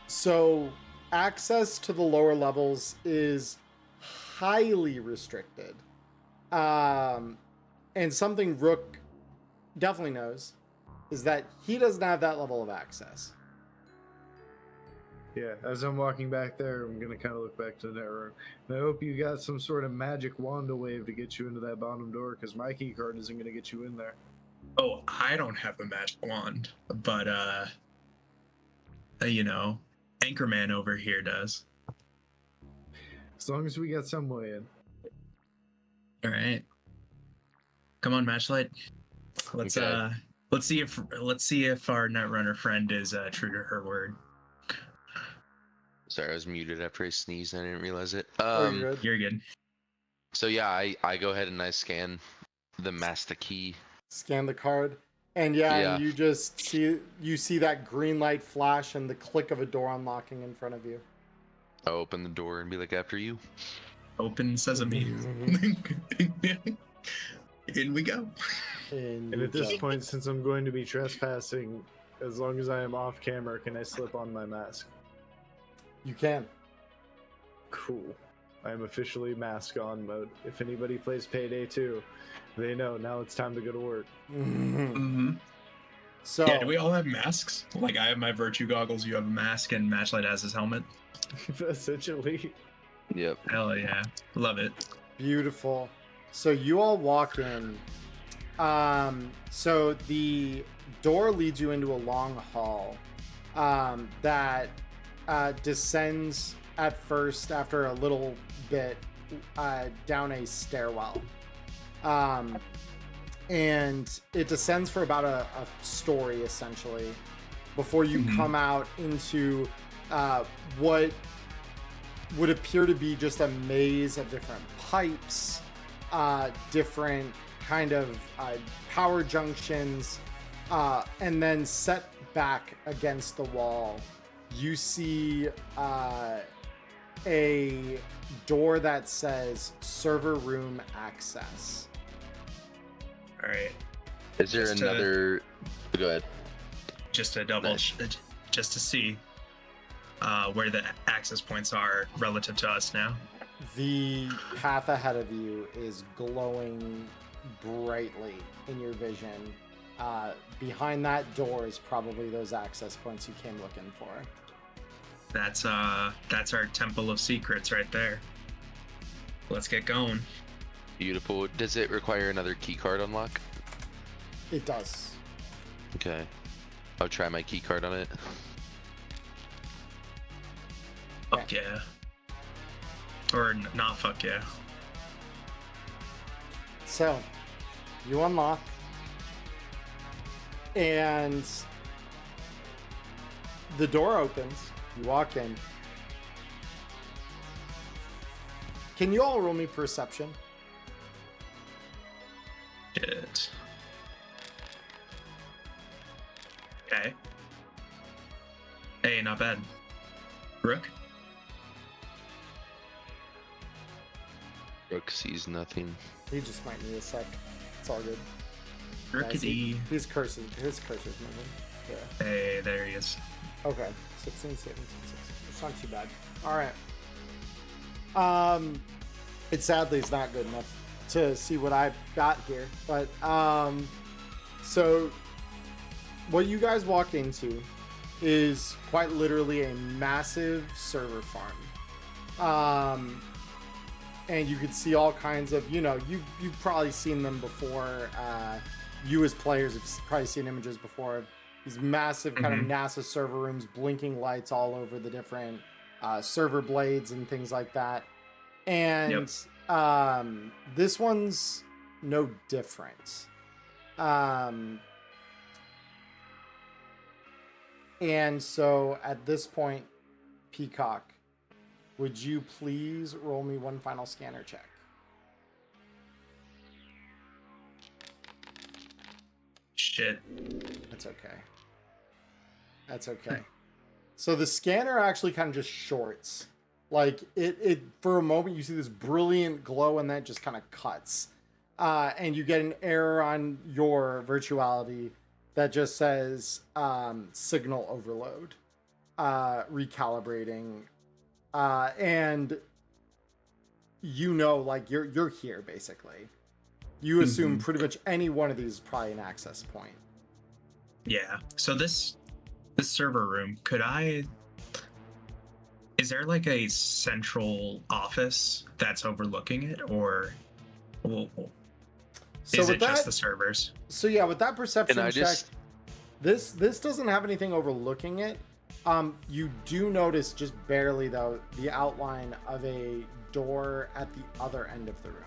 So access to the lower levels is highly restricted. And something Rook definitely knows is that he doesn't have that level of access. Yeah, as I'm walking back there, I'm gonna kind of look back to the network. And I hope you got some sort of magic wand wave to get you into that bottom door, because my key card isn't gonna get you in there. Oh, I don't have a magic wand, but you know, Anchorman over here does. As long as we got some way in. All right, come on, Matchlight. Let's Okay. let's see if our Netrunner friend is true to her word. Sorry, I was muted after I sneezed. I didn't realize it. Oh, you're good. You're good. So yeah, I go ahead and I scan the master key. Scan the card, and yeah, Yeah. and you see that green light flash and the click of a door unlocking in front of you. I open the door and be like, after you. Open sesame. In we go. And And you at this go. point, since I'm going to be trespassing, as long as I am off camera, can I slip on my mask? You can. Cool. I am officially mask on mode. If anybody plays Payday 2, they know now it's time to go to work. Mm-hmm. So Yeah, do we all have masks? Like, I have my virtue goggles, you have a mask, and Matchlight has his helmet. Essentially. Yep. Hell yeah. Love it. beautiful. So you all walk in. So the door leads you into a long hall that descends at first, after a little bit, down a stairwell. And it descends for about a story, essentially, before you come out into what would appear to be just a maze of different pipes, different kind of power junctions, and then set back against the wall, you see a door that says server room access. All right. Is there Just to- another? Go ahead. Just to double, Nice. just to see where the access points are relative to us now. The path ahead of you is glowing brightly in your vision. Behind that door is probably those access points you came looking for. That's our Temple of Secrets right there. Let's get going. Beautiful. Does it require another key card unlock? It does. Okay. I'll try my key card on it. Fuck yeah. Or not fuck yeah. So, you unlock, and the door opens. You walk in. Can you all roll me perception? Hey, not bad. Rook? Rook sees nothing. He just might need a sec. It's all good. Rookity. His cursor's moving. Yeah. Hey, there he is. Okay. 16, 17, 16. It's not too bad. All right. It sadly is not good enough to see what I've got here, but so what you guys walk into is quite literally a massive server farm. And you could see all kinds of, you've probably seen them before. You as players have probably seen images before of these massive kind of NASA server rooms, blinking lights all over the different server blades and things like that. And this one's no different. And so at this point, Peacock, would you please roll me one final scanner check? Shit. That's okay. That's okay. So the scanner actually kind of just shorts. Like it for a moment you see this brilliant glow and then it just kind of cuts. And you get an error on your virtuality that just says signal overload. Recalibrating. And like you're here basically. You assume pretty much any one of these is probably an access point. Yeah. So this server room, is there like a central office that's overlooking it, or is it just the servers? So yeah, with that perception check, just... this doesn't have anything overlooking it. You do notice just barely though the outline of a door at the other end of the room.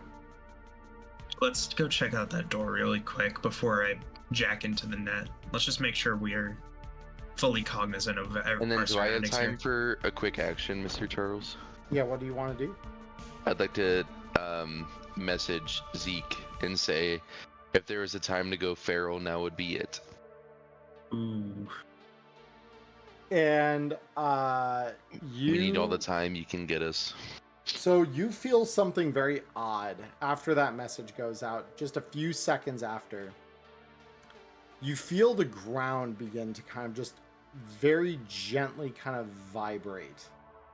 Let's go check out that door really quick before I jack into the net. Let's just make sure we are fully cognizant of our And then do I have surroundings time here. for a quick action, Mr. Charles? Yeah, what do you want to do? I'd like to message Zeke and say, if there was a time to go feral, now would be it. Ooh. And We need all the time you can get us. So you feel something very odd after that message goes out, just a few seconds after. You feel the ground begin to kind of just very gently kind of vibrate.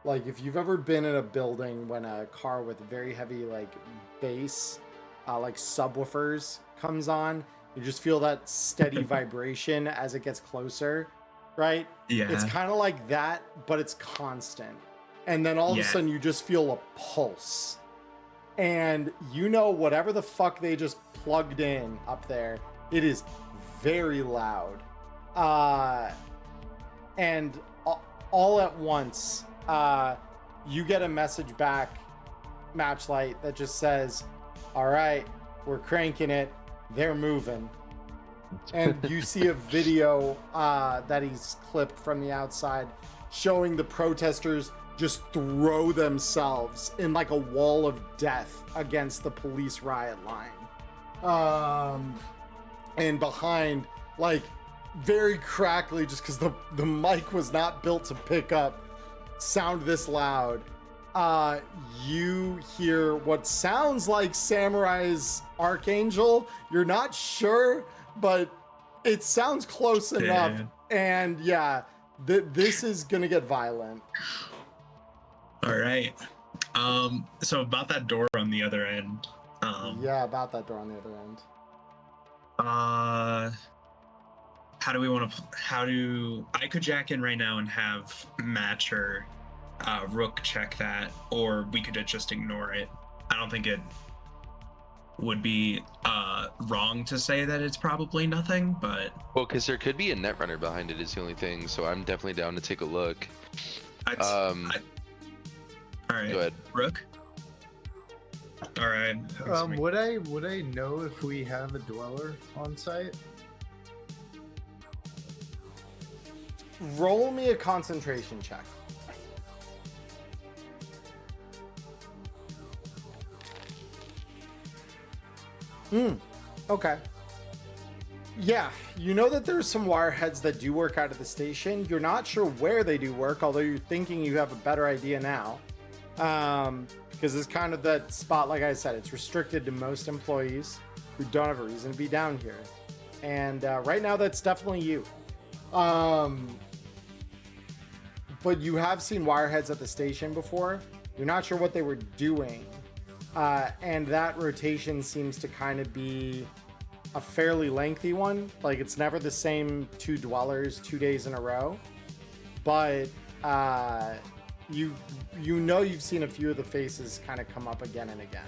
Like if you've ever been in a building when a car with very heavy like bass, like subwoofers comes on, you just feel that steady vibration as it gets closer, right? Yeah. It's kind of like that, but it's constant. And then all of a sudden you just feel a pulse. And whatever the fuck they just plugged in up there, it is very loud. And all at once, you get a message back, Matchlight, that just says, all right, we're cranking it. They're moving. And you see a video that he's clipped from the outside showing the protesters just throw themselves in like a wall of death against the police riot line. And behind, like, very crackly, just because the mic was not built to pick up sound this loud, you hear what sounds like Samurai's Archangel. You're not sure, but it sounds close enough. And yeah, this is gonna get violent. All right. So about that door on the other end. Yeah, about that door on the other end. How do we want to? I could jack in right now and have Match or Rook check that, or we could just ignore it. I don't think it would be wrong to say that it's probably nothing, but Well, because there could be a netrunner behind it is the only thing, so I'm definitely down to take a look. all right. Go ahead. Rook. All right. Would I know if we have a dweller on site? Roll me a concentration check. Okay. Yeah, you know that there's some wireheads that do work out of the station. You're not sure where they do work, although you're thinking you have a better idea now. Because it's kind of that spot, like I said, it's restricted to most employees who don't have a reason to be down here. And right now, that's definitely you. But you have seen wireheads at the station before. You're not sure what they were doing. And that rotation seems to kind of be a fairly lengthy one. Like, it's never the same 2 dwellers 2 days in a row. But you know you've seen a few of the faces kind of come up again and again.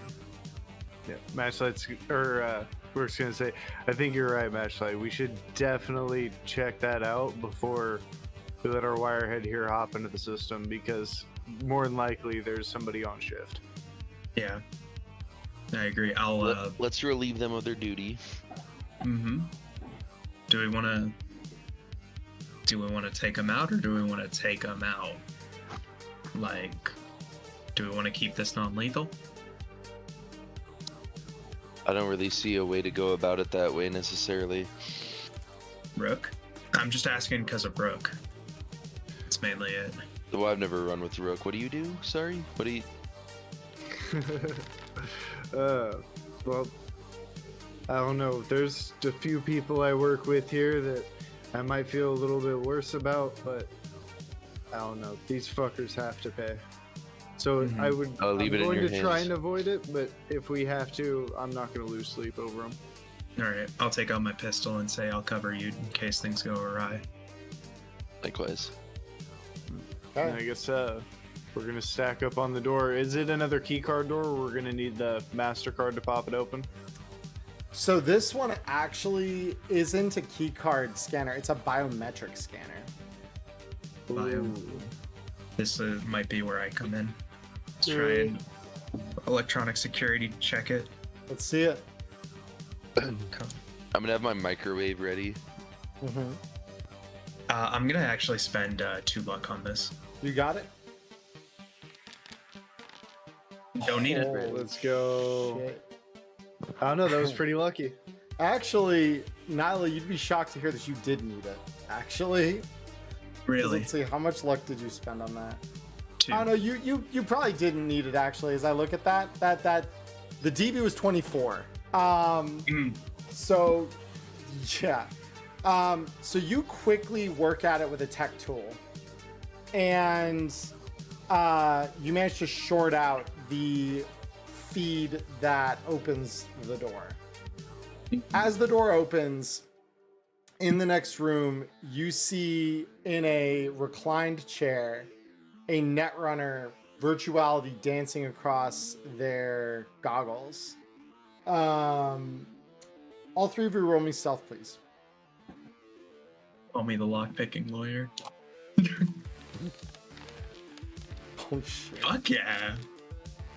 Yeah, Matchlight's we're just gonna say, I think you're right, Matchlight. We should definitely check that out before we let our wirehead here hop into the system, because more than likely there's somebody on shift. Yeah, I agree. Let's relieve them of their duty. Mm-hmm. Do we want to take them out, or do we want to take them out? Like, do we want to keep this non-lethal? I don't really see a way to go about it that way necessarily. Rook? I'm just asking because of Rook. That's mainly it. Well, I've never run with Rook. What do you do? Sorry? What do you... Well, I don't know. There's a few people I work with here that I might feel a little bit worse about, but I don't know. These fuckers have to pay. So I'll leave it in your I'm going to try hands. and avoid it, but if we have to, I'm not going to lose sleep over them. Alright, I'll take out my pistol and say I'll cover you in case things go awry. Likewise. And I guess we're going to stack up on the door. Is it another key card door, or we're going to need the MasterCard to pop it open? So this one actually isn't a key card scanner. It's a biometric scanner. Bio. This might be where I come in. Let's try and electronic security check it. Let's see it. I'm gonna have my microwave ready. I'm gonna actually spend 2 luck on this. You got it? Don't need it. Let's go. Shit. I don't know. That was pretty lucky. Actually, Nyla, you'd be shocked to hear that you did need it. Actually. Really? Let's see, how much luck did you spend on that? 2. I don't know, you probably didn't need it, actually. As I look at that the DV was 24. So yeah. So you quickly work at it with a tech tool, and you manage to short out the feed that opens the door. As the door opens, in the next room, you see in a reclined chair a Netrunner virtuality dancing across their goggles. All 3 of you roll me stealth, please. Call me the lock-picking lawyer. Oh shit. Fuck yeah!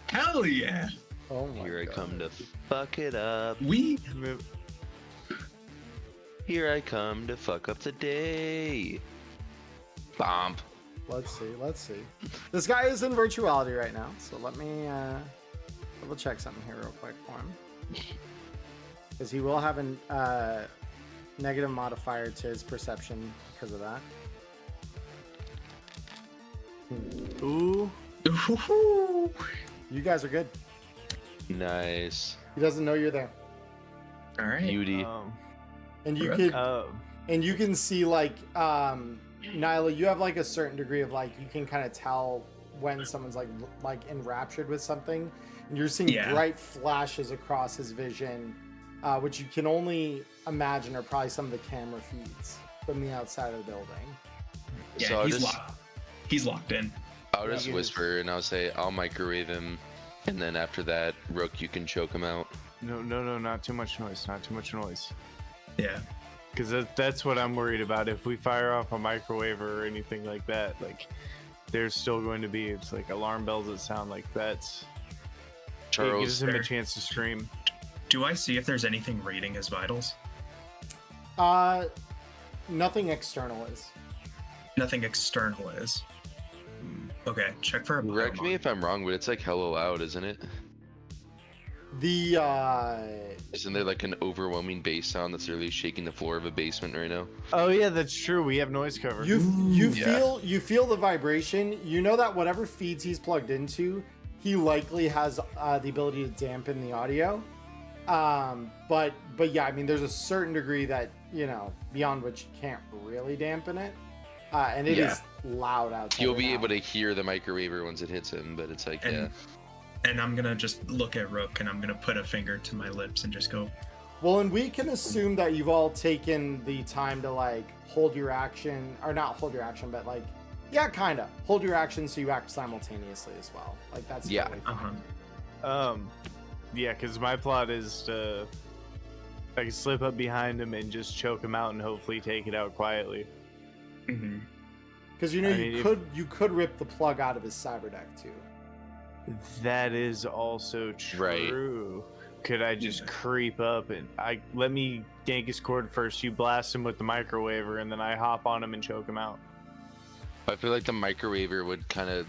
Hell yeah! Oh my Here I God. come to fuck it up. Here I come to fuck up the day. Bomb. Let's see. This guy is in virtuality right now, so let me double check something here real quick for him. Because he will have a negative modifier to his perception because of that. Ooh. You guys are good. Nice. He doesn't know you're there. All right. Beauty. And you Rook. can see, like, Nyla, you have like a certain degree of, like, you can kind of tell when someone's like enraptured with something, and you're seeing bright flashes across his vision, which you can only imagine are probably some of the camera feeds from the outside of the building. Yeah, So he's locked in. I'll just whisper and I'll say I'll microwave him, and then after that, Rook, you can choke him out. No, not too much noise. Not too much noise. Yeah. Because that's what I'm worried about. If we fire off a microwave or anything like that, like, there's still going to be, it's like alarm bells that sound like that's. It Charles, gives him a chance to scream. Do I see if there's anything reading his vitals? Nothing external is. Nothing external is. Okay, check for a correct me biomon. if I'm wrong, but it's like hella loud, isn't it? Isn't there like an overwhelming bass sound that's literally shaking the floor of a basement right now? Oh yeah, that's true. We have noise cover. You Yeah. feel the vibration. You know that whatever feeds he's plugged into, he likely has the ability to dampen the audio. But yeah, I mean, there's a certain degree that, you know, beyond which you can't really dampen it. And it is loud outside. You'll right be now. able to hear the microwaver once it hits him, but it's like, And, and I'm gonna just look at Rook and I'm gonna put a finger to my lips and just go, Well, and we can assume that you've all taken the time to like hold your action, or not hold your action, but like, yeah, kind of hold your action so you act simultaneously as well. Like that's Yeah. totally fine. Yeah, because my plot is to I can slip up behind him and just choke him out and hopefully take it out quietly. mm-hmm. Because you know I mean, you could rip the plug out of his cyber deck too. That is also true. Could I just creep up and let me yank his cord first? You blast him with the microwaver, and then I hop on him and choke him out. I feel like the microwaver would kind of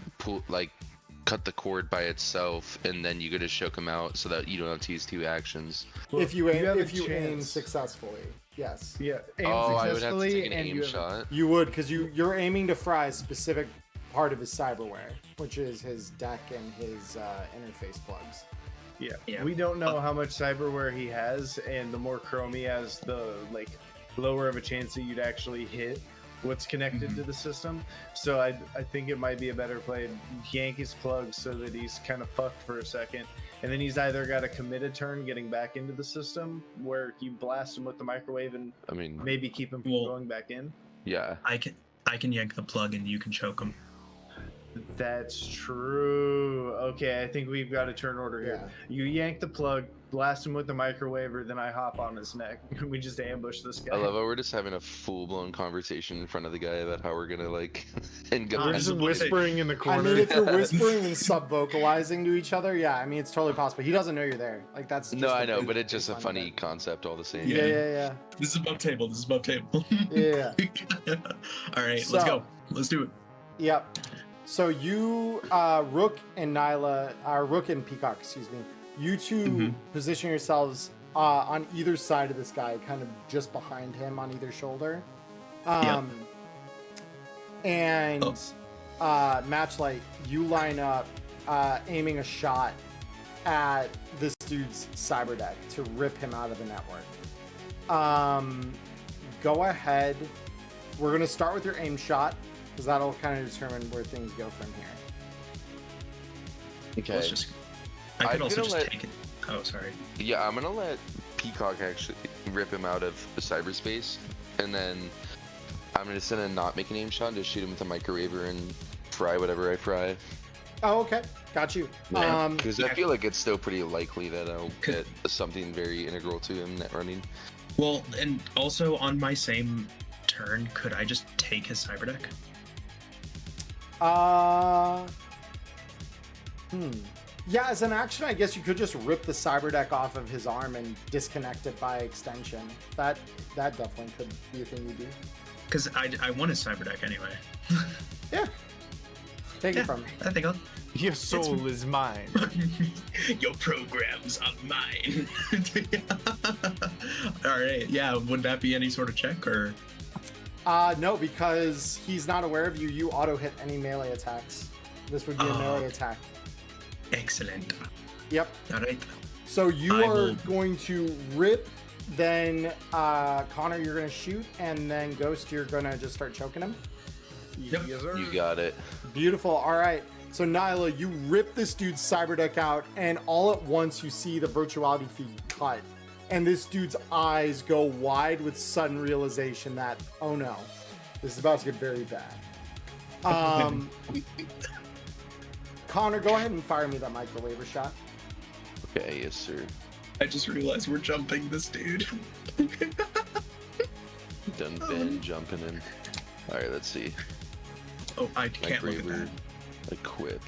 cut the cord by itself, and then you could just choke him out so that you don't have to use two actions. If you have a aim chance. successfully, yes, Yeah, aim Oh, I would have to successfully, take an and aim you have- shot. you would, because you're aiming to fry a specific part of his cyberware, which is his deck and his interface plugs. Yeah, we don't know how much cyberware he has, and the more chrome he has, the lower of a chance that you'd actually hit what's connected to the system. So I think it might be a better play to yank his plug so that he's kind of fucked for a second, and then he's either got to commit a turn getting back into the system where you blast him with the microwave and I mean, maybe keep him from Well- going back in. yeah. I can yank the plug and you can choke him. That's true. Okay, I think we've got a turn order here. Yeah. You yank the plug, blast him with the microwaver, then I hop on his neck. We just ambush this guy. I love how we're just having a full-blown conversation in front of the guy about how we're gonna and go. We're I just was about to say- whispering in the I corner. mean, if you're whispering and sub-vocalizing to each other, yeah, I mean, it's totally possible. He doesn't know you're there. Like that's just No, the I know, big but it's just a baseline of funny it. concept all the same. Yeah, yeah, This is above table. This is above table. yeah. All right, So- let's go. Let's do it. Yep. So you, Rook and Nyla, Rook and Peacock, excuse me, you 2 position yourselves on either side of this guy, kind of just behind him on either shoulder. And Matchlight, you line up, aiming a shot at this dude's cyber deck to rip him out of the network. Go ahead. We're gonna start with your aim shot, because that'll kind of determine where things go from here. Okay. Let's just. I could I'm also gonna just let- take it. Oh, sorry. Yeah, I'm gonna let Peacock actually rip him out of the cyberspace, and then I'm just gonna not make an aim shot and just shoot him with a microwaver and fry whatever I fry. Oh, okay. Got you. Because I feel like it's still pretty likely that I'll get something very integral to him net running. Well, and also on my same turn, could I just take his cyber deck? Yeah, as an action, I guess you could just rip the cyber deck off of his arm and disconnect it by extension. That definitely could be a thing you do. Because I want his cyber deck anyway. Yeah. Take it from me. I think I'll. Your soul is mine. Your programs are mine. All right. Yeah. Would that be any sort of check or? No, because he's not aware of you. You auto hit any melee attacks. This would be a melee attack. Excellent. Yep. All right. So you I are will- going to rip, then Connor, you're going to shoot, and then Ghost, you're going to just start choking him. Yep. Yes, sir. You got it. Beautiful. All right. So Nyla, you rip this dude's cyber deck out, and all at once you see the virtuality feed cut, and this dude's eyes go wide with sudden realization that, oh no, this is about to get very bad. Connor, go ahead and fire me that microwaver shot. Okay, yes, sir. I just realized we're jumping this dude. Done been jumping in. All right, let's see. Oh, I can't look at Microwaver, that. equip.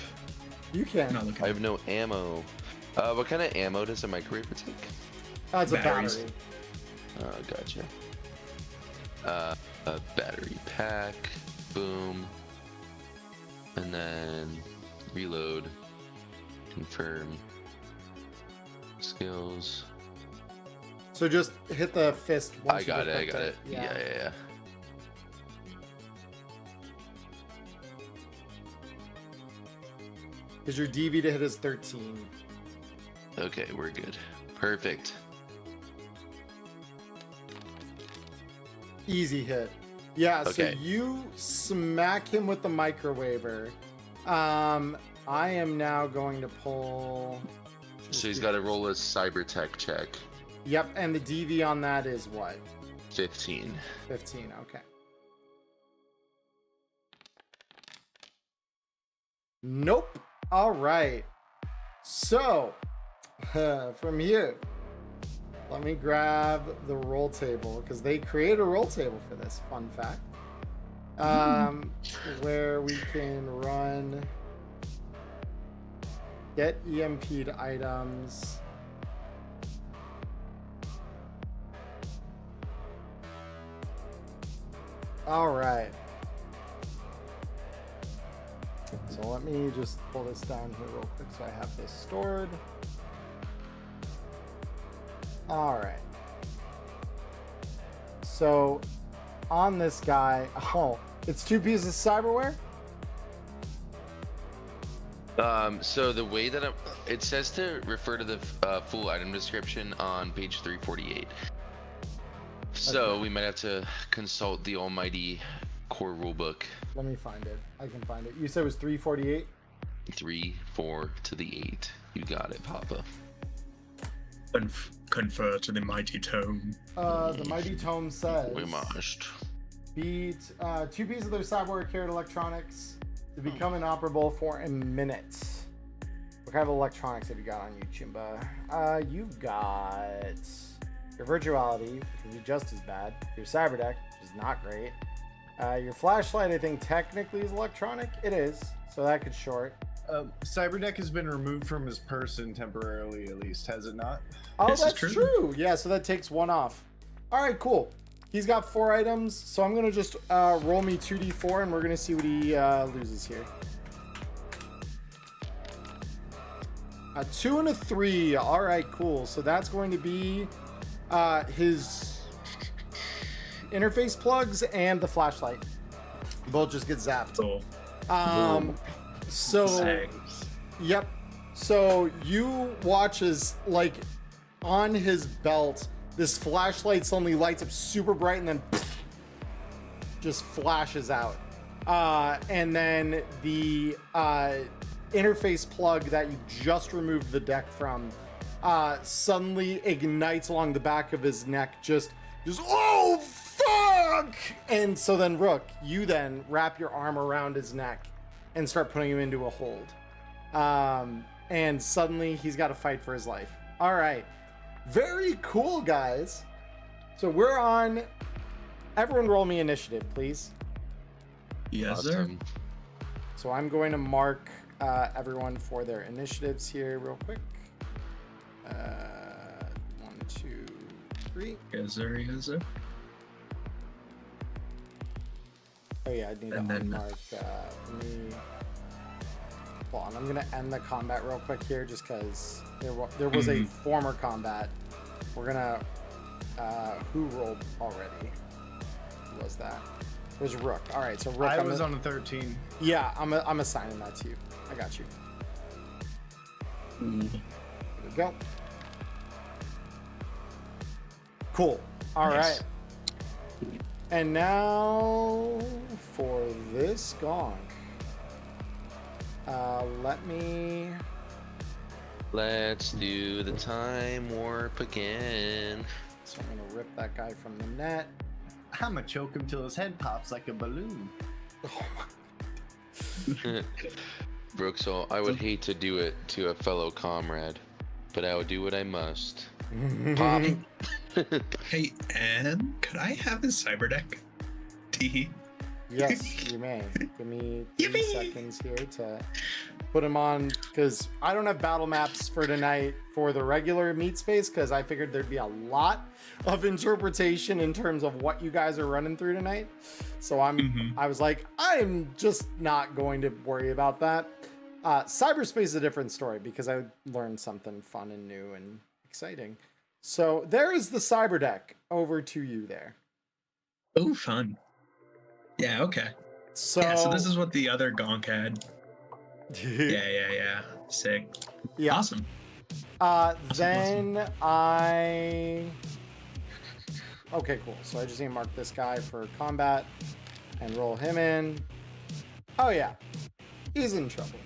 You can. Not looking. I have no ammo. What kind of ammo does a microwaver take? That's a Batteries. battery. Oh, gotcha. A battery pack. Boom. And then reload. Confirm. Skills. So just hit the fist. I got it. Yeah. Because your DV to hit is 13. Okay, we're good. Perfect. Easy hit. Yeah, Okay. so you smack him with the microwaver. I am now going to pull... So he's got to roll a cyber tech check. Yep, and the DV on that is what? 15. 15, okay. Nope. All right. So, from here, let me grab the roll table because they created a roll table for this. Fun fact. Where we can run get EMP'd items. All right. So let me just pull this down here real quick so I have this stored. All right. So on this guy, oh, it's 2 pieces of cyberware? So the way that it says to refer to the full item description on page 348. So Okay. we might have to consult the almighty core rulebook. Let me find it. I can find it. You said it was 348? 3, 4 to the 8. You got it, Papa. Confer to the mighty tome. The Mighty Tome says... We must. Beat 2 pieces of their cyberware carried electronics to become inoperable for a minute. What kind of electronics have you got on you, Chimba? You've got your virtuality, which would be just as bad. Your cyber deck, which is not great. Your flashlight, I think, technically is electronic. It is, so that could short. Cyberdeck has been removed from his person temporarily, at least, has it not? Oh, This is that's true. true. Yeah, so that takes 1 off. All right, cool. He's got 4 items, so I'm gonna just roll me 2d4, and we're gonna see what he loses here. A 2 and a 3. All right, cool. So that's going to be his interface plugs and the flashlight. Both just get zapped. So, So, thanks. yep. So you watch as, like, on his belt, this flashlight suddenly lights up super bright and then just flashes out. And then the interface plug that you just removed the deck from suddenly ignites along the back of his neck. Just oh fuck! And so then Rook, you then wrap your arm around his neck and start putting him into a hold. And suddenly he's got to fight for his life. All right. Very cool, guys. So we're on. Everyone roll me initiative, please. Yes, sir. Awesome. So I'm going to mark everyone for their initiatives here real quick. 1, 2, 3. Yes, sir. Yes, sir. Oh yeah, I need to And then- unmark me. Hold on, I'm gonna end the combat real quick here, just because there was a former combat. We're gonna who rolled already? Who was that? It was Rook. All right, so Rook. I was on a 13. Yeah, I'm assigning that to you. I got you. Here we go. Cool. All right. Nice. And now for this gonk. Let me. Let's do the time warp again. So I'm gonna rip that guy from the net. I'ma choke him till his head pops like a balloon. Brooke, so I would hate to do it to a fellow comrade, but I will do what I must. Pop. Hey, Anne, could I have his cyber deck? Tee. Yes, you may. Give me 3 Yippee! seconds here to put him on, because I don't have battle maps for tonight for the regular meat space, because I figured there'd be a lot of interpretation in terms of what you guys are running through tonight. So I was like, I'm just not going to worry about that. Cyberspace is a different story because I learned something fun and new and exciting. So there is the cyber deck. Over to you there. Oh, fun. Yeah, okay. So, Yeah, so this is what the other gonk had. Yeah. Sick. Yeah. Awesome. Then Okay, cool. So I just need to mark this guy for combat and roll him in. Oh yeah, he's in trouble.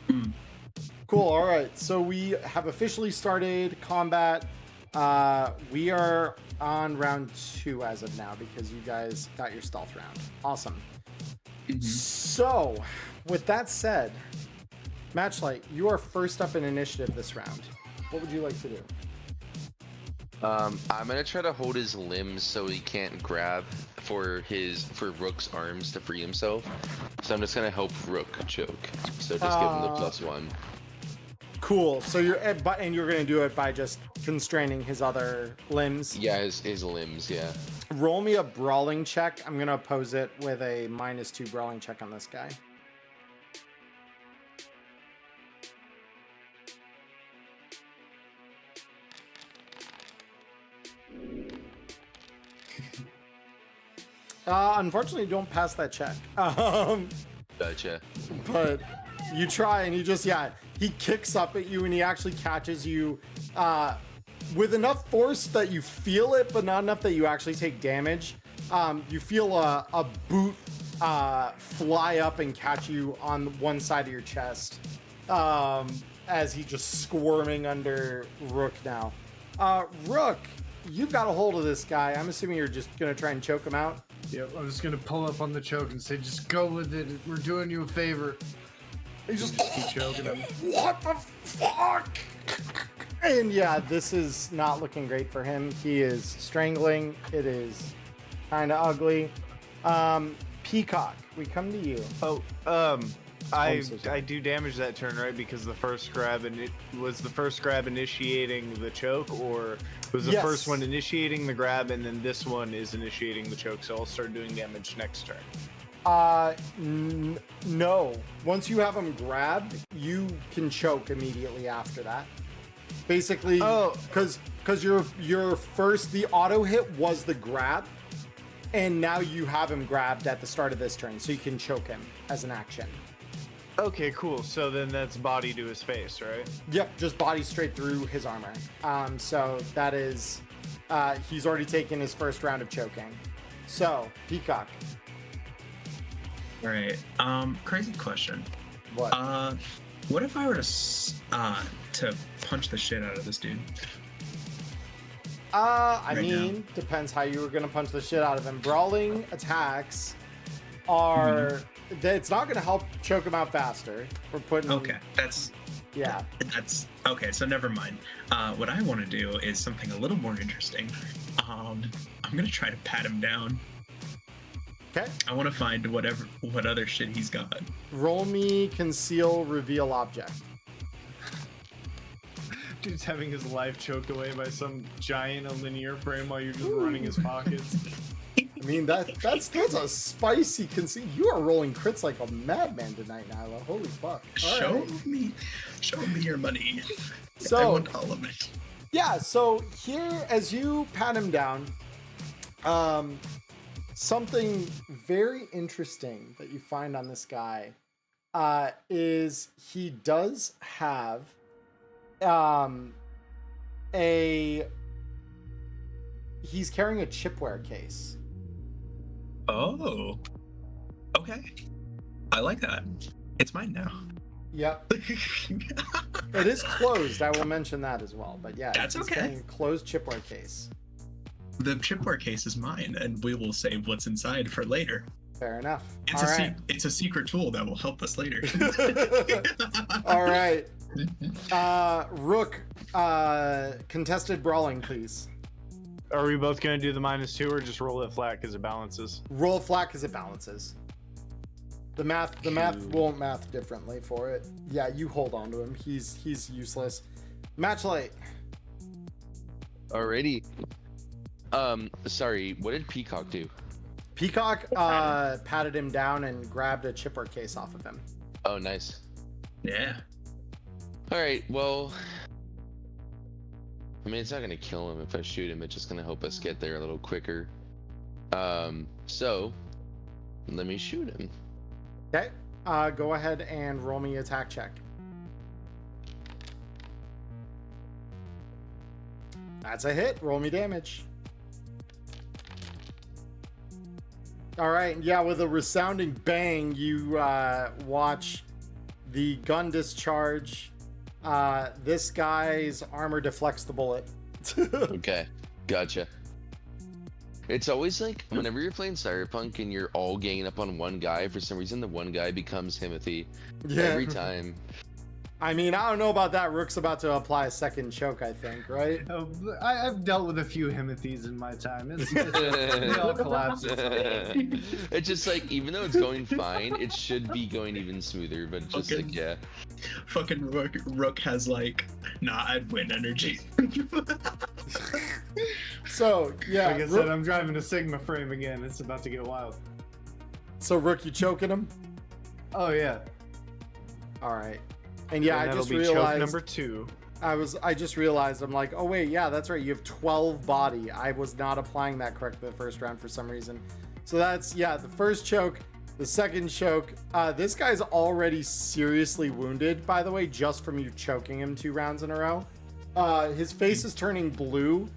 Cool. All right. So we have officially started combat. We are on round 2 as of now because you guys got your stealth round. Awesome. So with that said, Matchlight, you are first up in initiative this round. What would you like to do? I'm gonna try to hold his limbs so he can't grab for Rook's arms to free himself. So I'm just gonna help Rook choke. So just give him the +1. Cool. So you're gonna do it by just constraining his other limbs. Yeah, his limbs. Yeah. Roll me a brawling check. I'm gonna oppose it with a -2 brawling check on this guy. Unfortunately, you don't pass that check. Gotcha. But you try, and he kicks up at you, and he actually catches you with enough force that you feel it, but not enough that you actually take damage. You feel a boot fly up and catch you on one side of your chest as he's just squirming under Rook now. Rook, you've got a hold of this guy. I'm assuming you're just going to try and choke him out. Yep, I'm just gonna pull up on the choke and say, just go with it. We're doing you a favor. You just keep choking him. What the fuck? And yeah, this is not looking great for him. He is strangling. It is kind of ugly. Peacock, we come to you. Oh, I do damage that turn, right? Because the first grab was the first grab initiating the choke, or was the first one initiating the grab and then this one is initiating the choke? So I'll start doing damage next turn. No. Once you have him grabbed, you can choke immediately after that. Basically, because your first, the auto hit was the grab, and now you have him grabbed at the start of this turn, so you can choke him as an action. Okay, cool. So then that's body to his face, right? Yep, just body straight through his armor. So that is, he's already taken his first round of choking. So, Peacock. All right. Crazy question. What? What if I were to punch the shit out of this dude? I mean, depends how you were gonna punch the shit out of him. Brawling attacks are, it's not gonna help choke him out faster. We're putting. Okay, that's okay. So never mind. What I want to do is something a little more interesting. I'm gonna try to pat him down. Okay. I want to find what other shit he's got. Roll me conceal reveal object. Dude's having his life choked away by some giant in a linear frame while you're just running his pockets. I mean, that's a spicy conceal. You are rolling crits like a madman tonight, Nyla. Holy fuck. Show me your money. So, I want all of it. Yeah, so here, as you pat him down, something very interesting that you find on this guy is he does have he's carrying a chipware case. Oh, okay. I like that. It's mine now. Yep. It is closed. I will mention that as well. But yeah, that's okay. A closed chipware case. The chipware case is mine, and we will save what's inside for later. Fair enough. It's a secret tool that will help us later. All right. Rook, contested brawling, please. Are we both going to do the -2 or just roll it flat because it balances? Roll flat because it balances. The math won't math differently for it. Yeah, you hold on to him. He's useless. Matchlight. Alrighty. Sorry, what did Peacock do? Peacock patted him down and grabbed a chipper case off of him. Oh, nice. Yeah. All right. Well, I mean, it's not gonna kill him if I shoot him. It's just gonna help us get there a little quicker. So let me shoot him. Okay. Go ahead and roll me attack check. That's a hit. Roll me damage. All right. Yeah, with a resounding bang, you watch the gun discharge. This guy's armor deflects the bullet. Okay, gotcha. It's always like whenever you're playing Cyberpunk and you're all ganging up on one guy, for some reason the one guy becomes Timothy. Yeah. Every time. I mean, I don't know about that. Rook's about to apply a second choke, I think, right? I've dealt with a few Himothy's in my time. It all collapses. It's just like, even though it's going fine, it should be going even smoother, but just like, yeah. Fucking Rook has like, nah, I'd win energy. So, yeah. Like I said, I'm driving a Sigma frame again. It's about to get wild. So, Rook, you choking him? Oh, yeah. All right. And yeah, And I just that'll be choke realized number 2. I just realized I'm like, oh wait, yeah, that's right. You have 12 body. I was not applying that correctly the first round for some reason. So that's, yeah, the first choke, the second choke. This guy's already seriously wounded, by the way, just from you choking him 2 rounds in a row. His face is turning blue.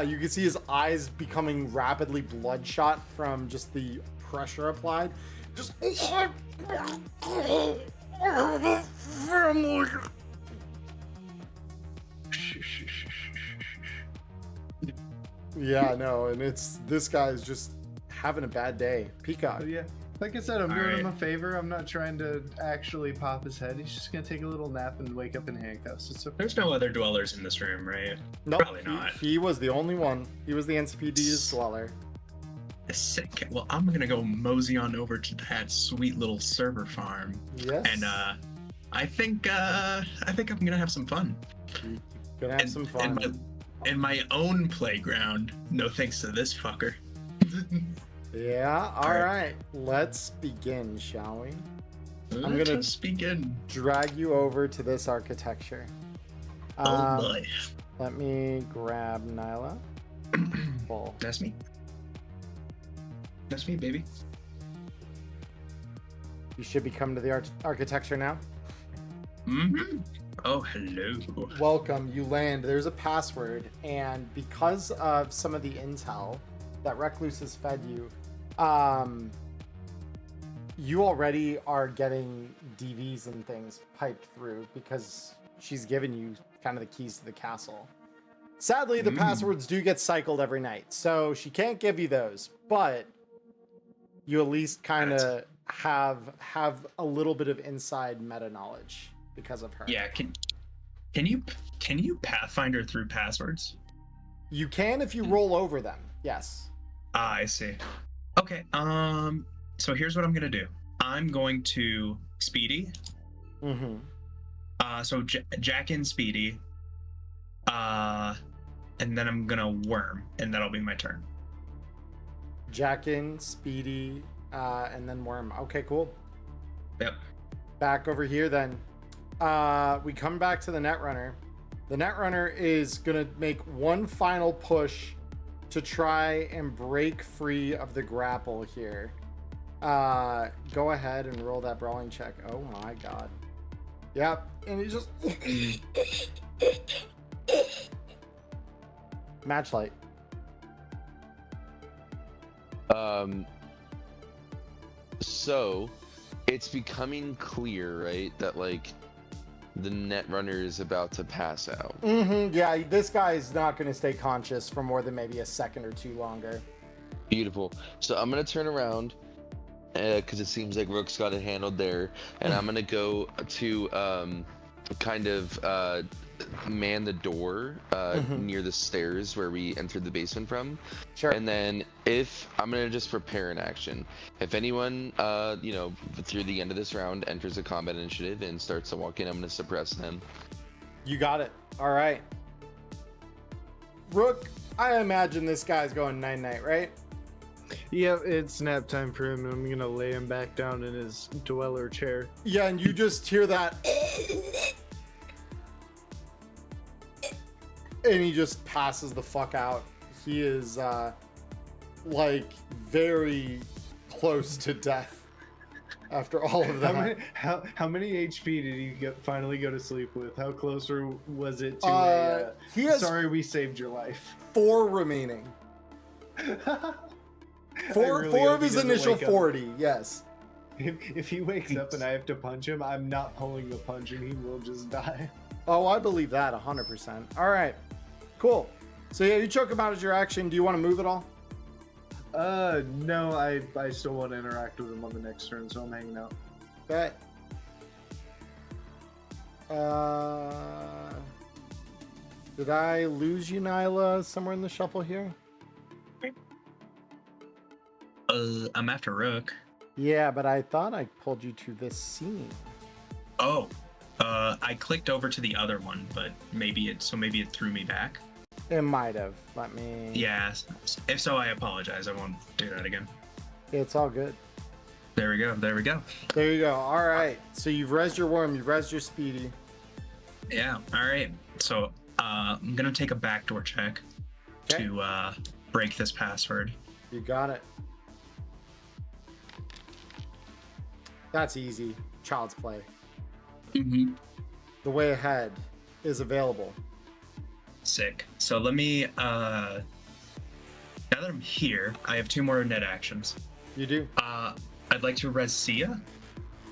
You can see his eyes becoming rapidly bloodshot from just the pressure applied. Just yeah, no, and it's this guy's just having a bad day. Peacock. But yeah, like I said, I'm doing him a favor. I'm not trying to actually pop his head. He's just gonna take a little nap and wake up in handcuffs. It's okay. There's no other dwellers in this room, right? Nope, Probably not. He was the only one. He was the NCPD's dweller. Sick. Well, I'm gonna go mosey on over to that sweet little server farm. Yes. And I think I'm gonna have some fun. Gonna have some fun. In my own playground. No thanks to this fucker. Yeah, all right. Let's begin, shall we? I'm gonna just begin. Drag you over to this architecture. Oh boy. Let me grab Nyla. Full. That's me. That's me, baby. You should be coming to the architecture now. Mm-hmm. Oh, hello. Welcome. You land. There's a password, and because of some of the intel that Recluse has fed you, you already are getting DVs and things piped through because she's given you kind of the keys to the castle. Sadly, the passwords do get cycled every night, so she can't give you those, but you at least kind of have a little bit of inside meta knowledge because of her. Yeah, can you Pathfinder through passwords? You can if you roll over them. Yes. Ah, I see. Okay. So here's what I'm gonna do. I'm going to Speedy. Mm-hmm. So Jack and Speedy. And then I'm gonna Worm, and that'll be my turn. Jackin, Speedy, and then Worm. Okay, cool. Yep. Back over here then. We come back to the Netrunner. The Netrunner is gonna make one final push to try and break free of the grapple here. Go ahead and roll that brawling check. Oh my god. Yep, and he just Matchlight. So it's becoming clear, right, that like the Netrunner is about to pass out. Mm-hmm. Yeah, this guy is not going to stay conscious for more than maybe a second or two longer. Beautiful. So I'm gonna turn around because it seems like Rook's got it handled there, and I'm gonna go to kind of man the door near the stairs where we entered the basement from. Sure. And then I'm gonna just prepare an action. If anyone through the end of this round enters a combat initiative and starts to walk in, I'm gonna suppress them. You got it. All right. Rook, I imagine this guy's going night-night, right? Yep, it's nap time for him, and I'm gonna lay him back down in his dweller chair. Yeah, and you just hear that and he just passes the fuck out. He is like very close to death after all of that. How many HP did he finally go to sleep with? How close was it to he has sorry we saved your life? 4 remaining. Four of his initial 40, yes. If he wakes up and I have to punch him, I'm not pulling the punch and he will just die. Oh, I believe that 100%. All right, cool. So yeah, you choke him out as your action. Do you want to move at all? No, I still want to interact with him on the next turn, so I'm hanging out. Bet. Did I lose you, Nyla, somewhere in the shuffle here? I'm after Rook. Yeah, but I thought I pulled you to this scene. Oh, I clicked over to the other one, but maybe it threw me back. It might have. Let me... Yeah, if so, I apologize. I won't do that again. It's all good. There we go. There you go. All right. So you've rezzed your worm. You've rezzed your speedy. Yeah. All right. So I'm going to take a backdoor check to break this password. You got it. That's easy. Child's play. Mm-hmm. The way ahead is available. Sick. So let me, now that I'm here, I have 2 more net actions. You do? I'd like to res Sia.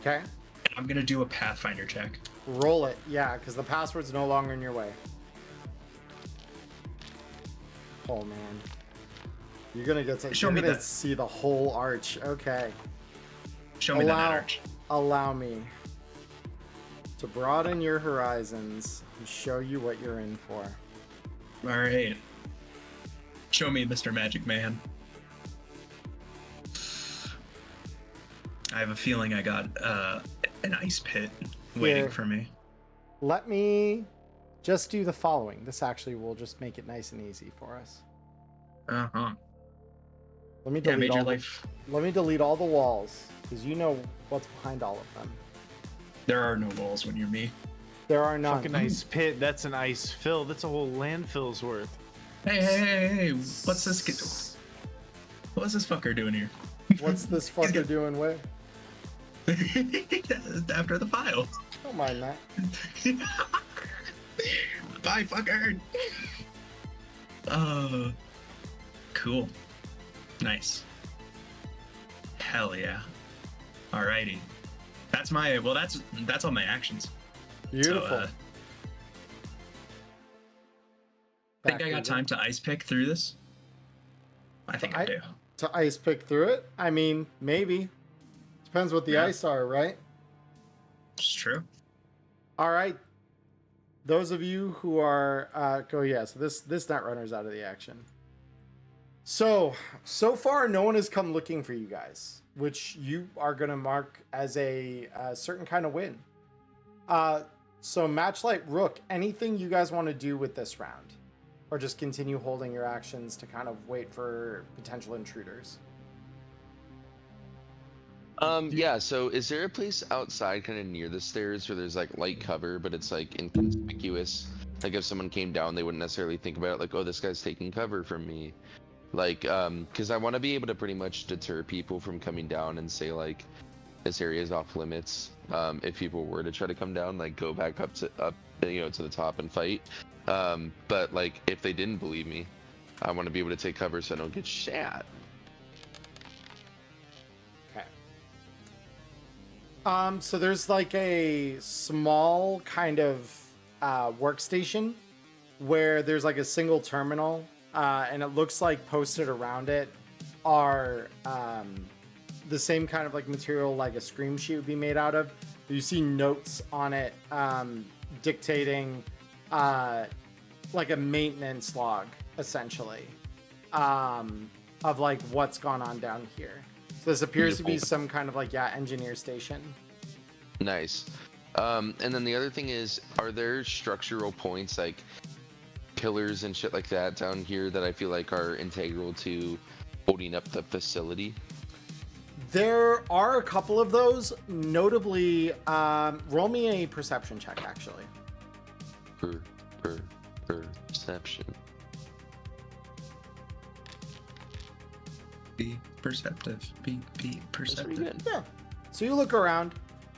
Okay. And I'm going to do a Pathfinder check. Roll it. Yeah, because the password's no longer in your way. Oh, man. You're going to get to, you're gonna see the whole arch. Okay. Show me that arch. Allow me to broaden your horizons and show you what you're in for. All right. Show me, Mr. Magic Man. I have a feeling I got an ice pit waiting for me. Let me just do the following. This actually will just make it nice and easy for us. Uh-huh. Let me delete let me delete all the walls, because you know what's behind all of them. There are no walls when you're me. There are none. Fucking ice pit. That's an ice fill. That's a whole landfill's worth. Hey! What's this? What's this fucker doing here? What's this fucker doing where? After the file. Don't mind that. Bye, fucker. Cool. Nice. Hell yeah. Alrighty. That's all my actions. Beautiful. So, think I got time to ice pick through this? I think I do. To ice pick through it? I mean, maybe. Depends what the ice are, right? It's true. All right. Those of you who are so this Netrunner's out of the action. So far no one has come looking for you guys, which you are going to mark as a certain kind of win. So Matchlight Rook, anything you guys want to do with this round? Or just continue holding your actions to kind of wait for potential intruders? Yeah, so is there a place outside kind of near the stairs where there's like light cover, but it's like inconspicuous? Like if someone came down, they wouldn't necessarily think about it like, oh, this guy's taking cover from me. Like, because I want to be able to pretty much deter people from coming down and say like, this area is off limits. If people were to try to come down, like go back up to the top and fight. But like if they didn't believe me, I want to be able to take cover so I don't get shot. Okay. So there's like a small kind of workstation where there's like a single terminal, and it looks like posted around it are the same kind of like material like a scream sheet would be made out of. You see notes on it dictating like a maintenance log, essentially, of like what's gone on down here. So this appears to be some kind of like, engineer station. Nice. And then the other thing is, are there structural points like pillars and shit like that down here that I feel like are integral to holding up the facility? There are a couple of those. Notably, roll me a perception check, actually. Perception. Be perceptive. Be That's pretty perceptive. good. Yeah. So you look around.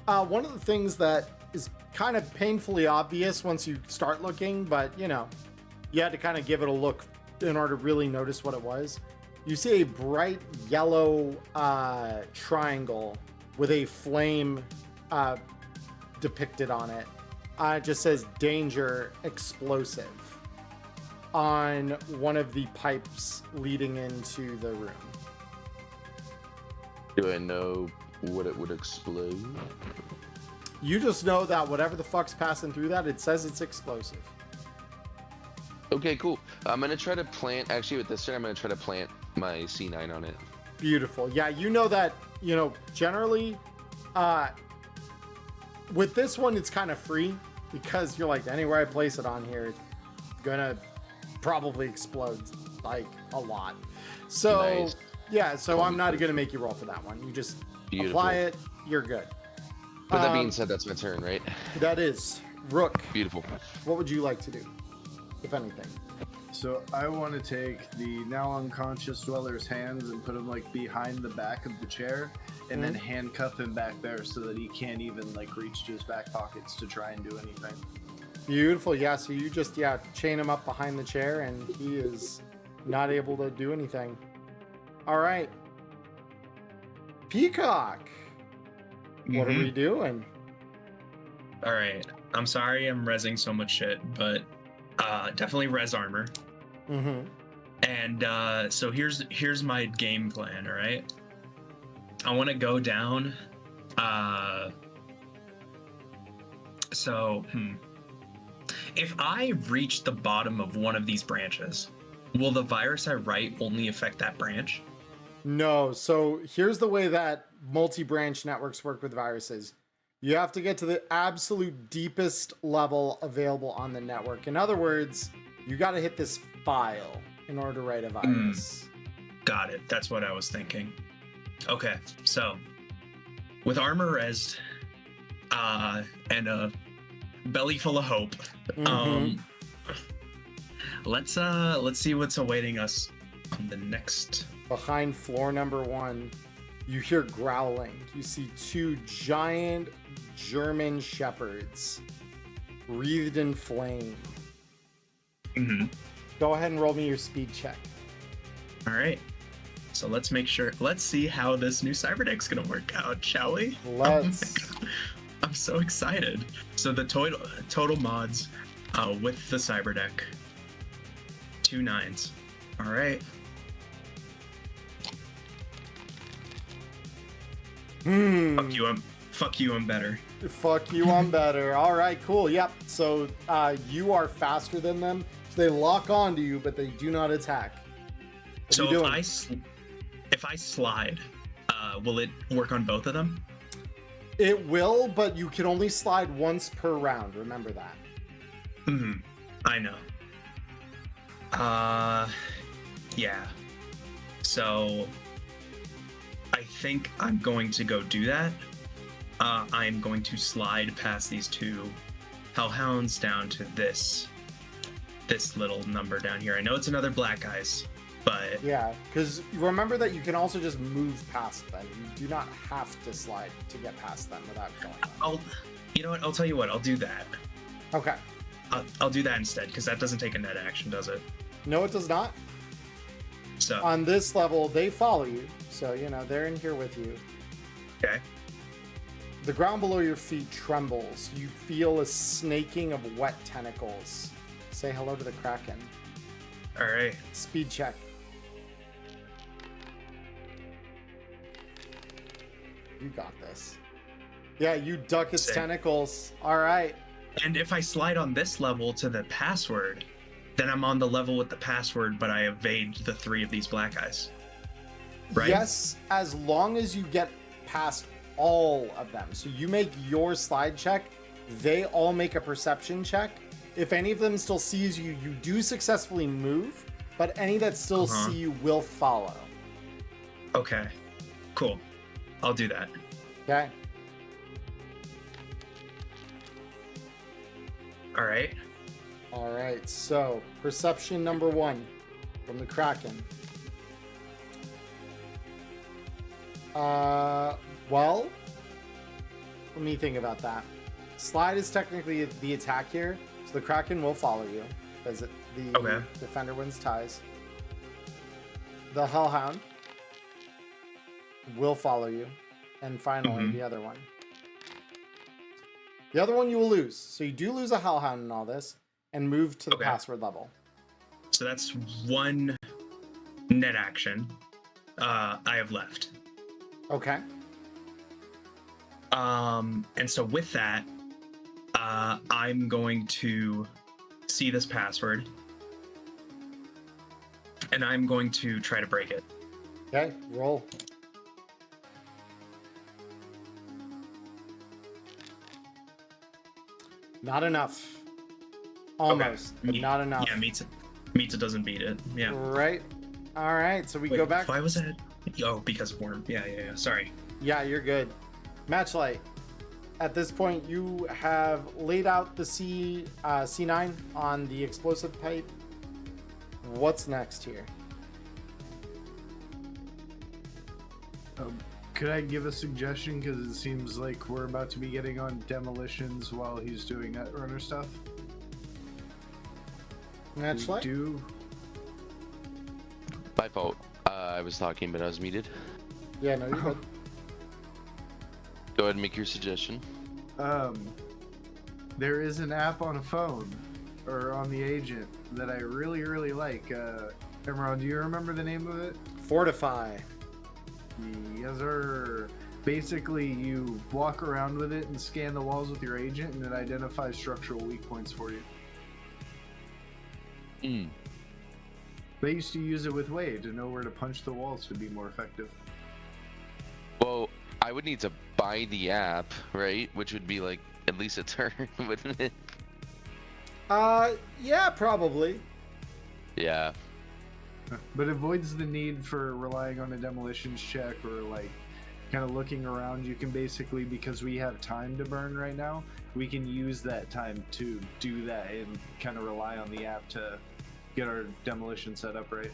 One of the things that is kind of painfully obvious once you start looking, but you know, you had to kind of give it a look in order to really notice what it was. You see a bright yellow triangle with a flame depicted on it. It just says danger explosive on one of the pipes leading into the room. Do I know what it would explode? You just know that whatever the fuck's passing through that, it says it's explosive. Okay, cool. I'm gonna try to plant. Actually, with this turn, I'm gonna try to plant my C9 on it. Beautiful. Yeah, you know that, you know, generally, with this one, it's kind of free because you're like, anywhere I place it on here, it's gonna probably explode like a lot. So, Nice. yeah, so I'm not gonna make you roll for that one. You just Beautiful. apply it, you're good. But that being said, that's my turn, right? That is. Rook, Beautiful. what would you like to do, if anything? So I want to take the now unconscious dweller's hands and put him like behind the back of the chair, and then handcuff him back there so that he can't even like reach to his back pockets to try and do anything. Beautiful. Yeah, so you just, chain him up behind the chair and he is not able to do anything. All right. Peacock. What are we doing? All right. I'm sorry I'm rezzing so much shit, but definitely res armor. Mm-hmm. And so here's my game plan. All right. I want to go down. If I reach the bottom of one of these branches, will the virus I write only affect that branch? No. So here's the way that multi-branch networks work with viruses. You have to get to the absolute deepest level available on the network. In other words, you got to hit this file in order to write a virus. Got it. That's what I was thinking. Okay, so with armor rezzed, and a belly full of hope, let's see what's awaiting us on the next. Behind floor number 1, you hear growling. You see 2 giant German shepherds wreathed in flame. Go ahead and roll me your speed check. All right. So let's see how this new cyberdeck's gonna work out, shall we? Let's. Oh my God. I'm so excited. So the total mods with the cyberdeck, 2 9s. All right. Fuck you, I'm better. Fuck you, I'm better. All right, cool. Yep. So you are faster than them. So they lock onto you, but they do not attack. What So are you doing? if I slide, will it work on both of them? It will, but you can only slide once per round. Remember that. I know. Yeah. So I think I'm going to go do that. I'm going to slide past these 2 hellhounds down to this little number down here. I know it's another black eyes, but Yeah, because remember that you can also just move past them. You do not have to slide to get past them without killing them. you know what? I'll tell you what. I'll do that. Okay. I'll do that instead because that doesn't take a net action, does it? No, it does not. So On this level, they follow you. So, you know, they're in here with you. okay. The ground below your feet trembles. You feel a snaking of wet tentacles. Say hello to the Kraken. All right. Speed check. You got this. Yeah, you duck its Sick. tentacles. All right. And if I slide on this level to the password, then I'm on the level with the password, but I evade the 3 of these black eyes. Right? Yes, as long as you get past all of them. So you make your slide check, they all make a perception check. If any of them still sees you, you do successfully move, but any that still see you will follow. Okay. Cool. I'll do that. Okay? All right. All right, so perception number 1 from the Kraken. Well, let me think about that. Slide is technically the attack here, so the Kraken will follow you because the defender wins ties. The Hellhound will follow you, and finally the other one. The other one you will lose, so you do lose a Hellhound in all this, and move to the password level. So that's one net action I have left. Okay. And so with that, I'm going to see this password, and I'm going to try to break it. Okay, roll. Not enough. Almost, but not enough. Yeah, meets it doesn't beat it. Yeah. Right. All right, so we go back. Why was that? Oh, because of worm. Yeah. Sorry. Yeah, you're good. Matchlight. At this point, you have laid out the C9 on the explosive pipe. What's next here? Could I give a suggestion? Because it seems like we're about to be getting on demolitions while he's doing that runner stuff. Matchlight? Do My fault. I was talking, but I was muted. Yeah, no, you're good. Go ahead and make your suggestion. There is an app on a phone or on the agent that I really, really like. Emmerron, do you remember the name of it? Fortify. Yes, sir. Basically, you walk around with it and scan the walls with your agent, and it identifies structural weak points for you. They used to use it with Wade to know where to punch the walls to be more effective. Well, I would need to buy the app, right? Which would be like at least a turn, wouldn't it? Yeah, probably. Yeah. But it avoids the need for relying on a demolitions check or like kind of looking around. You can basically, because we have time to burn right now, we can use that time to do that and kind of rely on the app to get our demolition set up right.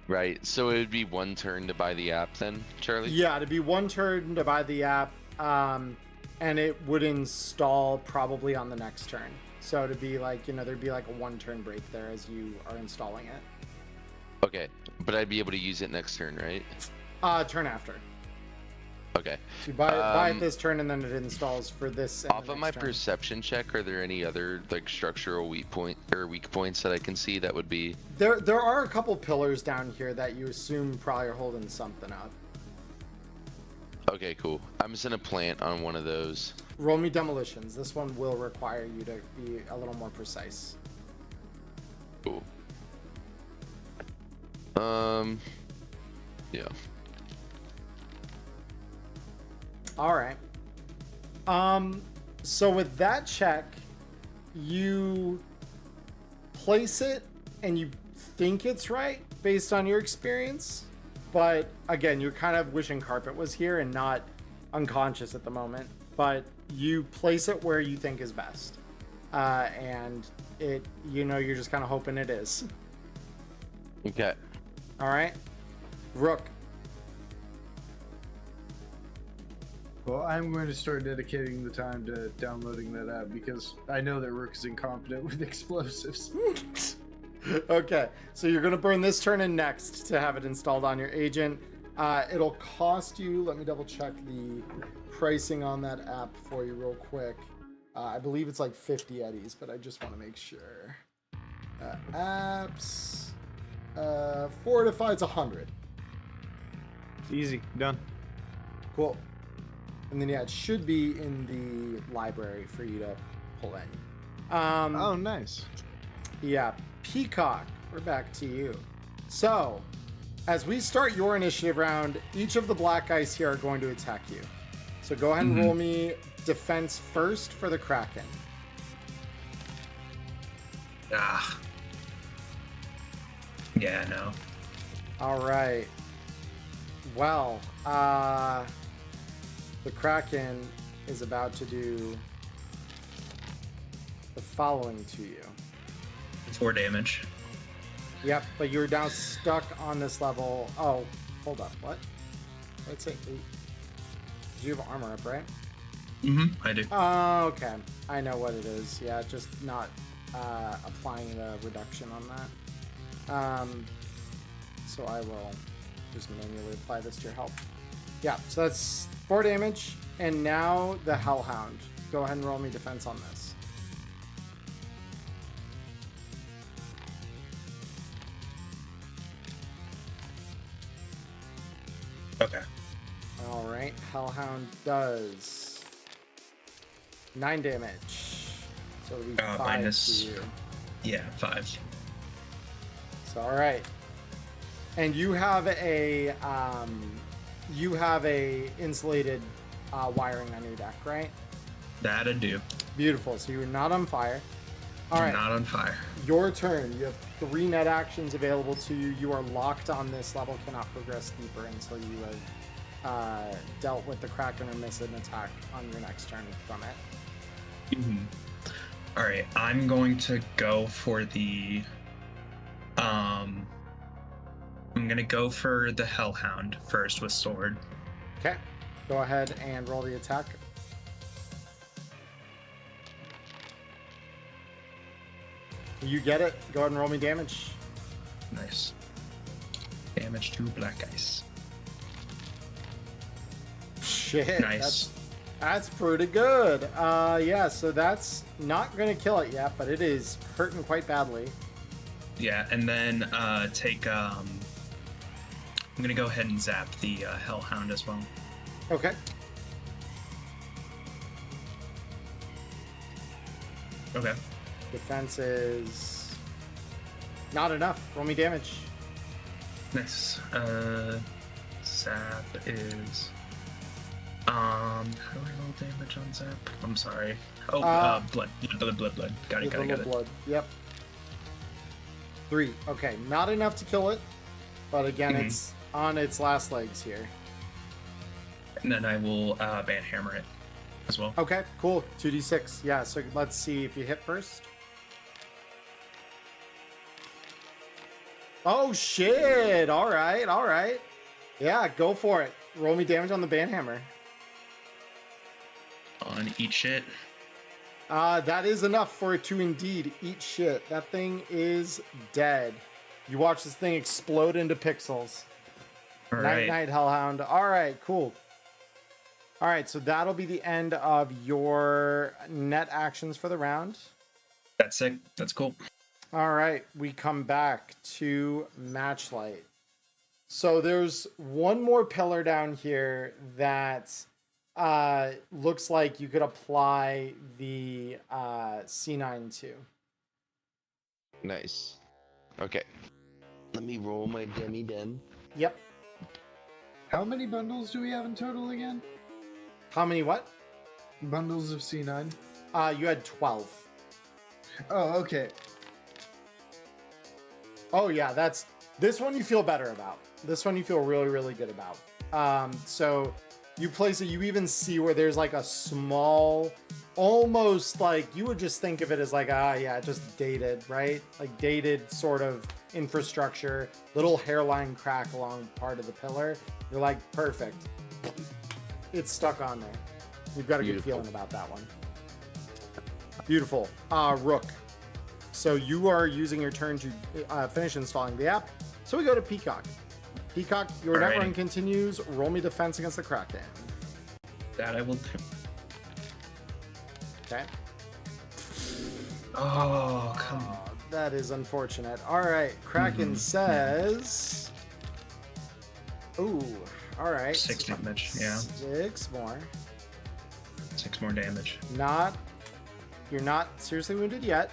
Right. So it would be one turn to buy the app then, Charlie? Yeah, it'd be one turn to buy the app, and it would install probably on the next turn. So it'd be like, there'd be like a 1 turn break there as you are installing it. Okay. But I'd be able to use it next turn, right? Turn after. Okay. So you buy it this turn, and then it installs for this. And Off the of my next turn. perception check, are there any other like structural weak points that I can see that would be? There are a couple pillars down here that you assume probably are holding something up. Okay, cool. I'm just gonna plant on one of those. Roll me demolitions. This one will require you to be a little more precise. Cool. Yeah. All right. So with that check, you place it and you think it's right based on your experience, but again, you're kind of wishing carpet was here and not unconscious at the moment, but you place it where you think is best. And it, you're just kind of hoping it is. Okay. All right. Rook. Well, I'm going to start dedicating the time to downloading that app because I know that Rook is incompetent with explosives. Okay, so you're gonna burn this turn and next to have it installed on your agent. It'll cost you, let me double check the pricing on that app for you real quick. I believe it's like 50 eddies, but I just want to make sure. Apps, Fortify, it's 100. Easy, done. Cool. And then, yeah, it should be in the library for you to pull in. Oh, nice. Yeah, Peacock, we're back to you. So, as we start your initiative round, each of the black guys here are going to attack you. So go ahead and roll me defense first for the Kraken. Yeah, no. All right. Well, the Kraken is about to do the following to you. 4 damage. Yep, but you're now stuck on this level. Oh, hold up. What? Let's say 8. You have armor up, right? I do. Oh, okay. I know what it is. Yeah, just not applying the reduction on that. So I will just manually apply this to your health. Yeah, so that's 4 damage. And now the Hellhound. Go ahead and roll me defense on this. Okay. All right, Hellhound does 9 damage. So it'll be 5 minus- to you. Yeah, 5. So all right, and you have a insulated wiring on your deck, right? That I do. Beautiful. So you're not on fire. All I'm right, not on fire. your turn. You have 3 net actions available to you. You are locked on this level. Cannot progress deeper until you have dealt with the Kraken or miss an attack on your next turn from it. All right, I'm going to go for the. I'm gonna go for the Hellhound first with sword. Okay, go ahead and roll the attack. You get it. Go ahead and roll me damage. Nice. Damage to black ice. Shit. Nice. That's pretty good. Yeah, so that's not gonna kill it yet, but it is hurting quite badly. Yeah, and then take. I'm gonna go ahead and zap the Hellhound as well. Okay. Okay. Defense is not enough. Roll me damage. Nice. Zap is. How do I roll damage on zap? I'm sorry. Oh, blood. Got it. Blood. Yep. 3. Okay, not enough to kill it, but again, it's on its last legs here. And then I will ban hammer it as well. Okay, cool. 2d6. Yeah, so let's see if you hit first. Oh, shit. All right. Yeah, go for it. Roll me damage on the banhammer. On eat shit. That is enough for it to indeed eat shit. That thing is dead. You watch this thing explode into pixels. All Night, right. night, Hellhound. All right, cool. All right, so that'll be the end of your net actions for the round. That's sick. That's cool. All right, we come back to Matchlight. So there's one more pillar down here that looks like you could apply the C9 to. Nice. Okay. Let me roll my demi-dem. Yep. How many bundles do we have in total again? How many what? Bundles of C9? You had 12. Oh, okay. Oh yeah, that's this one you feel better about. This one you feel really, really good about. So you place it, you even see where there's like a small, almost like you would just think of it as like, yeah, just dated, right? Like dated sort of infrastructure, little hairline crack along part of the pillar. You're like, perfect. It's stuck on there. You've got a good feeling about that one. Beautiful. Rook. So you are using your turn to finish installing the app. So we go to Peacock. Peacock, your net run continues. Roll me defense against the Kraken. That I will do. Okay. Oh, come on. That is unfortunate. All right. Kraken says... Ooh. All right. 6 damage. Yeah. 6 more. 6 more damage. You're not seriously wounded yet.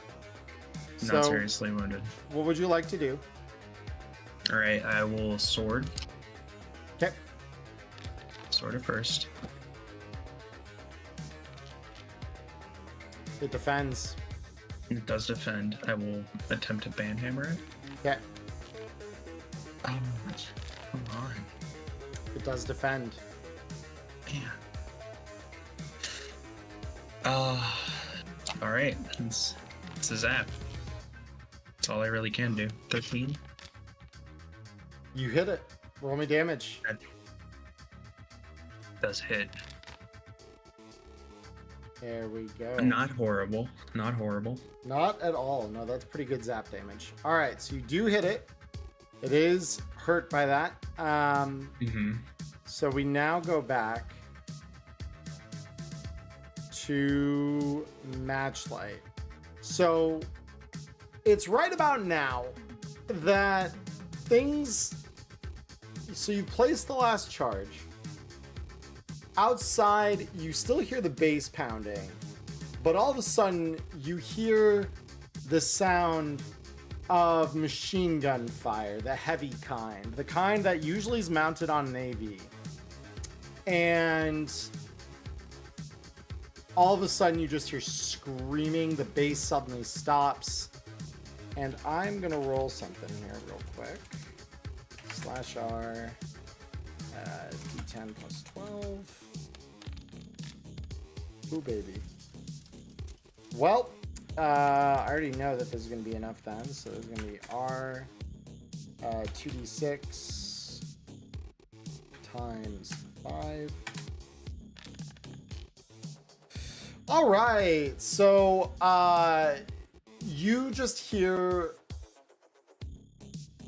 Not So, seriously wounded. what would you like to do? All right, I will sword. Okay. Sword it first. It defends. It does defend. I will attempt to banhammer it. Okay. Oh, come on. It does defend. Man. All right. It's a zap. That's all I really can do. 13. You hit it. Roll me damage. That does hit. There we go. Not horrible. Not horrible. Not at all. No, that's pretty good zap damage. All right, so you do hit it. It is hurt by that. So we now go back to Matchlight. So it's right about now that things... So you place the last charge. Outside, you still hear the bass pounding, but all of a sudden you hear the sound of machine gun fire, the heavy kind, the kind that usually is mounted on an AV. And all of a sudden you just hear screaming, the bass suddenly stops, and I'm gonna roll something here real quick. /R, D10 plus 12. Ooh, baby. Well, I already know that this is going to be enough then, so there's going to be R, 2d6 times 5. All right, so you just hear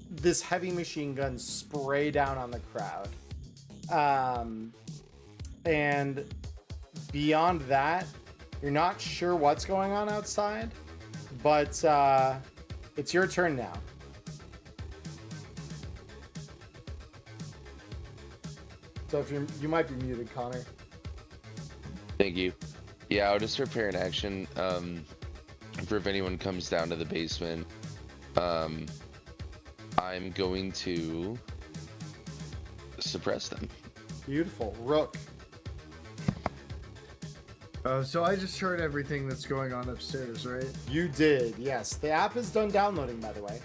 this heavy machine gun spray down on the crowd. And beyond that, you're not sure what's going on outside, but it's your turn now. So if you might be muted, Connor. Thank you. Yeah, I'll just prepare an action for if anyone comes down to the basement. I'm going to suppress them. Beautiful. Rook. So I just heard everything that's going on upstairs, right? You did, yes. The app is done downloading, by the way.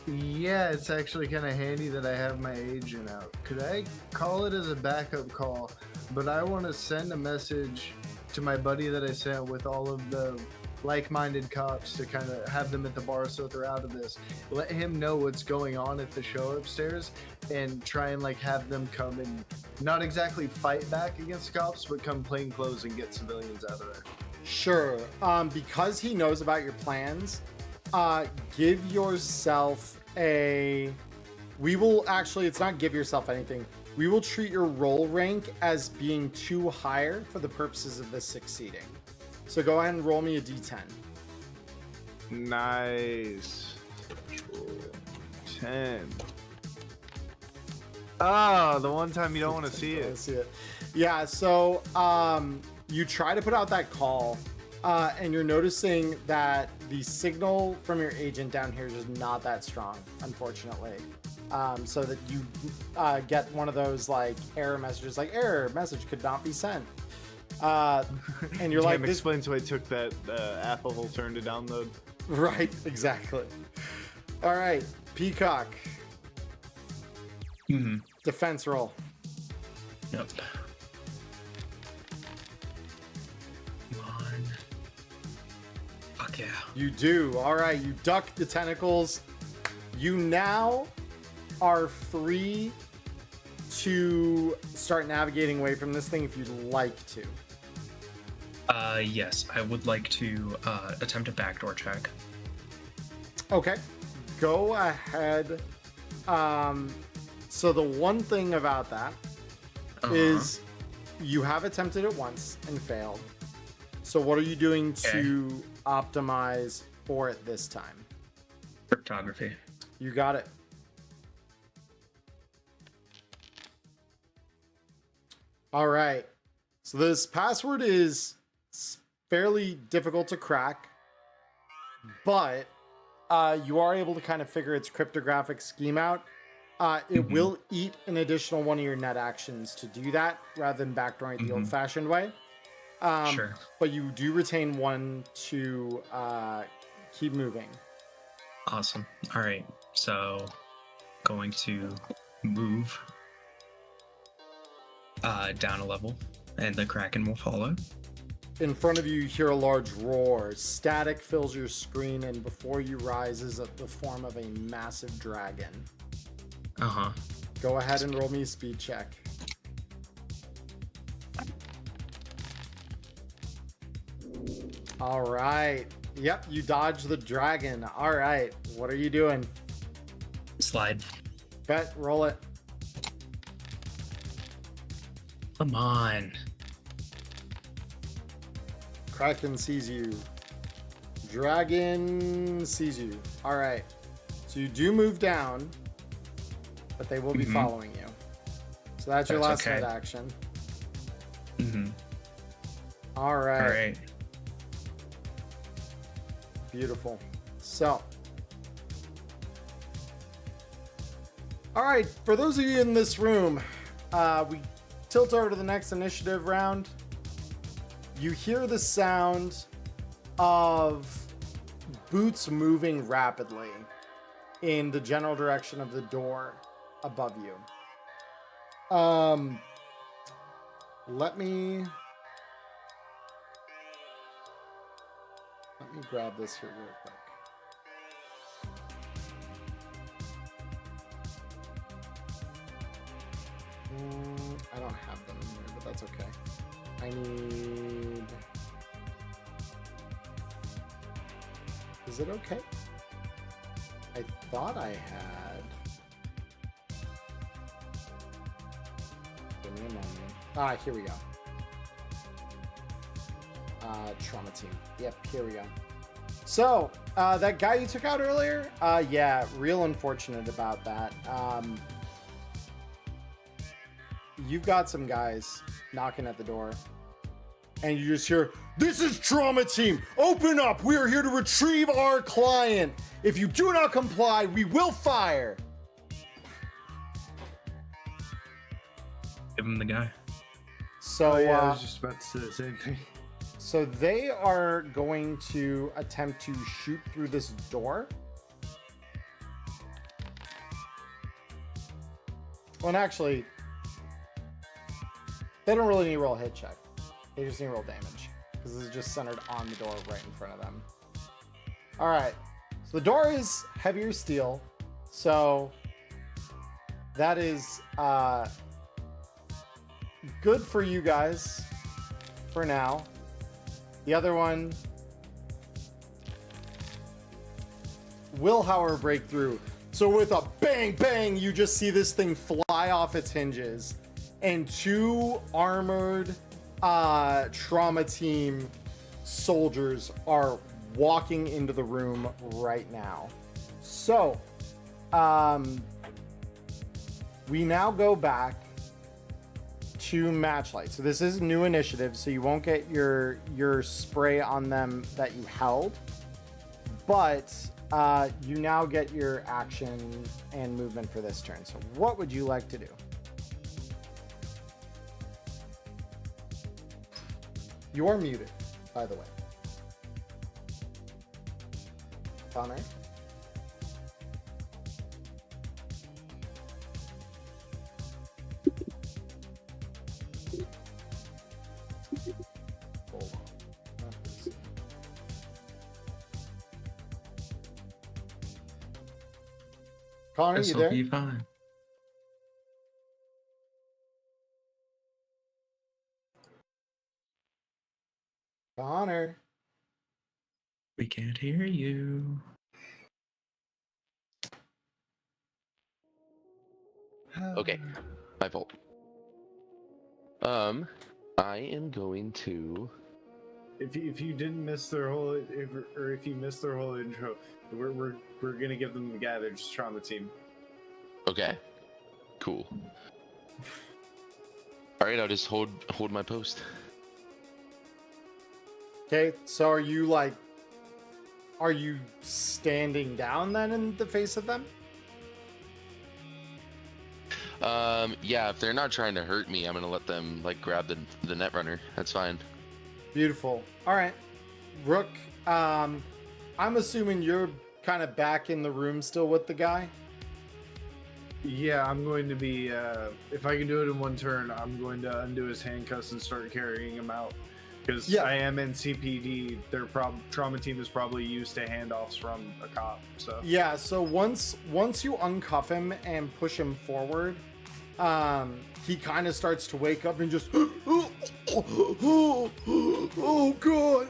Yeah, it's actually kind of handy that I have my agent out. Could I call it as a backup call? But I want to send a message to my buddy that I sent with all of the like-minded cops to kind of have them at the bar so they're out of this. Let him know what's going on at the show upstairs and try and like have them come and not exactly fight back against cops, but come plain clothes and get civilians out of there. Sure. Because he knows about your plans, give yourself a... We will actually, it's not give yourself anything. We will treat your roll rank as being 2 higher for the purposes of this succeeding. So go ahead and roll me a d10. Nice. 10. Oh, the one time you don't want to see it. Yeah, so you try to put out that call, and you're noticing that the signal from your agent down here is just not that strong, unfortunately. So that you get one of those like error messages, like error message could not be sent. And you're like, this explains why it took that app a whole turn to download. Right, exactly. All right, Peacock. Defense roll. Yep. Come on. Fuck yeah. You do. All right, you duck the tentacles. You now are free to start navigating away from this thing if you'd like to. Yes, I would like to attempt a backdoor check. Okay, go ahead. So the one thing about that is you have attempted it once and failed. So what are you doing to optimize for it this time? Cryptography. You got it. All right. So this password is fairly difficult to crack, but you are able to kind of figure its cryptographic scheme out. It will eat an additional one of your net actions to do that rather than backdooring it the old-fashioned way. Sure. But you do retain one to keep moving. Awesome. All right. So going to move down a level, and the Kraken will follow. in front of you, you hear a large roar. Static fills your screen, and before you rise is the form of a massive dragon. Uh-huh. Go ahead and roll me a speed check. All right. Yep, you dodged the dragon. All right. What are you doing? Slide. Bet, roll it. Come on. Kraken sees you. Dragon sees you. All right. So you do move down, but they will be following you. So that's your last okay. hit action. Mm-hmm. All right. All right. Beautiful. So, all right. For those of you in this room, we tilt over to the next initiative round. You hear the sound of boots moving rapidly in the general direction of the door above you. Let me grab this here real quick. I don't have them in here, but that's okay. I need... Is it okay? I thought I had... Give me a moment. Ah, here we go. Trauma team. Yep, here we go. So, that guy you took out earlier? Yeah, real unfortunate about that. You've got some guys knocking at the door, and you just hear, "This is Trauma Team! Open up! We are here to retrieve our client! If you do not comply, we will fire!" Give him the guy. So, I was just about to say the same thing. So they are going to attempt to shoot through this door. Well, and actually, they don't really need to roll a hit check. They just need to roll damage, because this is just centered on the door right in front of them. All right. So the door is heavier steel. So that is good for you guys for now. The other one will, however, break through. So with a bang, bang, you just see this thing fly off its hinges, and two armored trauma team soldiers are walking into the room right now. So, we now go back to Matchlight. So this is new initiative, so you won't get your spray on them that you held, but you now get your action and movement for this turn. So what would you like to do? You are muted, by the way. Connor? Hold on. Not this. Connor, you This'll there? be fine. Connor? We can't hear you. Okay, my fault. I am going to. If you didn't miss their whole, if you missed their whole intro, we're gonna give them the guy. They're just Trauma Team. Okay, cool. All right, I'll just hold my post. Okay, so are you standing down then in the face of them? Yeah, if they're not trying to hurt me, I'm gonna let them grab the Netrunner. That's fine. Beautiful. All right, Rook. I'm assuming you're kind of back in the room still with the guy. Yeah, I'm going to be. If I can do it in one turn, I'm going to undo his handcuffs and start carrying him out. Because Yeah. I am NCPD. Their trauma team is probably used to handoffs from a cop. So Yeah, so once you uncuff him and push him forward, he kind of starts to wake up and just oh god.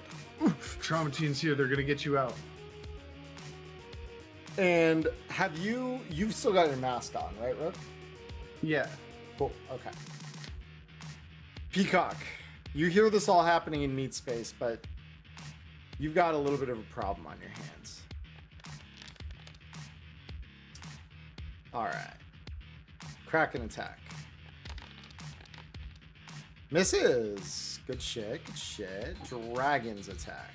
trauma team's here. They're gonna get you out. And you've still got your mask on, right, Rook? Yeah. Cool. Okay. Peacock, you hear this all happening in meat space, but you've got a little bit of a problem on your hands. All right. Kraken attack. Misses. Good shit. Good shit. Dragon's attack.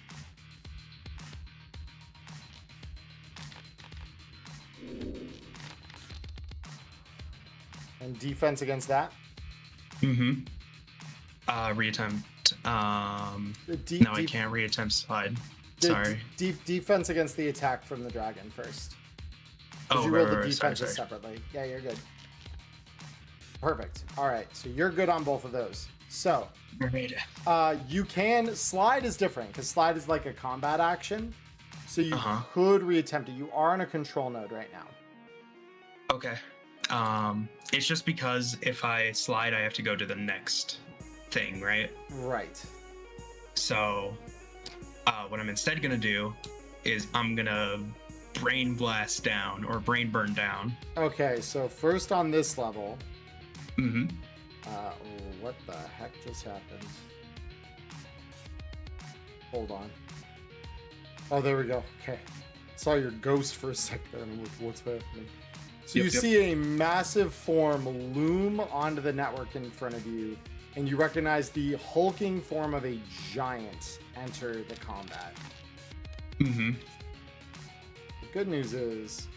And defense against that? Mm-hmm. Reattempt. No, I can't reattempt slide. Sorry. Defense against the attack from the dragon first. Because Oh, you right, rolled the right, right. Sorry, defenses sorry. separately. Yeah, you're good. Perfect. All right, so you're good on both of those. So, Right. you can slide is different because slide is like a combat action. So you Uh-huh. could reattempt it. You are in a control node right now. Okay. It's just because if I slide, I have to go to the next thing, right? Right. So, what I'm instead gonna do is I'm gonna brain blast down or brain burn down. Okay, so first on this level, Mm-hmm. what the heck just happened? Hold on. Oh, there we go. Okay. Saw your ghost for a second. I'm like, what's happening? So you see a massive form loom onto the network in front of you, and you recognize the hulking form of a giant enter the combat. Mm-hmm. The good news is...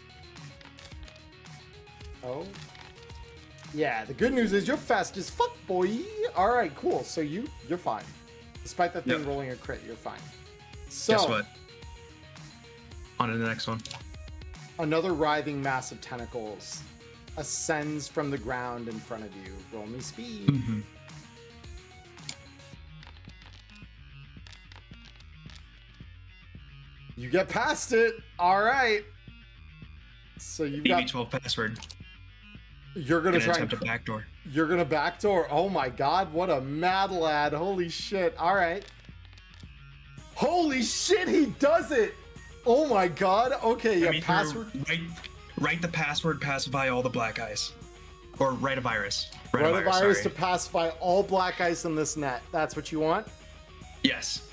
Oh. Yeah, the good news is you're fast as fuck, boy. All right, cool. So you're fine. Despite that thing Yep. rolling a crit, you're fine. So, Guess what? On to the next one. another writhing mass of tentacles ascends from the ground in front of you. Roll me speed. Mm-hmm. You get past it. All right. So you've got. BB12 password. You're gonna Gonna try. attempt a backdoor. You're gonna backdoor. Oh my god! What a mad lad! Holy shit! All right. Holy shit! He does it. Oh my god. Okay. Let Yeah. me Password. Write the password, pacify all the black eyes. Or write a virus. Write a virus sorry. to pacify all black ice in this net. That's what you want. Yes.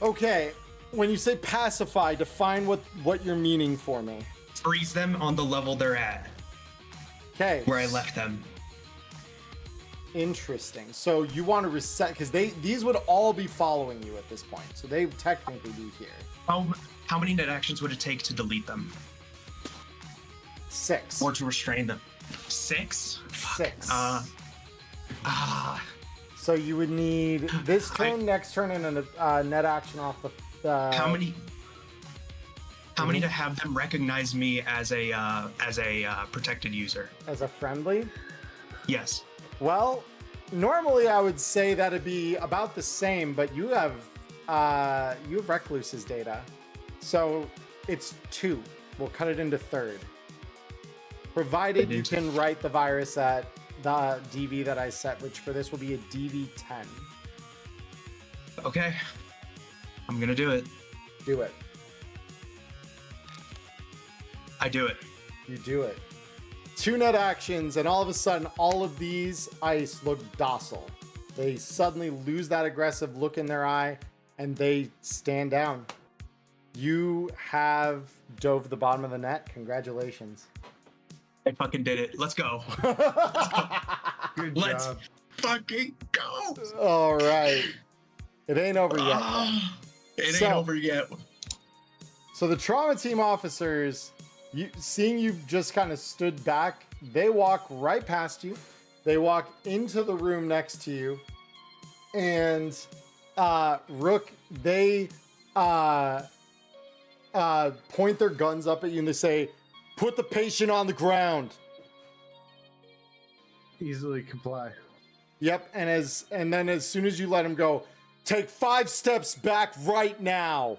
Okay. When you say pacify, define what you're meaning for me. Freeze them on the level they're at, Okay. where I left them. Interesting. So you want to reset because these would all be following you at this point. So they technically be here. How many net actions would it take to delete them 6. or to restrain them? 6? Fuck. 6. So you would need this turn, next turn, and a net action off the. How many to have them recognize me as a protected user? As a friendly? Yes. Well, normally I would say that'd be about the same, but you have Recluse's data, so it's 2. We'll cut it into third, provided you can write the virus at the DV that I set, which for this will be a DV10. Okay. I'm gonna do it. Do it. I do it. You do it. 2 net actions, and all of a sudden, all of these ice look docile. They suddenly lose that aggressive look in their eye, and they stand down. You have dove the bottom of the net. Congratulations. I fucking did it. Let's go. Good Let's job. fucking go. All right. It ain't over yet. It ain't over yet. So the trauma team officers, seeing you just kind of stood back, they walk right past you. They walk into the room next to you, and Rook, they point their guns up at you and they say, "Put the patient on the ground." Easily comply. Yep, and then as soon as you let him go, take 5 steps back right now.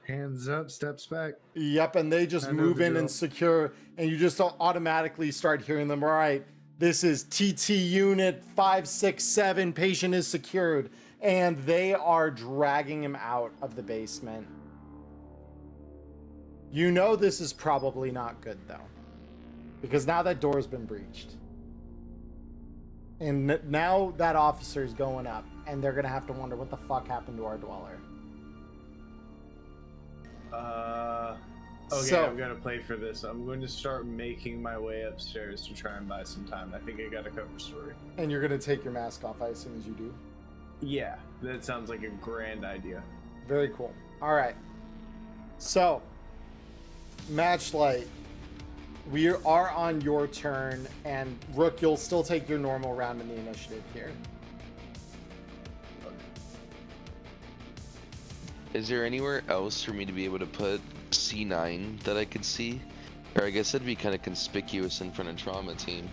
Hands up, steps back. Yep, and they just I know move the in drill. and secure, and you just automatically start hearing them. All right, this is TT unit 567. Patient is secured, and they are dragging him out of the basement. You know this is probably not good, though, because now that door's been breached. And now that officer's going up, and they're going to have to wonder what the fuck happened to our dweller. Okay, So- I'm gonna play for this. I'm going to start making my way upstairs to try and buy some time. I think I got a cover story. And you're going to take your mask off as soon as you do. Yeah, that sounds like a grand idea. Very cool. All right. So, Matchlight, we are on your turn, and Rook, you'll still take your normal round in the initiative here. Is there anywhere else for me to be able to put C9 that I could see? Or I guess that'd be kind of conspicuous in front of trauma team.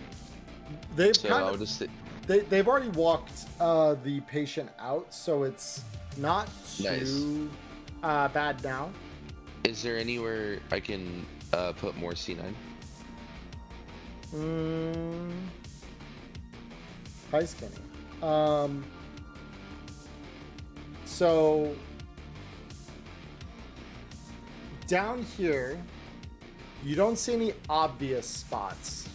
They've So kind I of, would just they've already walked the patient out, so it's not Nice. too bad now. Is there anywhere I can put more C9? Hi, Skinny. So down here, you don't see any obvious spots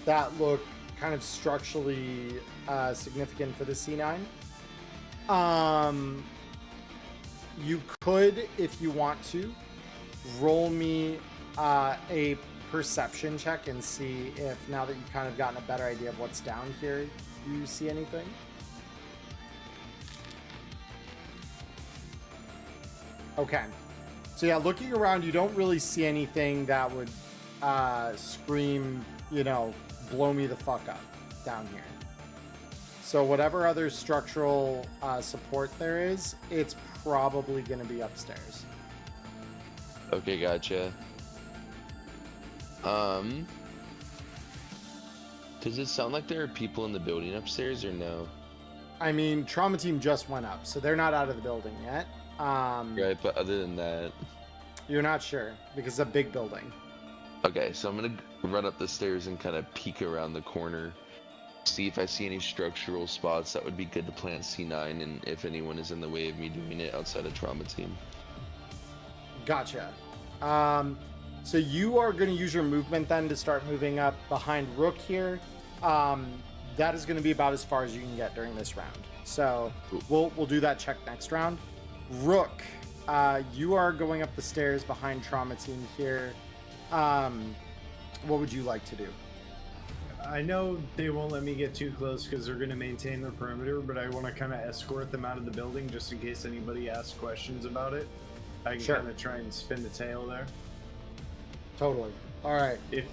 that look kind of structurally significant for the C9. You could, if you want to, roll me a perception check and see if, now that you've kind of gotten a better idea of what's down here, you see anything. Okay. So yeah, looking around, you don't really see anything that would scream, you know, blow me the fuck up down here. So whatever other structural support there is, it's probably going to be upstairs. Okay, gotcha. Does it sound like there are people in the building upstairs or no? I mean, trauma team just went up, so they're not out of the building yet. Right, but other than that, You're not sure because it's a big building. okay, so I'm gonna run up the stairs and kind of peek around the corner, see if I see any structural spots that would be good to plant C9, and if anyone is in the way of me doing it outside of trauma team. Gotcha. So you are going to use your movement then to start moving up behind Rook here. That is going to be about as far as you can get during this round. So Cool. we'll do that check next round. Rook, you are going up the stairs behind trauma team here. What would you like to do? I know they won't let me get too close because they're going to maintain their perimeter, but I want to kind of escort them out of the building just in case anybody asks questions about it. I can Sure. kind of try and spin the tail there. Totally. All right. If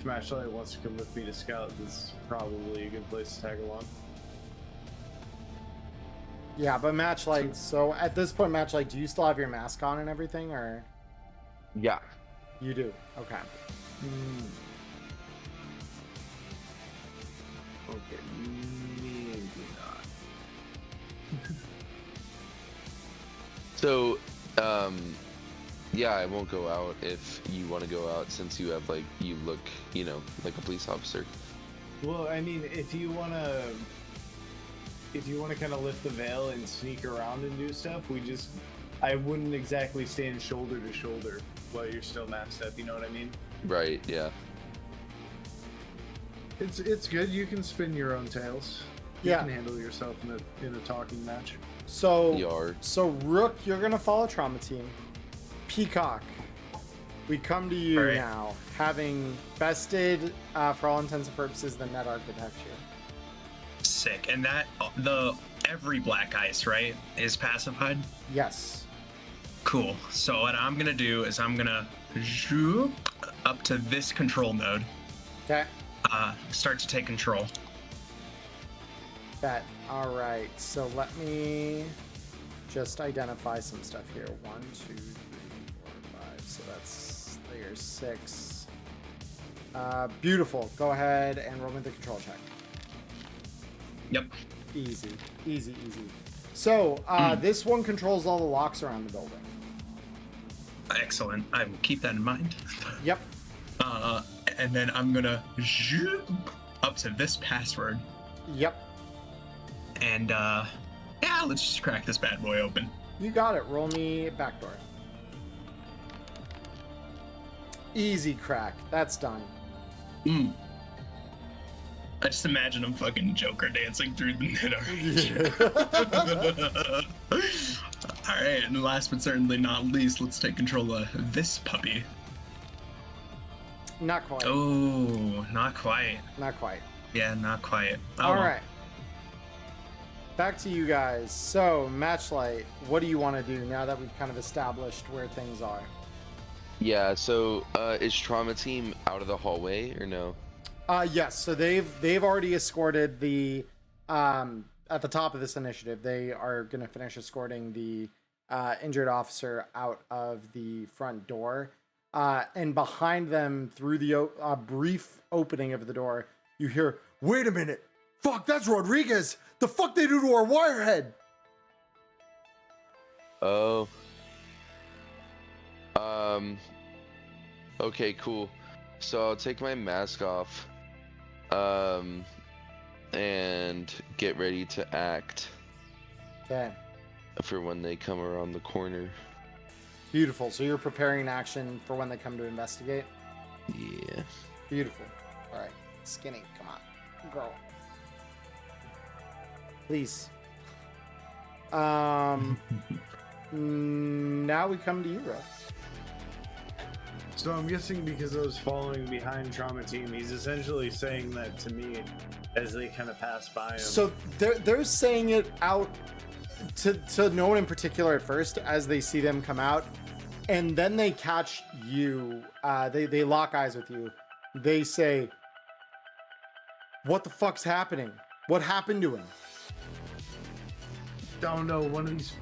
Matchlight wants to come with me to scout, this is probably a good place to tag along. Yeah, but Matchlight, so at this point, Matchlight, do you still have your mask on and everything, or Yeah. you do? Okay. Okay, maybe not. So, yeah, I won't go out if you want to go out, since you have, like, you look, you know, like a police officer. Well, I mean, if you wanna kind of lift the veil and sneak around and do stuff, I wouldn't exactly stand shoulder to shoulder while you're still masked up. You know what I mean? Right, yeah. It's good. You can spin your own tails. You Yeah. can handle yourself in a talking match. So Yar. So Rook, you're gonna follow trauma team. Peacock, we come to you All right. now, having bested, for all intents and purposes, the net architecture. Sick. And that every black ice, right, is pacified. Yes. Cool. So what I'm gonna do is I'm gonna zoop up to this control node. Okay. Start to take control. Bet. All right. So let me just identify some stuff here. 1, 2, 3, 4, 5. So that's layer 6. Beautiful. Go ahead and roll me the control check. Yep. Easy, easy, easy. So, this one controls all the locks around the building. Excellent. I will keep that in mind. Yep. And then I'm gonna zoom up to this password. Yep. And yeah, let's just crack this bad boy open. You got it. Roll me backdoor. Easy crack. That's done. I just imagine him fucking Joker dancing through the mid. All right, and last but certainly not least, let's take control of this puppy. Not quite. Oh, not quite. Not quite. Yeah, not quite. Oh, All right. Back to you guys. So, Matchlight, what do you want to do now that we've kind of established where things are? Yeah, so is Trauma Team out of the hallway or no? Yes. So they've already escorted the at the top of this initiative. They are going to finish escorting the injured officer out of the front door, and behind them, through the brief opening of the door, you hear, "Wait a minute! Fuck, that's Rodriguez! The fuck they do to our wirehead?" Oh. Okay, cool. So I'll take my mask off, and get ready to act Okay. for when they come around the corner. Beautiful. So you're preparing action for when they come to investigate? Yeah. Beautiful. All right. Skinny, come on. Girl. Please. Now we come to you, Ro. So I'm guessing because I was following behind Trauma Team, he's essentially saying that to me as they kind of pass by him. So they're saying it out to no one in particular at first as they see them come out, and then they catch you. They lock eyes with you. They say, "What the fuck's happening? What happened to him?" Don't know, one of these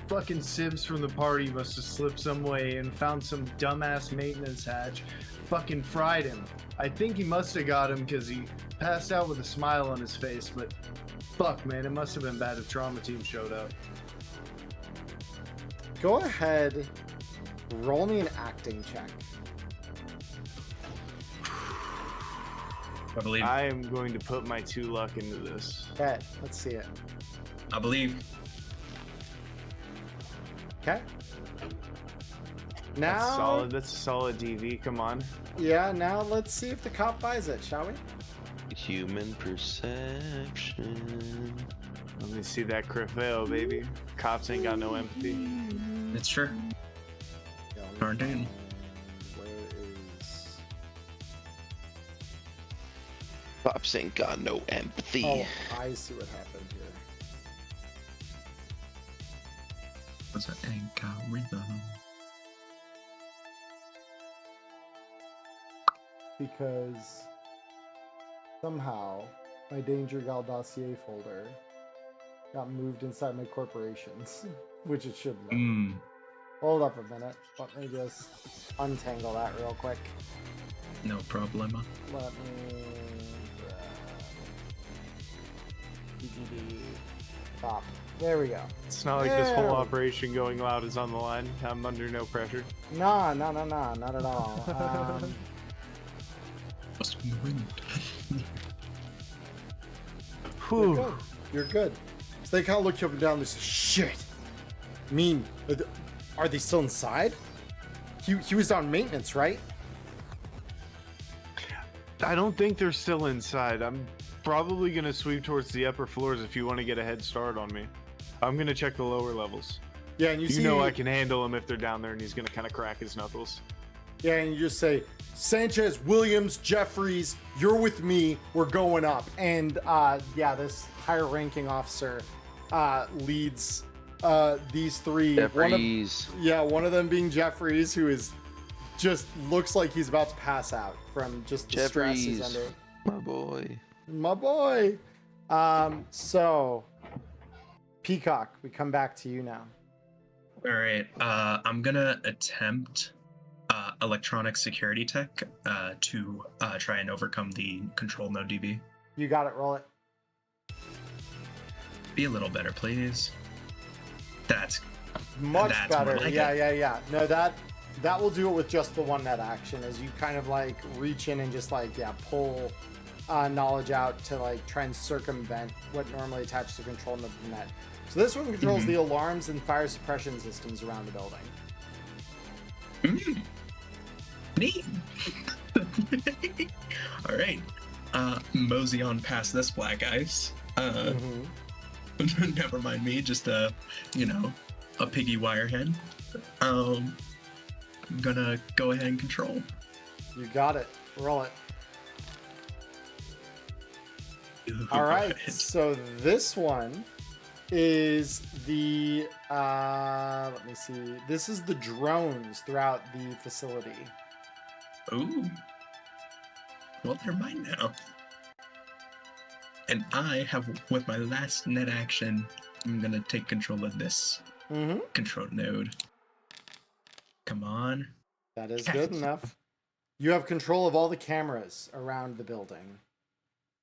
fucking sibs from the party must have slipped some way and found some dumbass maintenance hatch. Fucking fried him. I think he must have got him because he passed out with a smile on his face, but fuck, man, it must have been bad if Trauma Team showed up. Go ahead, roll me an acting check. I believe. I am going to put my 2 luck into this. Okay, let's see it. I believe. Okay. Now, That's solid. That's a solid DV. Come on. yeah, now let's see if the cop buys it, shall we? Human perception. Let me see that Crefeo, baby. Cops ain't got no empathy. It's true. Yeah, let me Darn dude. find- Where is... Pops ain't got no empathy. Oh, I see what happened here. What's that algorithm? Because somehow my Danger Gal dossier folder got moved inside my corporations, which it shouldn't have. Hold up a minute. Let me just untangle that real quick. No problema. Let me stop. There we go. It's not like this whole Yeah. operation going loud is on the line. I'm under no pressure. Nah, not at all. Must have been the wind. You're good. You're good. So they kind of look you up and down and they say, "Shit. Are they still inside? He was on maintenance, right?" I don't think they're still inside. I'm probably going to sweep towards the upper floors if you want to get a head start on me. I'm going to check the lower levels. Yeah, and you see, know I can handle him if they're down there, and he's going to kind of crack his knuckles. yeah, and you just say, "Sanchez, Williams, Jeffries, you're with me. We're going up." And yeah, this higher-ranking officer leads these three. Jeffries. One of them being Jeffries, who is just looks like he's about to pass out from just the stress he's Jeffries. under. My boy. My boy. So Peacock, we come back to you now. All right. I'm gonna attempt electronic security tech to try and overcome the control node DB. You got it. Roll it. Be a little better, please. That's Much That's more better. like Yeah. No, that will do it with just the one net action, as you kind of like reach in and just like pull knowledge out to like try and circumvent what normally attaches to control the net. So this one controls the alarms and fire suppression systems around the building. Neat. All right. Mosey on past this black ice. Never mind me, just a piggy wirehead. I'm gonna go ahead and control. You got it. Roll it. Ooh, All right. good. So this one is the let me see. This is the drones throughout the facility. Ooh. Well, they're mine now. And I have, with my last net action, I'm gonna take control of this control node. Come on. That is good enough. You have control of all the cameras around the building.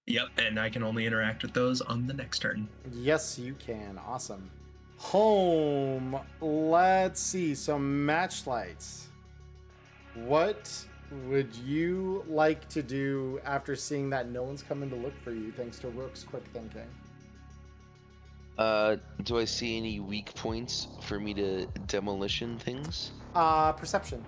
Yep, and I can only interact with those on the next turn. Yes, you can. Awesome. Home. Let's see. So match lights. What would you like to do after seeing that no one's coming to look for you thanks to Rook's quick thinking? Do I see any weak points for me to demolition things? Perception.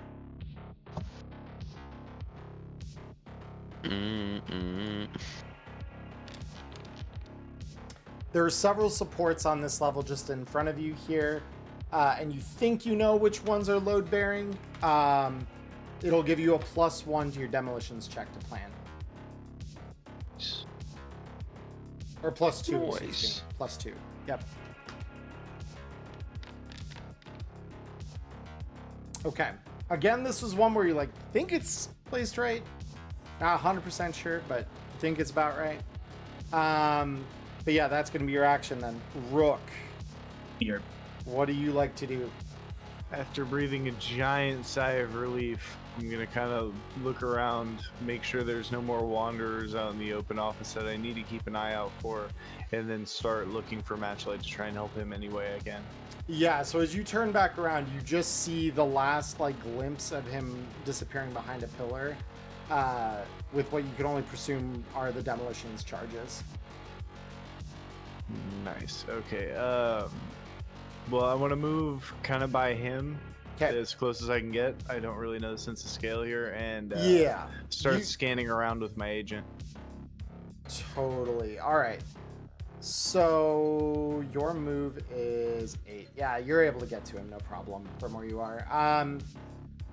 There are several supports on this level just in front of you here, and you think you know which ones are load bearing. It'll give you a +1 to your demolitions check to plan. Or +2, excuse me. +2. Yep. Okay. Again, this was one where you think it's placed right. Not 100% sure, but think it's about right. But yeah, that's going to be your action then. Rook. Here. What do you like to do? After breathing a giant sigh of relief, I'm gonna kind of look around, make sure there's no more wanderers out in the open office that I need to keep an eye out for, and then start looking for Matchlight to try and help him any way I can. Yeah, so as you turn back around, you just see the last glimpse of him disappearing behind a pillar, with what you can only presume are the demolitions charges. Nice. Okay. Well, I want to move kind of by him, as close as I can get. I don't really know the sense of scale here, and start scanning around with my agent. Totally. All right. So your move is 8. Yeah, you're able to get to him, no problem, from where you are.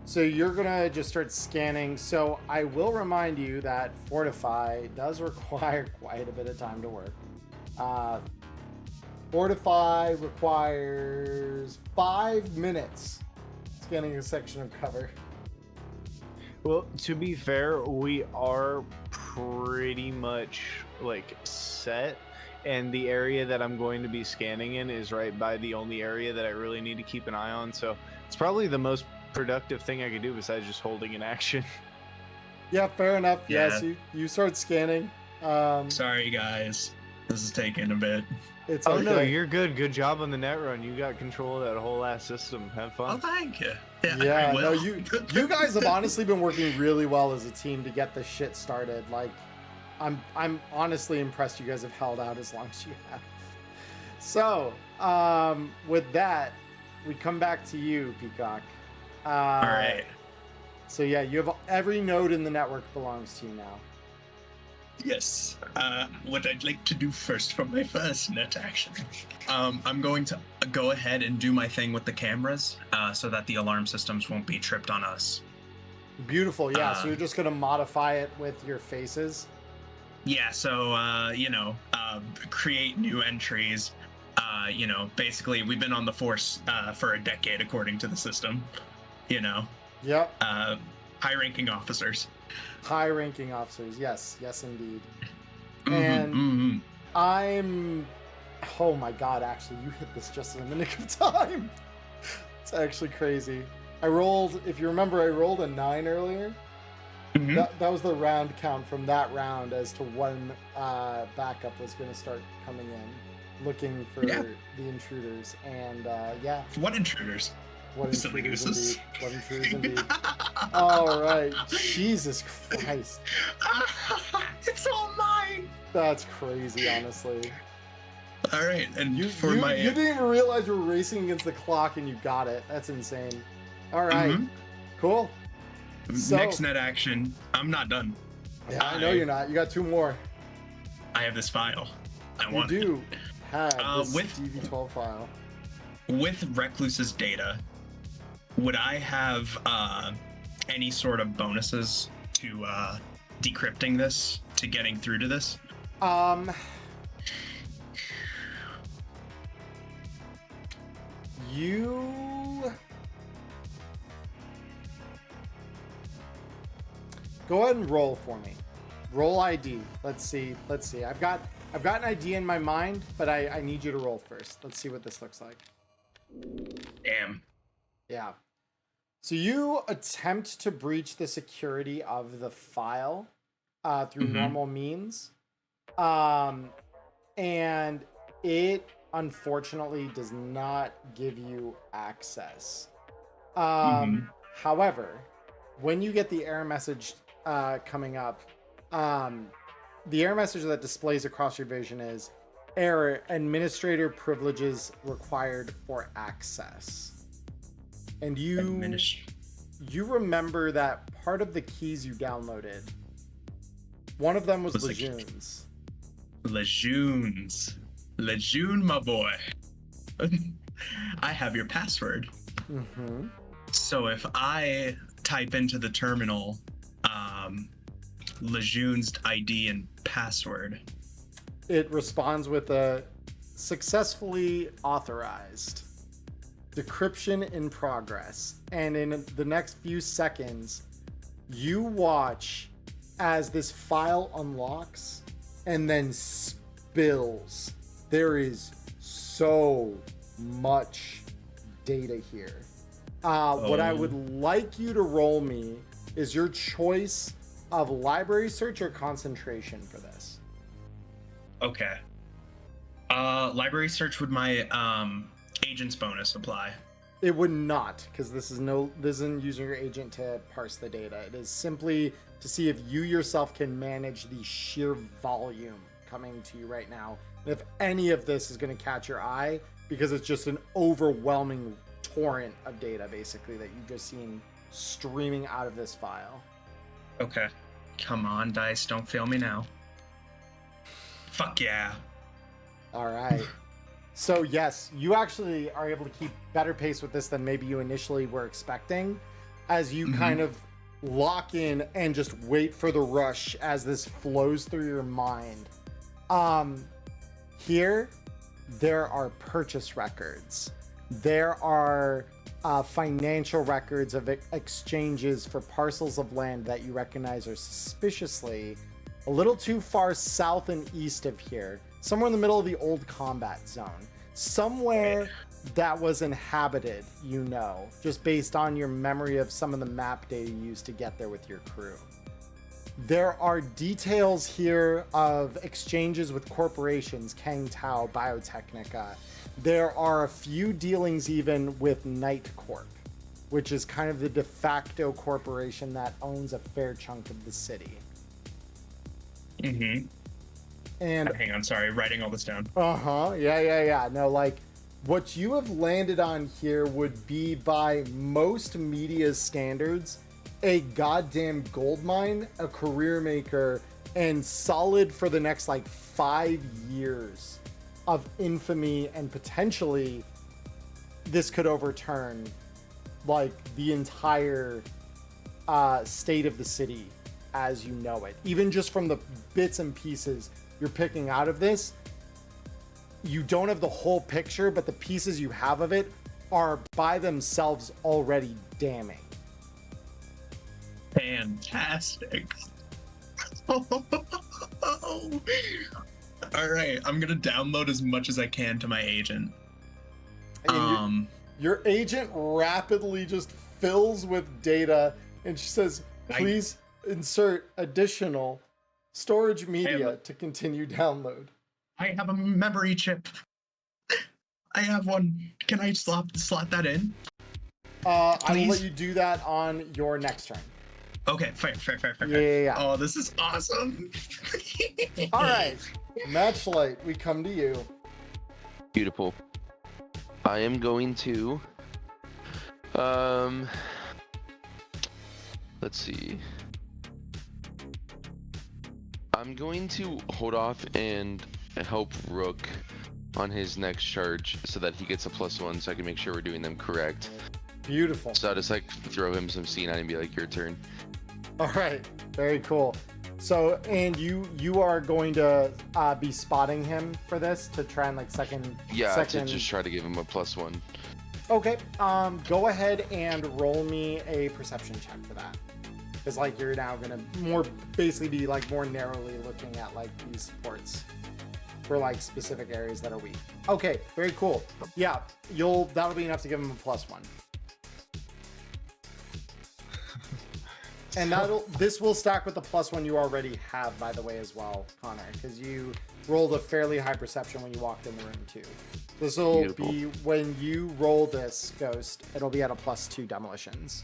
So you're gonna just start scanning. So I will remind you that Fortify does require quite a bit of time to work. Fortify requires 5 minutes scanning a section of cover. Well, to be fair, we are pretty much set, and the area that I'm going to be scanning in is right by the only area that I really need to keep an eye on. So it's probably the most productive thing I could do besides just holding an action. Yeah, fair enough. Yeah. Yes, you start scanning. Sorry, guys. This is taking a bit. It's Oh okay. no, you're good. Good job on the net run. You got control of that whole ass system. Have Oh, fun. thank you. Yeah, I no, will. you guys have honestly been working really well as a team to get this shit started. I'm honestly impressed you guys have held out as long as you have. So, with that, we come back to you, Peacock. All right. So yeah, you have every node in the network belongs to you now. Yes. What I'd like to do first for my first net action, I'm going to go ahead and do my thing with the cameras, so that the alarm systems won't be tripped on us. Beautiful. Yeah. So you're just gonna modify it with your faces. Yeah. So create new entries. Basically, we've been on the force for a decade, according to the system. Yep. High-ranking officers. High-ranking officers. Yes, indeed. And oh my god, actually, you hit this just in the nick of time. It's actually crazy. If you remember, I rolled a 9 earlier. That was the round count from that round as to when backup was going to start coming in. looking for Yeah. the intruders, and yeah, What intruders? what Silly intruders gooses. indeed. What intruders indeed. All right, Jesus Christ, It's all mine. that's crazy, honestly. All right, and You for you, my you didn't even realize you were racing against the clock, and you got it. That's insane. All right, Mhm. cool. So- next net action, I'm not done. Yeah, I know you're not. You got 2 more. I have this file. I You want it. do have this with- DV12 file. With Recluse's data, would I have any sort of bonuses to decrypting this, to getting through to this? You go ahead and roll for me. Roll ID. Let's see. I've got an idea in my mind, but I need you to roll first. Let's see what this looks like. Damn. Yeah. So you attempt to breach the security of the file through normal means. And it unfortunately does not give you access. However, when you get the error message coming up, the error message that displays across your vision is error, administrator privileges required for access. And you remember that part of the keys you downloaded, one of them was Was the- Lejeune's. Lejeune, my boy. I have your password. Mm-hmm. So if I type into the terminal Lejeune's ID and password, It responds with a successfully authorized. Decryption in progress. And in the next few seconds, you watch as this file unlocks and then spills. There is so much data here. What I would like you to roll me is your choice of library search or concentration for this. okay. Library search, would my agent's bonus apply? It would not, because this isn't using your agent to parse the data. It is simply to see if you yourself can manage the sheer volume coming to you right now. And if any of this is going to catch your eye, because it's just an overwhelming torrent of data, basically, that you've just seen streaming out of this file. Okay. Come on, dice, don't fail me now. Fuck yeah. All right. So yes, you actually are able to keep better pace with this than maybe you initially were expecting, as you kind of lock in and just wait for the rush as this flows through your mind. Here, there are purchase records. There are financial records of exchanges for parcels of land that you recognize are suspiciously a little too far south and east of here, somewhere in the middle of the old combat zone, somewhere that was inhabited, just based on your memory of some of the map data you used to get there with your crew. There are details here of exchanges with corporations, Kang Tao, Biotechnica. There are a few dealings even with Night Corp, which is kind of the de facto corporation that owns a fair chunk of the city. Mm-hmm. And Hang on, sorry, writing all this down. yeah. No, like, what you have landed on here would be, by most media standards, a goddamn gold mine, a career maker, and solid for the next, 5 years of infamy, and potentially this could overturn, the entire state of the city as you know it. Even just from the bits and pieces you're picking out of this, you don't have the whole picture, but the pieces you have of it are by themselves already damning. Fantastic. All right, I'm gonna download as much as I can to my agent. And your agent rapidly just fills with data, and she says, please insert additional storage media to continue download. I have a memory chip. I have one. Can I slot that in? I will let Please? you do that on your next turn. Okay, fair. Yeah. Oh, this is awesome. All right, Matchlight, we come to you. Beautiful. I am going to let's see. I'm going to hold off and help Rook on his next charge so that he gets a +1 so I can make sure we're doing them correct. Beautiful. So I'll just like throw him some C9 and be like, your turn. All right, very cool. So, and you are going to be spotting him for this to try and like second. Yeah, to just try to give him a +1. Okay. Go ahead and roll me a perception check for that. Because like you're now gonna basically be like more narrowly looking at like these supports for like specific areas that are weak. Okay, very cool. Yeah, that'll be enough to give him a +1. And this will stack with the +1 you already have, by the way, as well, Connor, because you rolled a fairly high perception when you walked in the room too. This will be when you roll this ghost, it'll be at a +2 demolitions.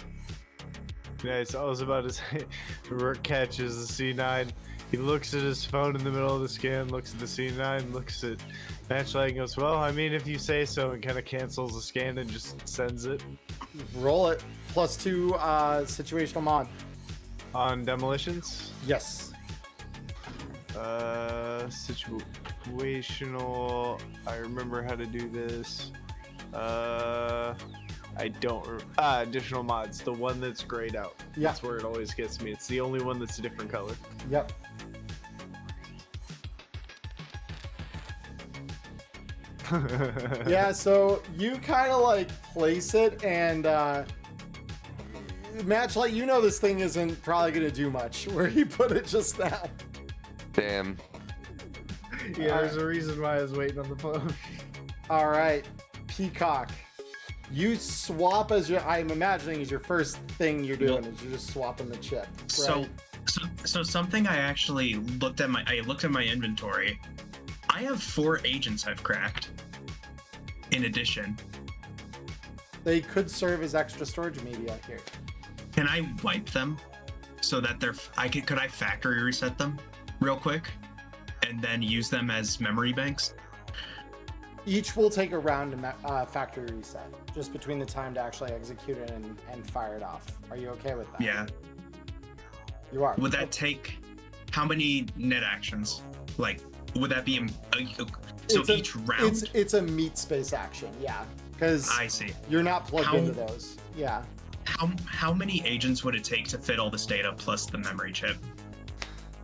Nice. I was about to say, Rook catches the C9. He looks at his phone in the middle of the scan, looks at the C9, looks at Matchlight and goes, well, I mean, if you say so, and kind of cancels the scan and just sends it. Roll it. +2 situational mod. On demolitions? Yes. Situational. I remember how to do this. I don't. Additional mods. The one that's grayed out. Yeah. That's where it always gets me. It's the only one that's a different color. Yep. Yeah, so you kind of like place it and Matchlight, you know this thing isn't probably going to do much where he put it just now. Damn. Yeah, there's a reason why I was waiting on the phone. All right, Peacock. You swap I'm imagining is your first thing you're doing is you're just swapping the chip. Right? So something I actually looked at my inventory. I have 4 agents I've cracked. In addition, they could serve as extra storage media here. can I wipe them so that could I factory reset them real quick and then use them as memory banks? Each will take a round to factory reset, just between the time to actually execute it and fire it off. Are you okay with that? Yeah. You are. Would that take how many net actions? Like, would that be each round? It's a meat space action, yeah. Because I see. You're not plugged into those. Yeah. How many agents would it take to fit all this data plus the memory chip?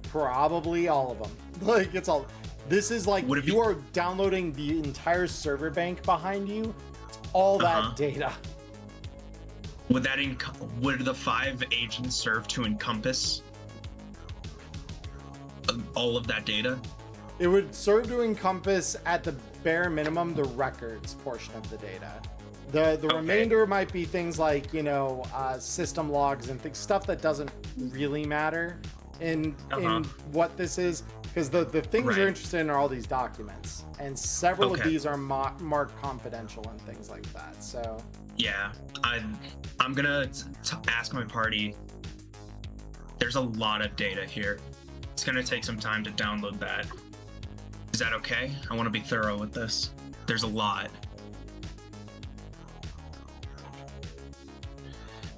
Probably all of them. Like it's all. This is like you are downloading the entire server bank behind you. It's all that data. Would the 5 agents serve to encompass all of that data? It would serve to encompass at the bare minimum the records portion of the data. The remainder might be things like system logs and stuff that doesn't really matter in what this is, because the things you're interested in are all these documents, and several of these are marked confidential and things like that. So yeah, I'm gonna ask my party. There's a lot of data here. It's gonna take some time to download that. Is that okay? I want to be thorough with this. There's a lot.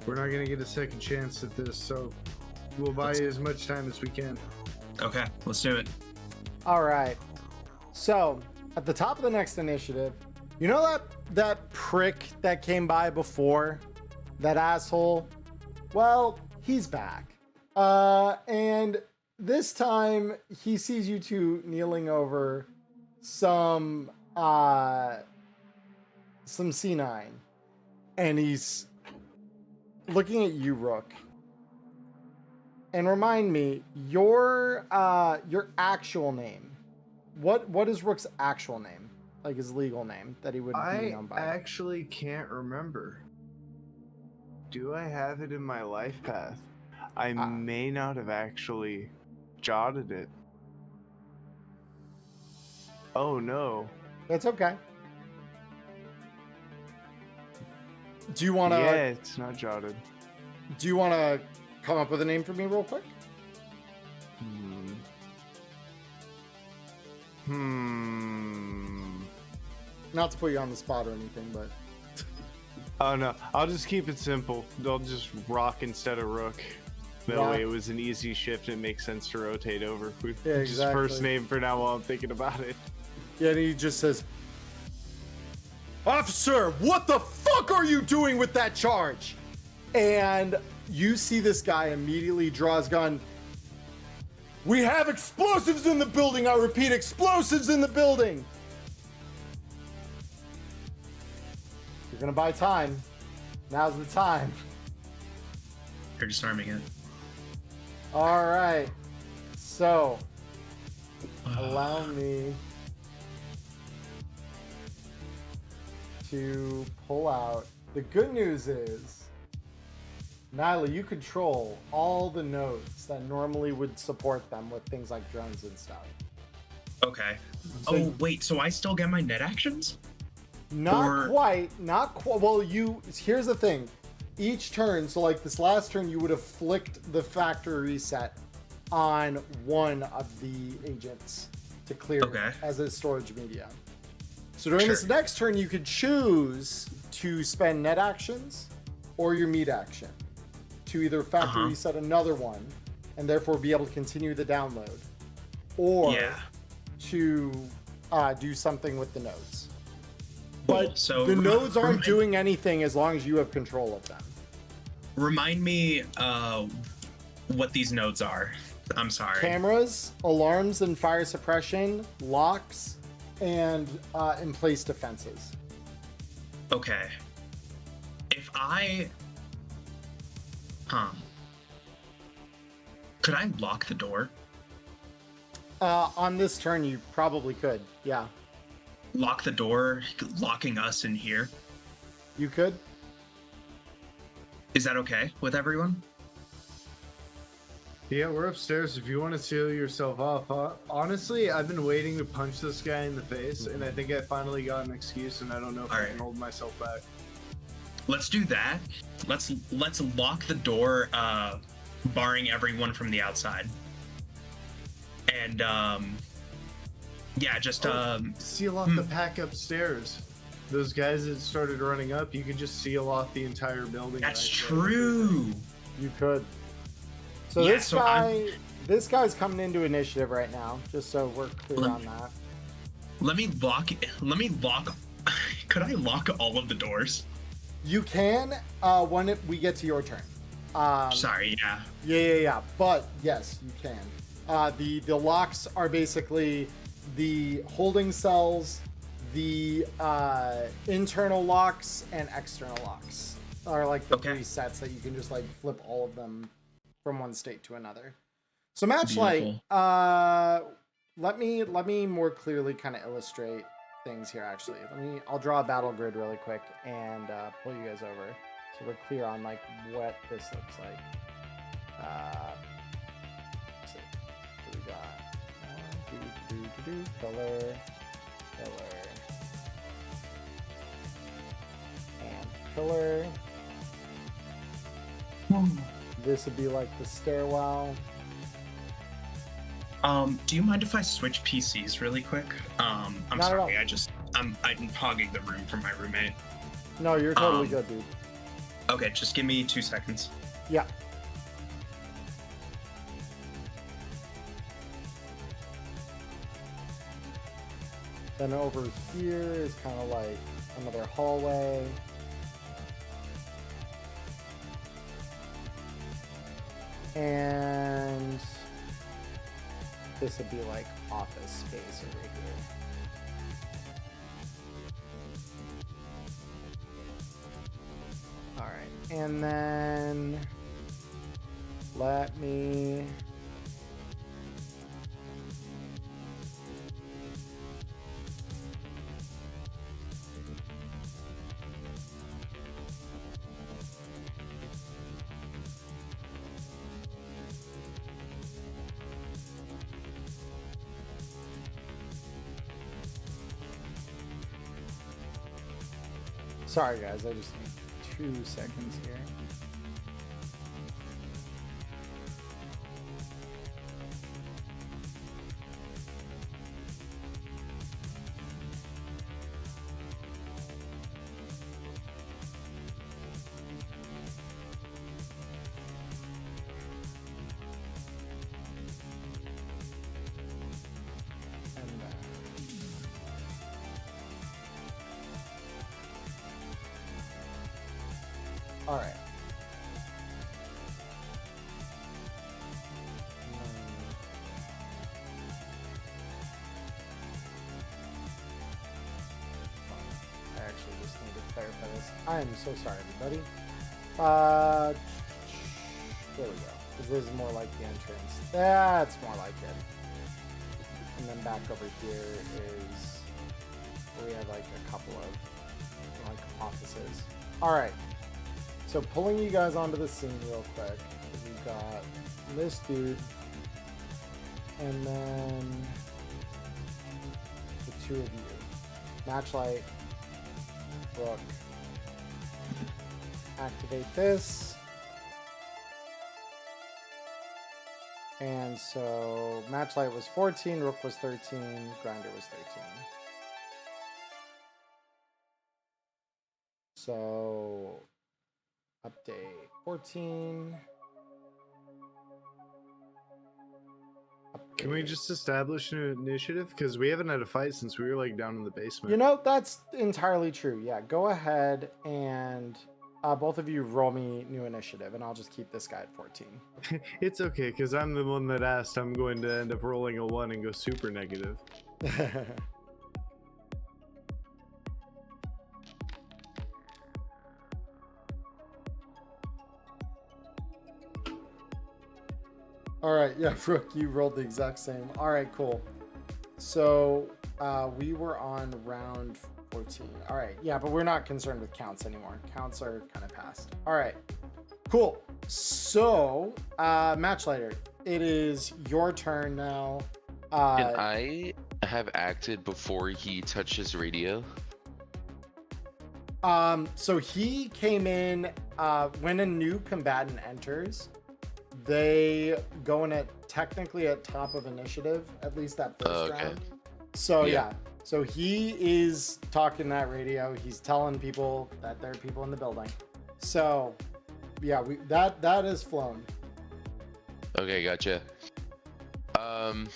We're not gonna get a second chance at this, so we'll buy you as much time as we can. Okay, let's do it. All right. So at the top of the next initiative, you know that prick that came by before, that asshole? Well, he's back. And this time he sees you two kneeling over some C9, and he's looking at you, Rook. And remind me your actual name. What is Rook's actual name? Like his legal name that he would be known by? I actually can't remember. Do I have it in my life path? I may not have actually jotted it. Oh no. That's okay. Do you want to? Yeah, it's not jotted. Do you want to come up with a name for me real quick? Not to put you on the spot or anything, but Oh no, I'll just keep it simple. I'll just rock instead of rook. That Rock. way it was an easy shift. It makes sense to rotate over. Yeah, Just first exactly. name for now while I'm thinking about it. yeah, and he just says, "Officer, what the fuck are you doing with that charge?" And you see this guy immediately draw his gun. "We have explosives in the building. I repeat, explosives in the building." You're gonna buy time. Now's the time. You're disarming it. All right. So, allow me to pull out. The good news is, Nyla, you control all the nodes that normally would support them with things like drones and stuff. Okay. So- Oh, wait, so I still get my net actions? Not quite. Well, here's the thing. Each turn, so like this last turn, you would have flicked the factory reset on one of the agents to clear Okay. as a storage media. So during this Sure. next turn, you could choose to spend net actions or your meat action to either factory reset another one and therefore be able to continue the download, or Yeah. to do something with the nodes. Cool. But So the nodes aren't remind- doing anything as long as you have control of them. Remind me what these nodes are. I'm sorry. Cameras, alarms and fire suppression, locks, and in-place defenses. Okay. If I... Could I lock the door? On this turn, you probably could. Yeah, Lock the door, locking us in here? you could. Is that okay with everyone? Yeah, we're upstairs. If you want to seal yourself off, honestly, I've been waiting to punch this guy in the face, and I think I finally got an excuse, and I don't know if I Alright. can hold myself back. Let's do that. Let's lock the door, barring everyone from the outside. And yeah, just Seal off the pack upstairs. Those guys that started running up, you could just seal off the entire building. that's right there. true. You could. So Yeah, this so guy, this guy's coming into initiative right now. Just so we're clear on that. Let me lock. Could I lock all of the doors? You can when we get to your turn. Sorry. Yeah. Yeah. But yes, you can. The locks are basically the holding cells, the internal locks, and external locks are like the Okay. three sets that you can just like flip all of them from one state to another. So Matchlight, Beautiful. let me more clearly kind of illustrate things here. Actually, I'll draw a battle grid really quick and pull you guys over so we're clear on like what this looks like. Let's see. What we got? Pillar, and pillar. This would be like the stairwell. Do you mind if I switch PCs really quick? I'm Not at sorry. all. I'm hogging the room from my roommate. No, you're totally good, dude. Okay, just give me 2 seconds. Yeah. Then over here is kind of like another hallway. And this would be like office space over here. All right, and then let me sorry guys, I just need 2 seconds here. All right. I actually just need to clarify this. I am so sorry, everybody. There we go. This is more like the entrance. That's more like it. And then back over here is where we have like a couple of like offices. All right. So pulling you guys onto the scene real quick, we've got this dude, and then the 2 of you. Matchlight, Rook. Activate this. And so Matchlight was 14, Rook was 13, Grinder was 13. So update 14. Can we just establish an initiative? Because we haven't had a fight since we were like down in the basement. You know, that's entirely true. Yeah, go ahead and both of you roll me new initiative, and I'll just keep this guy at 14. It's okay, because I'm the one that asked. I'm going to end up rolling a 1 and go super negative. All right, yeah, Rook, you rolled the exact same. All right, cool. So we were on round 14. All right, yeah, but we're not concerned with counts anymore. Counts are kind of past. All right, cool. So, Matchlighter, it is your turn now. Can I have acted before he touched his radio? So he came in when a new combatant enters. They go in at technically at top of initiative, at least that first round. So yeah. So he is talking that radio. He's telling people that there are people in the building. So yeah, that is flown. Okay, gotcha. I'm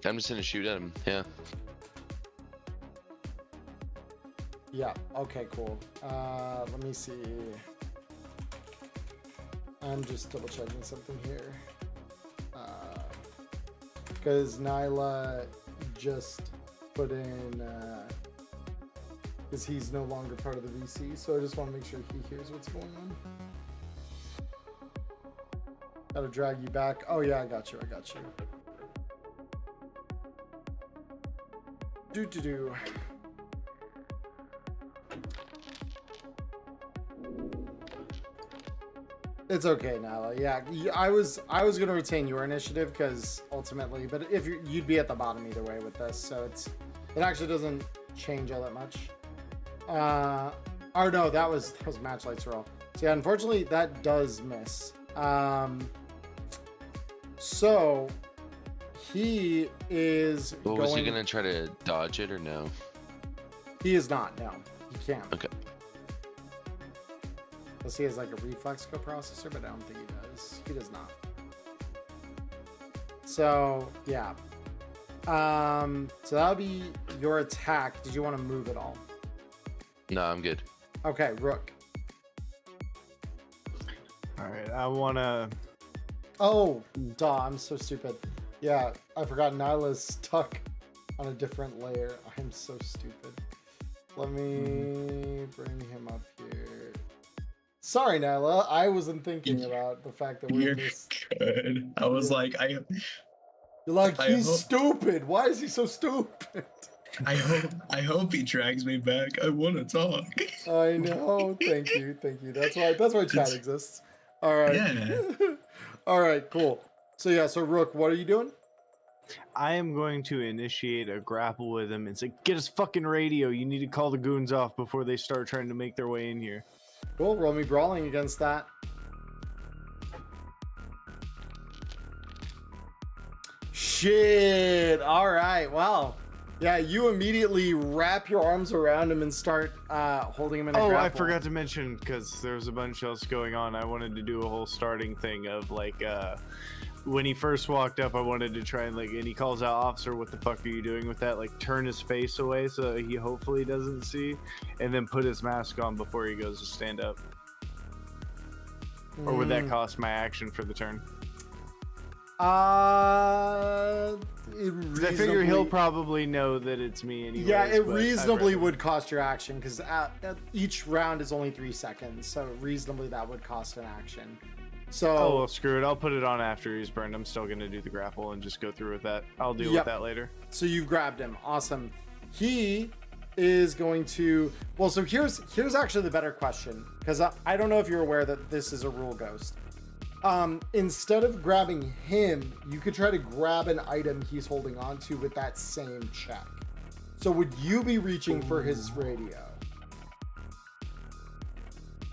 just gonna shoot at him. Yeah. Yeah, okay, cool. Let me see. I'm just double checking something here. Because Nyla just put in, because he's no longer part of the VC, so I just want to make sure he hears what's going on. Gotta drag you back. Oh yeah, I got you. Do. It's okay, Nyla. Yeah, I was gonna retain your initiative because ultimately, but if you'd be at the bottom either way with this, so it actually doesn't change all that much. Or no, that was Matchlight's roll. So yeah, unfortunately, that does miss. So he is. Well, was he gonna try to dodge it or no? He is not. No, he can't. Okay. Unless he has like a reflex coprocessor, but I don't think he does. He does not. So yeah. So that'll be your attack. Did you want to move at all? No, I'm good. Okay, Rook. All right, I wanna. Oh, duh! I'm so stupid. Yeah, I forgot Nyla's stuck on a different layer. I'm so stupid. Let me bring him up here. Sorry, Nyla. I wasn't thinking about the fact that we're You're in this. good. I was like, You're like, I he's hope- stupid. Why is he so stupid? I hope he drags me back. I want to talk. I know. Thank you. That's why chat exists. All right. Yeah. All right. Cool. So yeah. So Rook, what are you doing? I am going to initiate a grapple with him and say, "Get his fucking radio. You need to call the goons off before they start trying to make their way in here." Cool. Roll me brawling against that. Shit. All right. Well, yeah, you immediately wrap your arms around him and start holding him in a grapple. I forgot to mention, because there was a bunch else going on, I wanted to do a whole starting thing of like, when he first walked up, I wanted to try and like, and he calls out, "Officer, what the fuck are you doing with that?" Like, turn his face away so he hopefully doesn't see, and then put his mask on before he goes to stand up. Or would that cost my action for the turn? I figure he'll probably know that it's me anyway. Yeah, it reasonably would cost your action, because each round is only 3 seconds, so reasonably that would cost an action. So, oh, well, screw it. I'll put it on after he's burned. I'm still going to do the grapple and just go through with that. I'll deal with that later. So you've grabbed him. Awesome. He is going to... Well, so here's actually the better question, because I don't know if you're aware that this is a rule ghost. Instead of grabbing him, you could try to grab an item he's holding on to with that same check. So would you be reaching for his radio?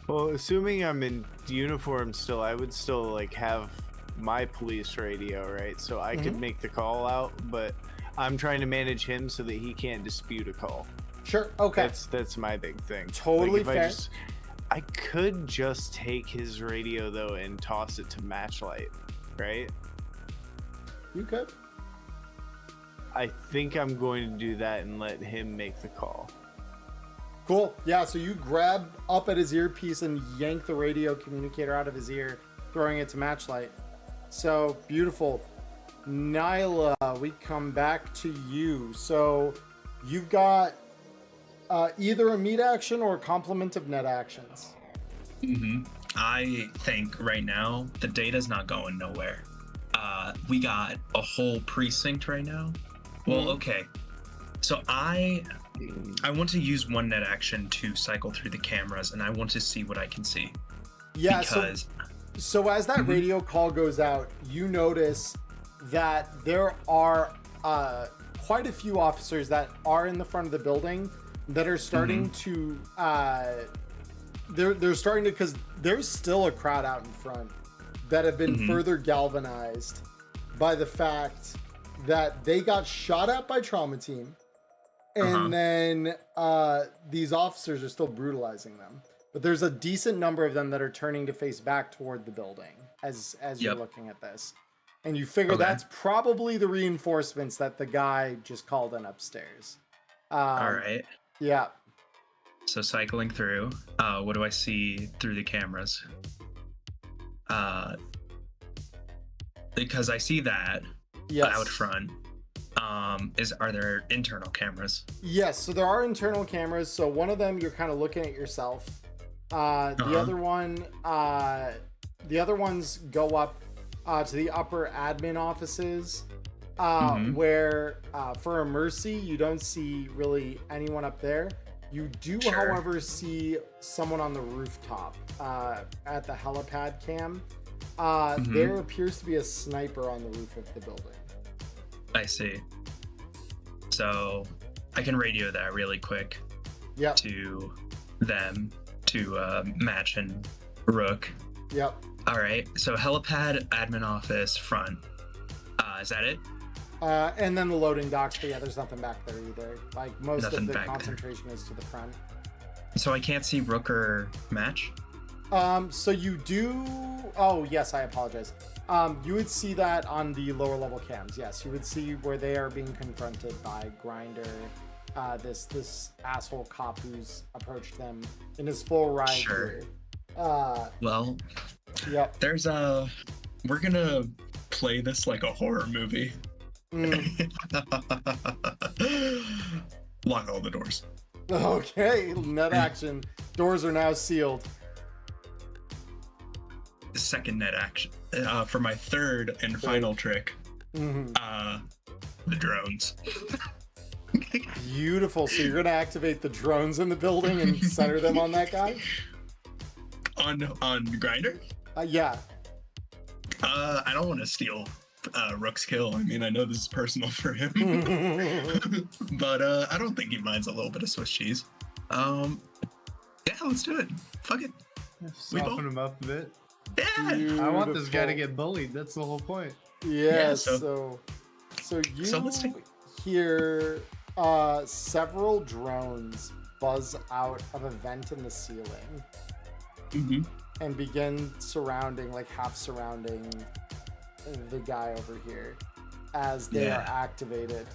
Well, assuming I'm in uniform still, I would still like have my police radio, right? So I could make the call out, but I'm trying to manage him so that he can't dispute a call. Sure. Okay. That's my big thing. Totally fair. I could just take his radio though and toss it to Matchlight, right? You could. I think I'm going to do that and let him make the call. Cool. Yeah, so you grab up at his earpiece and yank the radio communicator out of his ear, throwing it to Matchlight. So, beautiful. Nyla, we come back to you. So, you've got either a meat action or a complement of net actions. I think right now, the data's not going nowhere. We got a whole precinct right now. Well, okay. So I want to use one net action to cycle through the cameras, and I want to see what I can see. Yeah, because... so as that radio call goes out, you notice that there are quite a few officers that are in the front of the building that are starting to they're starting to, because there's still a crowd out in front that have been further galvanized by the fact that they got shot at by trauma team. And then these officers are still brutalizing them. But there's a decent number of them that are turning to face back toward the building as you're looking at this. And you figure that's probably the reinforcements that the guy just called in upstairs. All right. Yeah. So cycling through, what do I see through the cameras? Because I see that out front. Are there internal cameras? Yes, so there are internal cameras. So one of them you're kind of looking at yourself. The other ones go up to the upper admin offices, where for a mercy you don't see really anyone up there. You do, however, see someone on the rooftop at the helipad cam. There appears to be a sniper on the roof of the building. I see. So I can radio that really quick to them, to Match and Rook. Yep. All right. So helipad, admin office, front. Is that it? And then the loading docks, but yeah, there's nothing back there either. Like most Nothing of the back concentration is to the front. So I can't see Rook or Match? So you do... Oh, yes, I apologize. You would see that on the lower level cams. Yes, you would see where they are being confronted by Grinder, this asshole cop who's approached them in his full ride. Sure. Here. Well, there's we're gonna play this like a horror movie. Lock all the doors. Okay, net action. Doors are now sealed. Second net action for my third and final trick. The drones. Beautiful. So you're gonna activate the drones in the building and center them on that guy? On Grinder? Yeah. I don't want to steal Rook's kill. I mean, I know this is personal for him, but I don't think he minds a little bit of Swiss cheese. Yeah, let's do it. Fuck it. Soften him up a bit. Yeah. I want this guy to get bullied. That's the whole point. Yeah, so you let's take- hear several drones buzz out of a vent in the ceiling Mm-hmm. and begin surrounding, like half surrounding the guy over here as they are activated.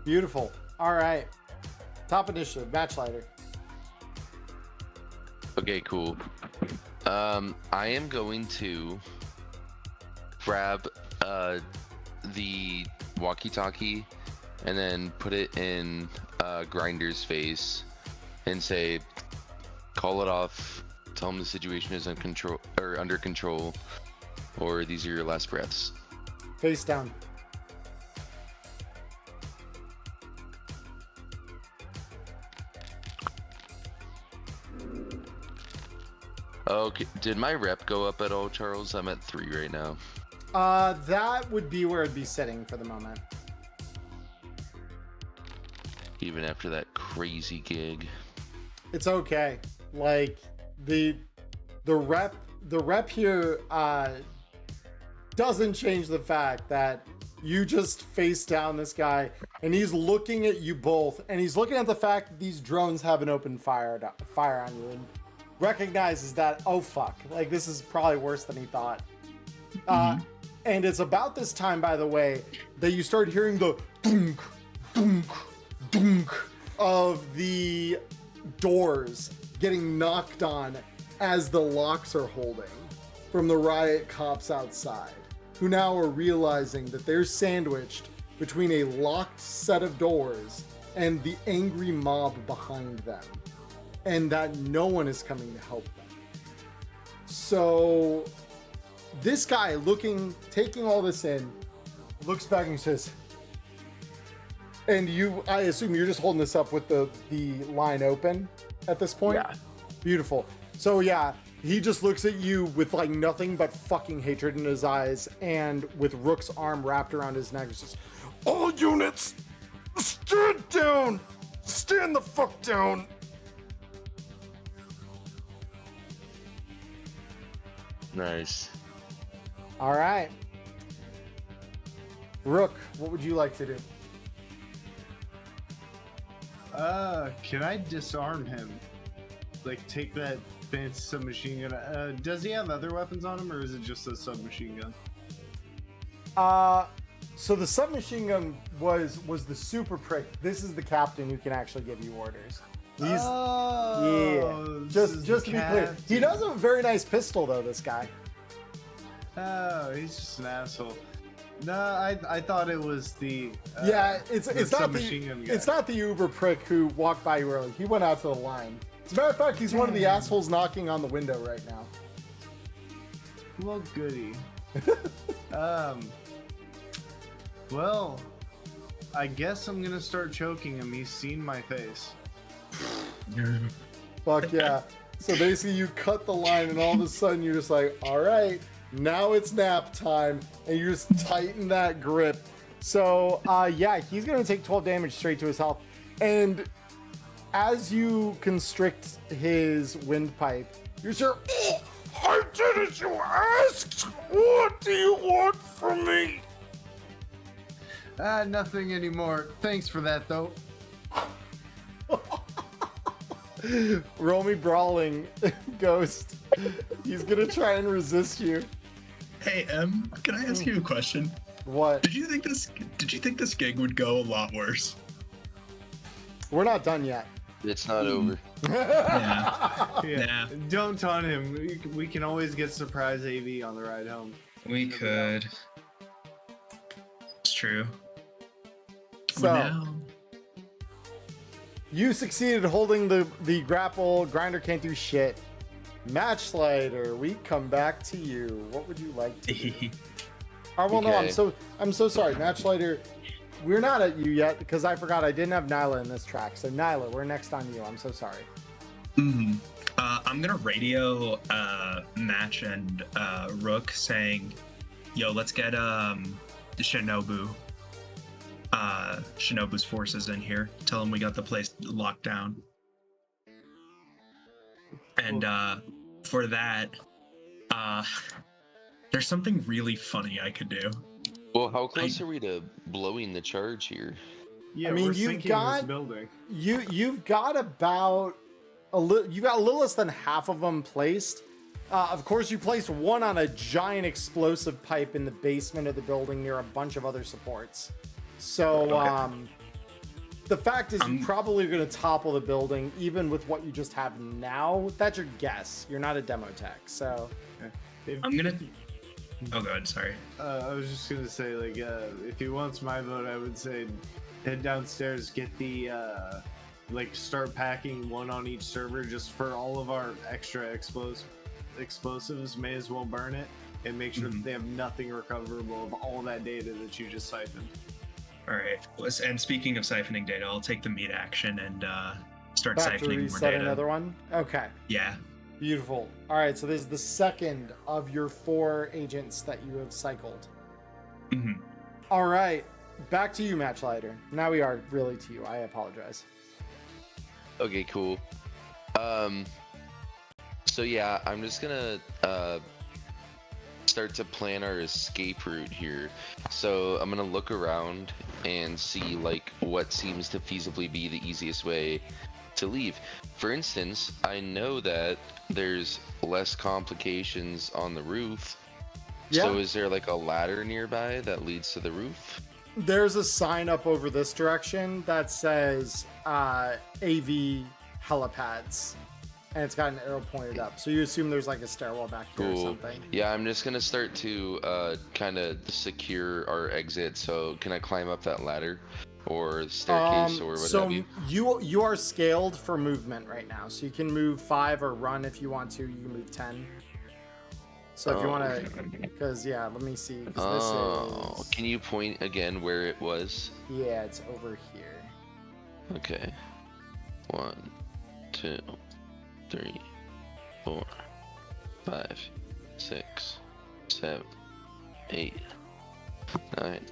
Beautiful. All right. Top initiative, Matchlighter. Okay, cool. I am going to grab the walkie-talkie and then put it in Grinder's face and say, "Call it off. Tell him the situation is under control, or these are your last breaths." Face down. Okay, did my rep go up at all, Charles? I'm at 3 right now. That would be where it'd be sitting for the moment. Even after that crazy gig. It's okay. Like the rep here doesn't change the fact that you just face down this guy and he's looking at you both, and he's looking at the fact that these drones have an open fire on you and recognizes that, oh fuck, like this is probably worse than he thought. And it's about this time, by the way, that you start hearing the dunk, dunk, dunk of the doors getting knocked on as the locks are holding from the riot cops outside, who now are realizing that they're sandwiched between a locked set of doors and the angry mob behind them, and that no one is coming to help them. So this guy taking all this in, looks back and says, and I assume you're just holding this up with the line open at this point? Yeah. Beautiful. So yeah, he just looks at you with like nothing but fucking hatred in his eyes, and with Rook's arm wrapped around his neck, he says, "All units, stand down! Stand the fuck down!" Nice. All right. Rook, what would you like to do? Can I disarm him? Like, take that fancy submachine gun. Does he have other weapons on him, or is it just a submachine gun? So the submachine gun was the super prick. This is the captain who can actually give you orders. He's just to be clear, he does have a very nice pistol though. This guy. Oh, he's just an asshole. No, I thought it was the it's not submachine gun guy. it's not the uber prick who walked by you early. He went out to the line. As a matter of fact, he's one of the assholes knocking on the window right now. Well, goody. Well, I guess I'm gonna start choking him. He's seen my face. Fuck yeah. So basically you cut the line and all of a sudden you're just like, all right, now it's nap time, and you just tighten that grip. So yeah, he's gonna take 12 damage straight to his health. And as you constrict his windpipe, you're sure, "Oh, I did as you asked. What do you want from me?" Nothing anymore. Thanks for that, though. Roll me brawling, Ghost. He's gonna try and resist you. Hey, can I ask you a question? What? Did you think this gig would go a lot worse? We're not done yet. It's not over. Yeah. Yeah. Don't taunt him. We can always get surprise AV on the ride home. We could. It's true. So Now, you succeeded holding the grapple. Grinder can't do shit. Matchlighter, we come back to you. What would you like to do? Oh, well, no, Okay. I'm so sorry, Matchlighter. We're not at you yet because I forgot I didn't have Nyla in this track. So Nyla, we're next on you. I'm so sorry. I'm gonna radio Match and Rook saying, "Yo, let's get Shinobu's forces in here. Tell him we got the place locked down." And for that, there's something really funny I could do. Well, how close are we to blowing the charge here? Yeah, I mean, we're you've sinking got- this building. You've got about you've got a little less than half of them placed. Of course, you placed one on a giant explosive pipe in the basement of the building near a bunch of other supports. So, the fact is, you're probably going to topple the building, even with what you just have now. That's your guess. You're not a demo tech, so. I'm gonna. Oh, God, sorry. I was just gonna say, like, if he wants my vote, I would say head downstairs, get the, like, start packing one on each server just for all of our extra explosives. May as well burn it and make sure that they have nothing recoverable of all that data that you just siphoned. All right. And speaking of siphoning data, I'll take the meat action and start Back to siphoning more reset data. another one? Okay. Yeah. Beautiful. All right, so this is the second of your 4 agents that you have cycled. All right, back to you, Matchlighter. Now we are really to you. I apologize. Okay, cool. So yeah, I'm just gonna start to plan our escape route here. So I'm gonna look around and see like what seems to feasibly be the easiest way to leave. For instance, I know that there's less complications on the roof. Yeah. So is there like a ladder nearby that leads to the roof? There's a sign up over this direction that says AV helipads, and it's got an arrow pointed up. So you assume there's like a stairwell back here or Cool. something. Yeah, I'm just gonna start to kind of secure our exit. So can I climb up that ladder or the staircase or what so have you? you are scaled for movement right now, so you can move 5 or run if you want to. You can move 10. So if you want to, because yeah, let me see. 'Cause this is, Can you point again where it was? yeah, it's over here. Okay. 1, 2, 3, 4, 5, 6, 7, 8, 9,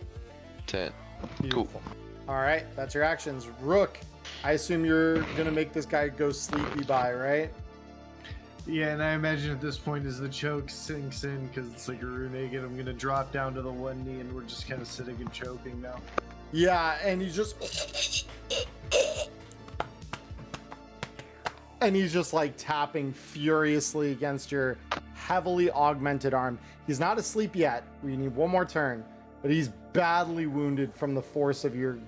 10. Beautiful. All right, that's your actions. Rook, I assume you're gonna make this guy go sleepy by, right? Yeah, and I imagine at this point as the choke sinks in, because it's like a naked, I'm gonna drop down to the one knee and we're just kind of sitting and choking now. Yeah, and he's just like tapping furiously against your heavily augmented arm. He's not asleep yet. We need one more turn, but he's badly wounded from the force of your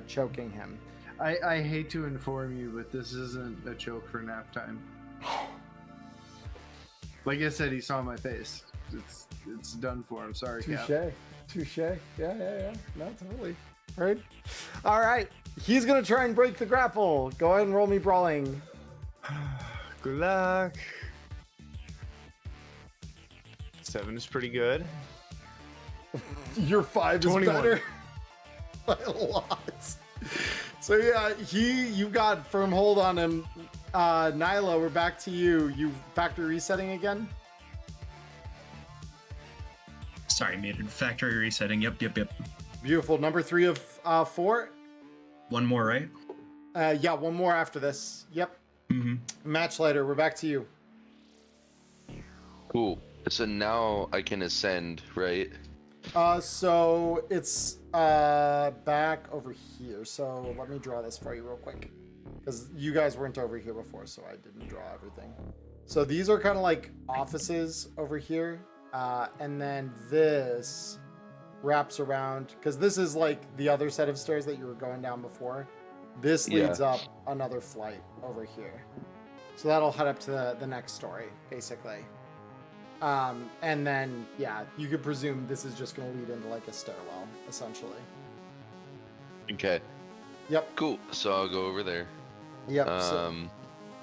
choking him. I hate to inform you, but this isn't a choke for nap time. Like I said, he saw my face. It's done for him. Sorry, Cap. Touche. Yeah. No, totally. Right. All right. He's gonna try and break the grapple. Go ahead and roll me brawling. Good luck. 7 is pretty good. Your 5 is 21. better by a lot. So yeah, you got firm hold on him. Nyla, we're back to you. You factory resetting again? Sorry, muted. Factory resetting. Yep. Beautiful. Number 3 of 4. One more, right? Yeah, one more after this. Yep. Matchlighter, we're back to you. Cool. So now I can ascend, right? So it's back over here. So let me draw this for you real quick, because you guys weren't over here before, so I didn't draw everything. So these are kind of like offices over here, and then this wraps around, because this is like the other set of stairs that you were going down before. This leads up another flight over here, so that'll head up to the next story, basically. And then, yeah, you could presume this is just going to lead into like a stairwell, essentially. Okay. Yep. Cool. So I'll go over there. Yep. So,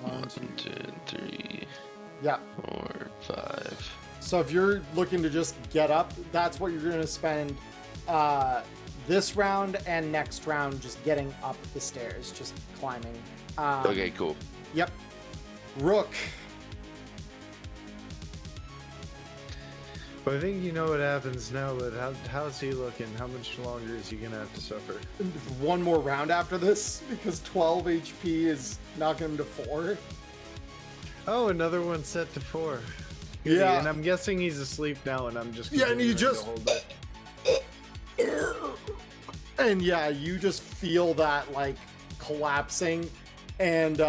1, 2, 3, yep. 4, 5. So if you're looking to just get up, that's what you're going to spend this round and next round just getting up the stairs, just climbing. Okay, cool. Yep. Rook. But I think you know what happens now, but how's he looking? How much longer is he gonna have to suffer? One more round after this because 12 HP is knocking him to 4. Oh, another one set to 4. Yeah. And I'm guessing he's asleep now, and I'm just Yeah, and you continuing to just- hold it. And yeah, you just feel that like collapsing, and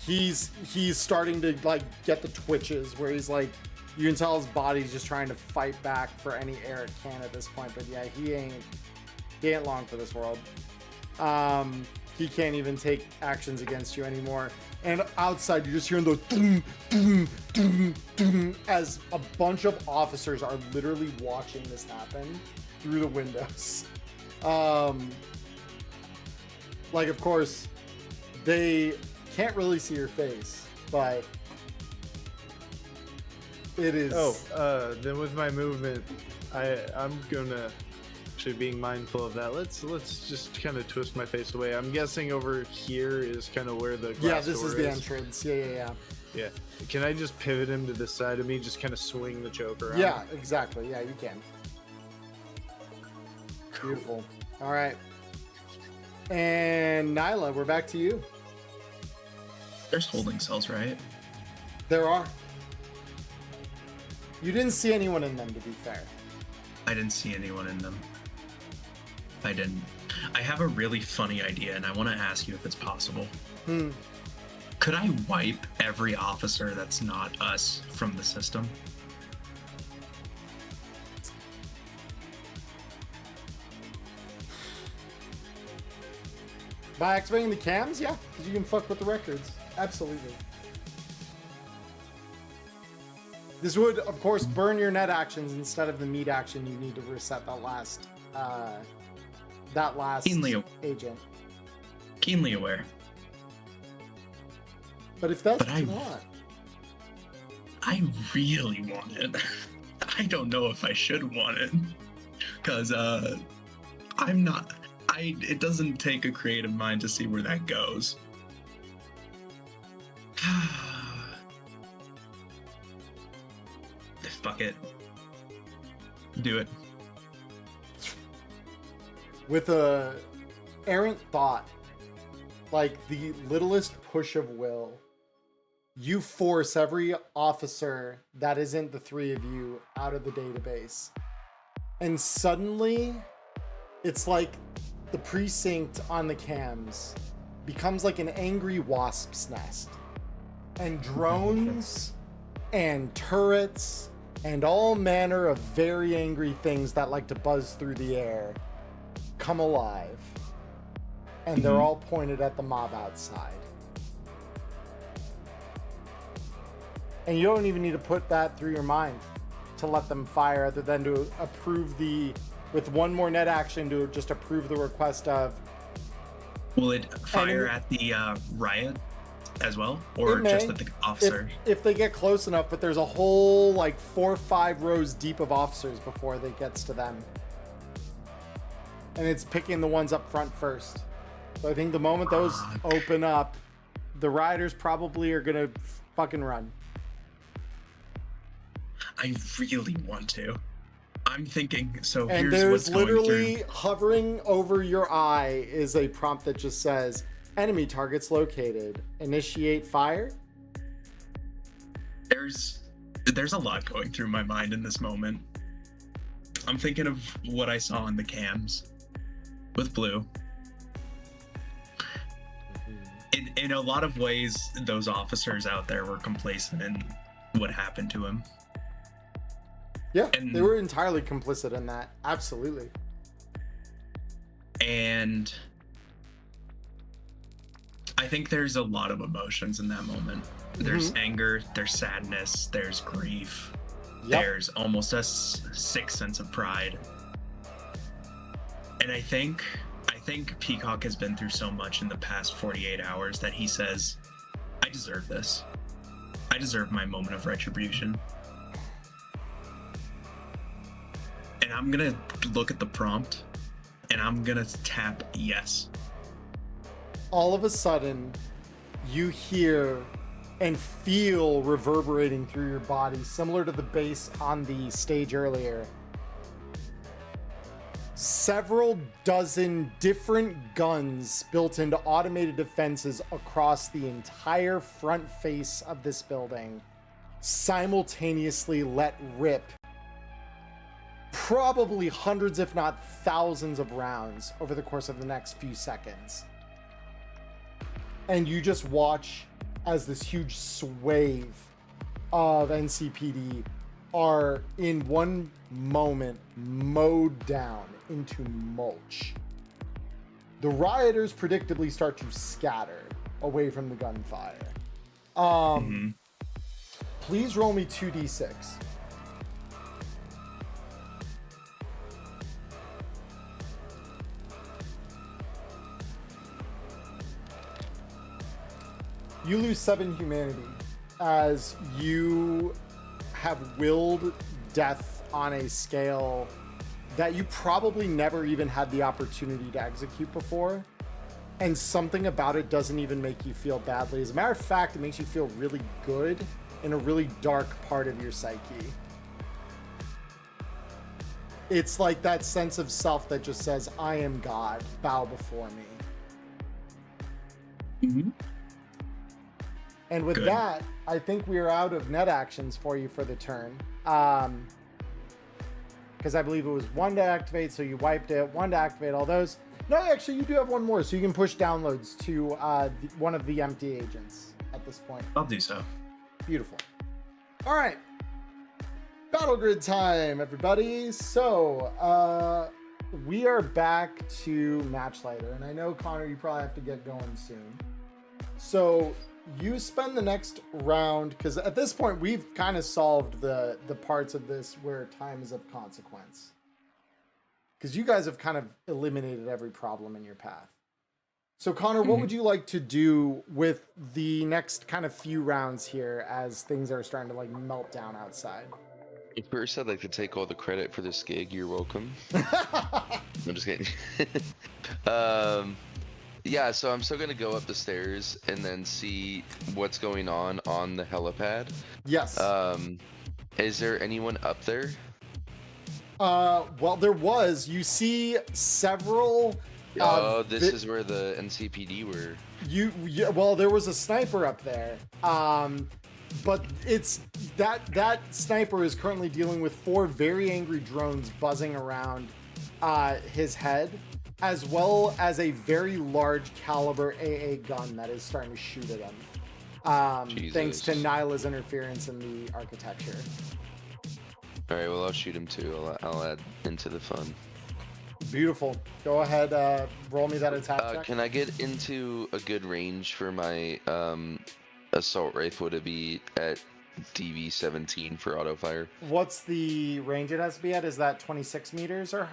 he's starting to like get the twitches where he's like, you can tell his body's just trying to fight back for any air it can at this point. But yeah, he ain't long for this world. He can't even take actions against you anymore. And outside, you're just hearing the doom, doom, doom, doom, as a bunch of officers are literally watching this happen through the windows. Like, of course, they can't really see your face, but it is. Then with my movement, I'm gonna actually being mindful of that. Let's just kind of twist my face away. I'm guessing over here is kind of where the glass Yeah, this door is the entrance. Yeah. Yeah. Can I just pivot him to the side of me, just kind of swing the choke around? Yeah, exactly. Yeah, you can. Beautiful. All right. And Nyla, we're back to you. There's holding cells, right? There are. You didn't see anyone in them, to be fair. I didn't see anyone in them. I didn't. I have a really funny idea, and I want to ask you if it's possible. Could I wipe every officer that's not us from the system? By activating the cams, yeah, because you can fuck with the records. Absolutely. This would, of course, burn your net actions instead of the meat action. You need to reset that last Keenly- agent. Keenly aware. But if that's But what you want, I really want it. I don't know if I should want it. Because, I'm not... it doesn't take a creative mind to see where that goes. Fuck it. Do it. with a errant thought, like the littlest push of will, you force every officer that isn't the three of you out of the database. And suddenly, it's like the precinct on the cams becomes like an angry wasp's nest. And drones and turrets and all manner of very angry things that like to buzz through the air come alive. And they're all pointed at the mob outside. And you don't even need to put that through your mind to let them fire, other than to approve with one more net action, to just approve the request of. Will it fire at the riot as well, or just at the officer? If they get close enough, but there's a whole like 4 or 5 rows deep of officers before it gets to them. And it's picking the ones up front first. So I think the moment those open up, the riders probably are gonna fucking run. I really want to. I'm thinking, so And here's there's what's going literally through. hovering over your eye is a prompt that just says, enemy targets located. Initiate fire. There's a lot going through my mind in this moment. I'm thinking of what I saw in the cams with Blue. In a lot of ways, those officers out there were complacent in what happened to him. Yeah, And- they were entirely complicit in that. Absolutely. And I think there's a lot of emotions in that moment. There's anger, there's sadness, there's grief, Yep. there's almost a sick sense of pride. And I think Peacock has been through so much in the past 48 hours that he says, I deserve this. I deserve my moment of retribution. And I'm gonna look at the prompt and I'm gonna tap yes. All of a sudden, you hear and feel reverberating through your body, similar to the bass on the stage earlier. Several dozen different guns built into automated defenses across the entire front face of this building simultaneously let rip probably hundreds, if not thousands, of rounds over the course of the next few seconds. And you just watch as this huge swathe of NCPD are in one moment mowed down into mulch. The rioters predictably start to scatter away from the gunfire. Please roll me 2d6. You lose 7 humanity as you have willed death on a scale that you probably never even had the opportunity to execute before. And something about it doesn't even make you feel badly. As a matter of fact, it makes you feel really good in a really dark part of your psyche. It's like that sense of self that just says, I am God, bow before me. Mm-hmm. And with Good. that, I think we are out of net actions for you for the turn. Because I believe it was 1 to activate, so you wiped it. 1 to activate all those. No, actually, you do have one more, so you can push downloads to one of the empty agents at this point. I'll do so. Beautiful. All right. Battle grid time, everybody. So, we are back to Matchlighter. And I know, Connor, you probably have to get going soon. So, you spend the next round, because at this point, we've kind of solved the parts of this where time is of consequence. Because you guys have kind of eliminated every problem in your path. So, Connor, what would you like to do with the next kind of few rounds here as things are starting to like melt down outside? First, I'd like to take all the credit for this gig. You're welcome. I'm just kidding. Yeah, so I'm still gonna go up the stairs and then see what's going on the helipad. Yes. Is there anyone up there? Well, there was. You see several. This is where the NCPD were. Well, there was a sniper up there. But it's that sniper is currently dealing with 4 very angry drones buzzing around his head, as well as a very large caliber AA gun that is starting to shoot at him. Thanks to Nyla's interference in the architecture. All right, well, I'll shoot him too. I'll add into the fun. Beautiful. Go ahead, roll me that attack check. Can I get into a good range for my assault rifle to be at DV-17 for auto fire? What's the range it has to be at? Is that 26 meters or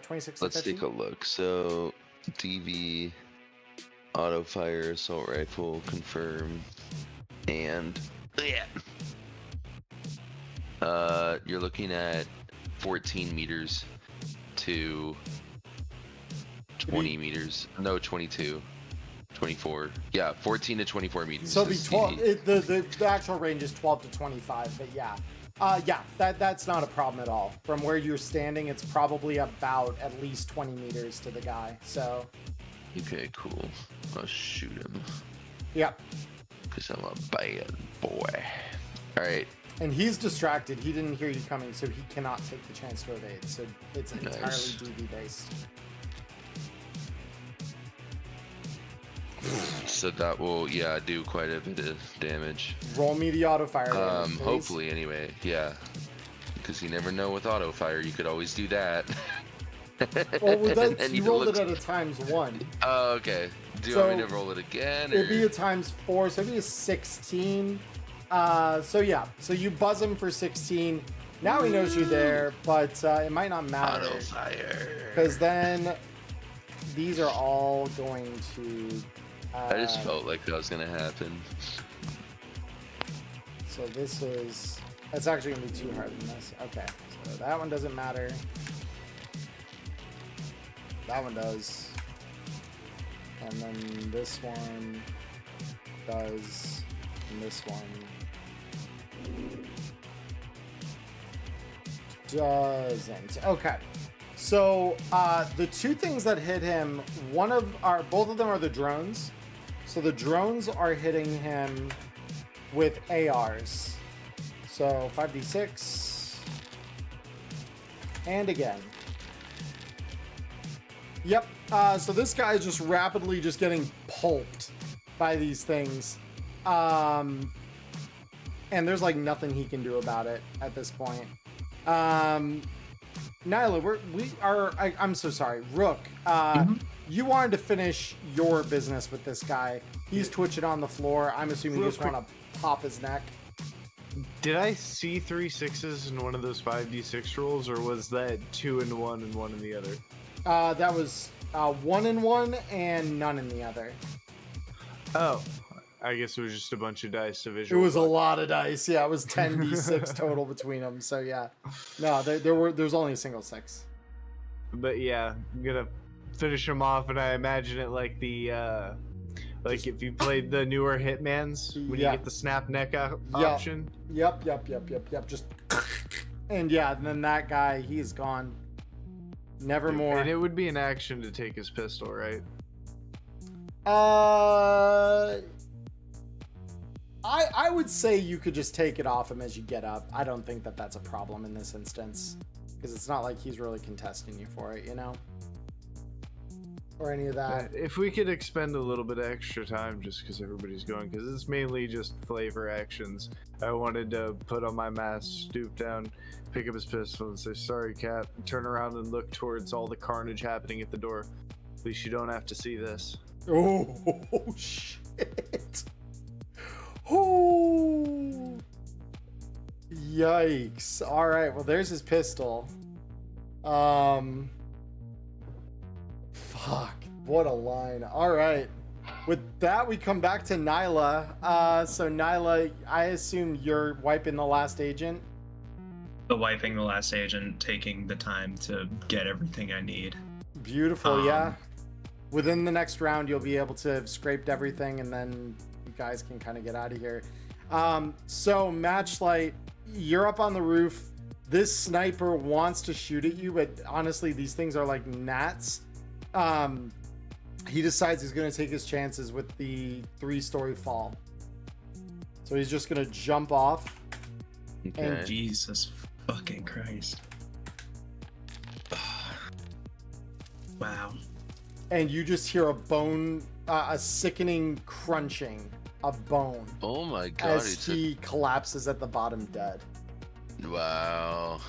26 to Let's 50? take a look. So DV auto fire assault rifle confirm, and you're looking at 14 meters to 20 meters. No, 22. 24. Yeah, 14 to 24 meters. So is the 12. DV. The actual range is 12 to 25. But yeah, that's not a problem at all. From where you're standing, it's probably about at least 20 meters to the guy. So. Okay, cool. I'll shoot him. Yeah. Because I'm a bad boy. All right. And he's distracted. He didn't hear you coming, so he cannot take the chance to evade. So it's entirely Nice. DV based. So that will, do quite a bit of damage. Roll me the auto fire. damage, please. Hopefully, anyway. Yeah. Because you never know with auto fire. You could always do that. Well, And you you rolled look- it at a ~1. Oh, okay. Do you want me to roll it again? It'd be or- a ×4, so it'd be a 16. So yeah, so you buzz him for 16. Now he knows you're there, but it might not matter. Auto fire. Because then these are all going to... I just felt like that was going to happen. So this is... That's actually going to be too hard than this. Okay, so that one doesn't matter. That one does. And then this one does And this one doesn't. Okay. So the two things that hit him, both of them are the drones. So the drones are hitting him with ARs. So 5d6. And again. Yep. So this guy is just rapidly just getting pulped by these things. And there's like nothing he can do about it at this point. Nyla, I'm so sorry. Rook, you wanted to finish your business with this guy. He's twitching on the floor. I'm assuming you just want to pop his neck. Did I see 3 6s in one of those 5d6 rolls, or was that 2 in one and 1 in the other? That was 1 in one and none in the other. Oh, I guess it was just a bunch of dice to It visual. was a lot of dice. Yeah, it was 10d6 total between them. So yeah, no, there's only a single 6. But yeah, I'm gonna finish him off, and I imagine it like the like if you played the newer Hitmans when you get the snap neck option. Yep. Just and yeah, and then that guy, he's gone. Nevermore. And it would be an action to take his pistol, right? I would say you could just take it off him as you get up. I don't think that that's a problem in this instance, because it's not like he's really contesting you for it, you know, or any of that. If we could expend a little bit of extra time just because everybody's going, because it's mainly just flavor actions. I wanted to put on my mask, stoop down, pick up his pistol, and say, "Sorry, Cap," and turn around and look towards all the carnage happening at the door. At least you don't have to see this. Oh shit! Oh, yikes! All right, well, there's his pistol. Fuck, what a line. All right, with that, we come back to Nyla. So Nyla, I assume you're wiping the last agent. Wiping the last agent, taking the time to get everything I need. Beautiful, yeah. Within the next round, you'll be able to have scraped everything, and then you guys can kind of get out of here. So Matchlight, you're up on the roof. This sniper wants to shoot at you, but honestly, these things are like gnats. He decides he's going to take his chances with the 3-story fall. So he's just going to jump off. Okay. And Jesus fucking Christ. Wow. And you just hear a sickening crunching of bone Oh my god, as he collapses at the bottom dead. Wow.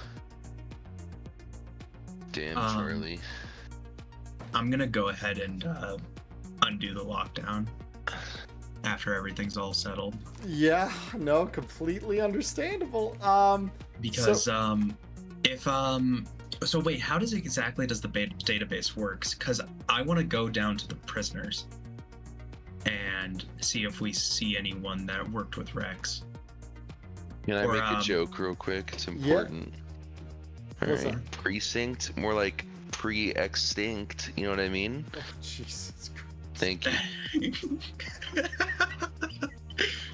Damn, Charlie. I'm gonna go ahead and undo the lockdown after everything's all settled. Yeah, no, completely understandable. Because so wait, how does the database works? Because I want to go down to the prisoners and see if we see anyone that worked with Rex. Can I make a joke real quick? It's important. What's Alright. that? Precinct, more like pre-extinct, you know what I mean? Oh, Jesus Christ. Thank you.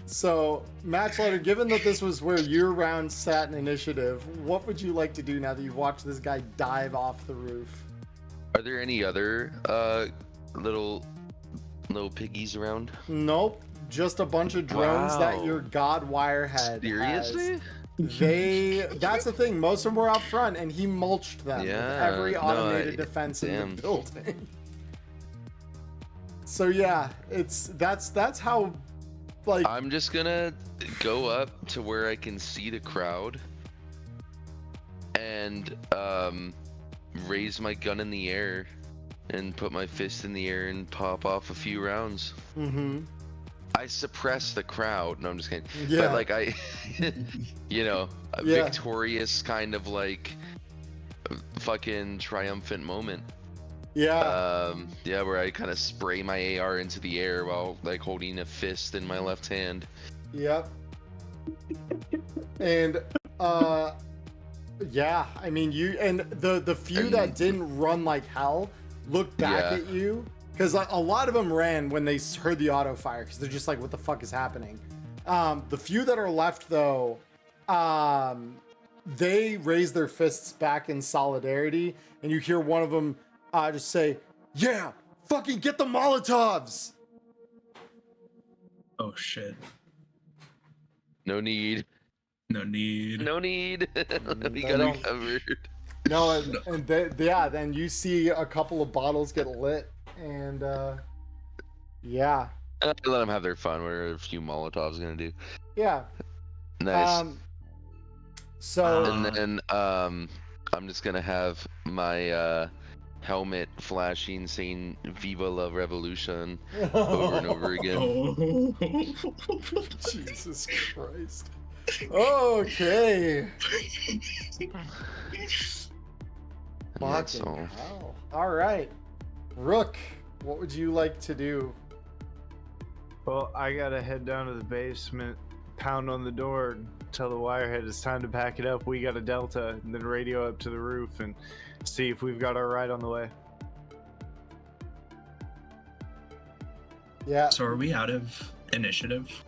So, Matchletter, given that this was where your round sat in initiative, what would you like to do now that you've watched this guy dive off the roof? Are there any other little piggies around? Nope, just a bunch of drones that Wow. your god Wirehead Seriously? has. That's the thing, most of them were out front and he mulched them with Yeah, every no, automated defense in damn. the building. So yeah, that's how, like, I'm just gonna go up to where I can see the crowd and raise my gun in the air and put my fist in the air and pop off a few rounds. I suppress the crowd. No, I'm just kidding. Yeah. But like a Yeah. victorious kind of like fucking triumphant moment. yeah. Where I kind of spray my AR into the air while like holding a fist in my left hand. Yep. And yeah, I mean, you and the few that didn't run like hell looked back Yeah. at you, because a lot of them ran when they heard the auto fire, because they're just like, what the fuck is happening? The few that are left, though, they raise their fists back in solidarity, and you hear one of them just say, "Yeah, fucking get the Molotovs!" Oh shit. No need. No need. No need. We got No. it covered. No, and then you see a couple of bottles get lit, and yeah, Let them have their fun. What are a few Molotovs gonna do? yeah. Nice. So And then I'm just gonna have my helmet flashing saying "Viva la Revolution" over and over again. Oh. Jesus Christ. Okay. That's Fucking all. hell. All right, Rook, what would you like to do? Well, I gotta head down to the basement, pound on the door, and tell the wirehead it's time to pack it up. We got a Delta, and then radio up to the roof and see if we've got our ride on the way. Yeah, So are we out of initiative?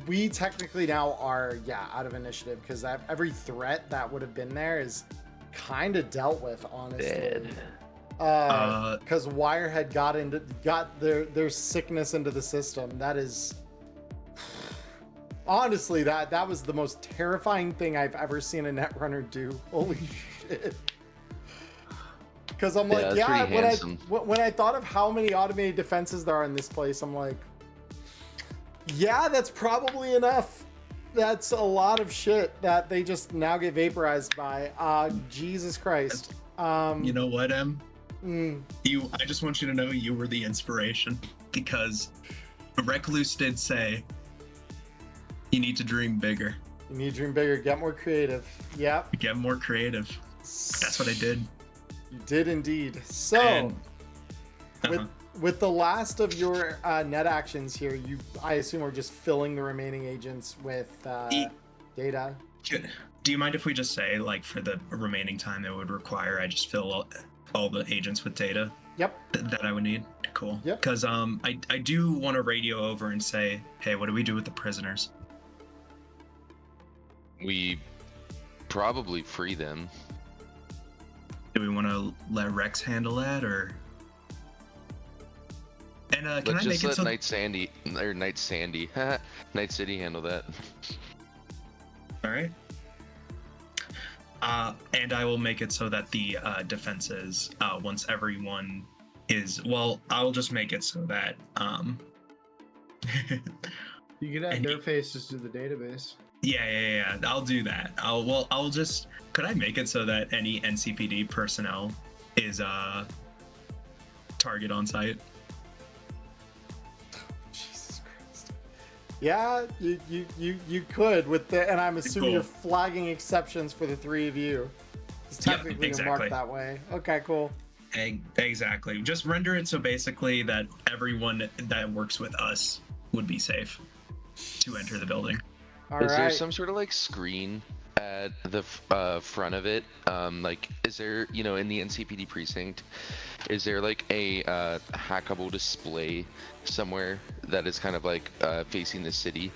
we technically now are out of initiative because every threat that would have been there is kind of dealt with, honestly. Dead. Because Wirehead got their sickness into the system. That is honestly that was the most terrifying thing I've ever seen a Netrunner do. Holy shit. Because I'm like, that's pretty handsome. when I thought of how many automated defenses there are in this place, I'm like, yeah, that's probably enough. That's a lot of shit that they just now get vaporized by. Jesus Christ. You know what, Em? Mm, I just want you to know you were the inspiration, because Recluse did say you need to dream bigger. you need to dream bigger, get more creative. Yep. Get more creative. That's what I did. You did indeed. So, And- uh-huh. with the last of your net actions here, I assume are just filling the remaining agents with data. Do you mind if we just say, like, for the remaining time it would require, I just fill all the agents with data Yep. that I would need? Cool. Yep. Because I do want to radio over and say, hey, what do we do with the prisoners? We probably free them. Do we want to let Rex handle that, or? And can Let's I just make it let so? Night City handle that. All right. And I will make it so that the defenses, once everyone is, well, I'll just make it so that You could have And their faces do the database. yeah, I'll do that. I'll just, could I make it so that any NCPD personnel is target on site? Jesus Christ. Yeah, you could with the, and I'm assuming Cool. you're flagging exceptions for the three of you. It's Yep, technically exactly. marked that way. Okay, cool. Exactly. Just render it so basically that everyone that works with us would be safe to enter the building. All Is there right. some sort of like screen at the front of it? Like, is there, in the NCPD precinct, is there like a hackable display somewhere that is kind of like facing the city?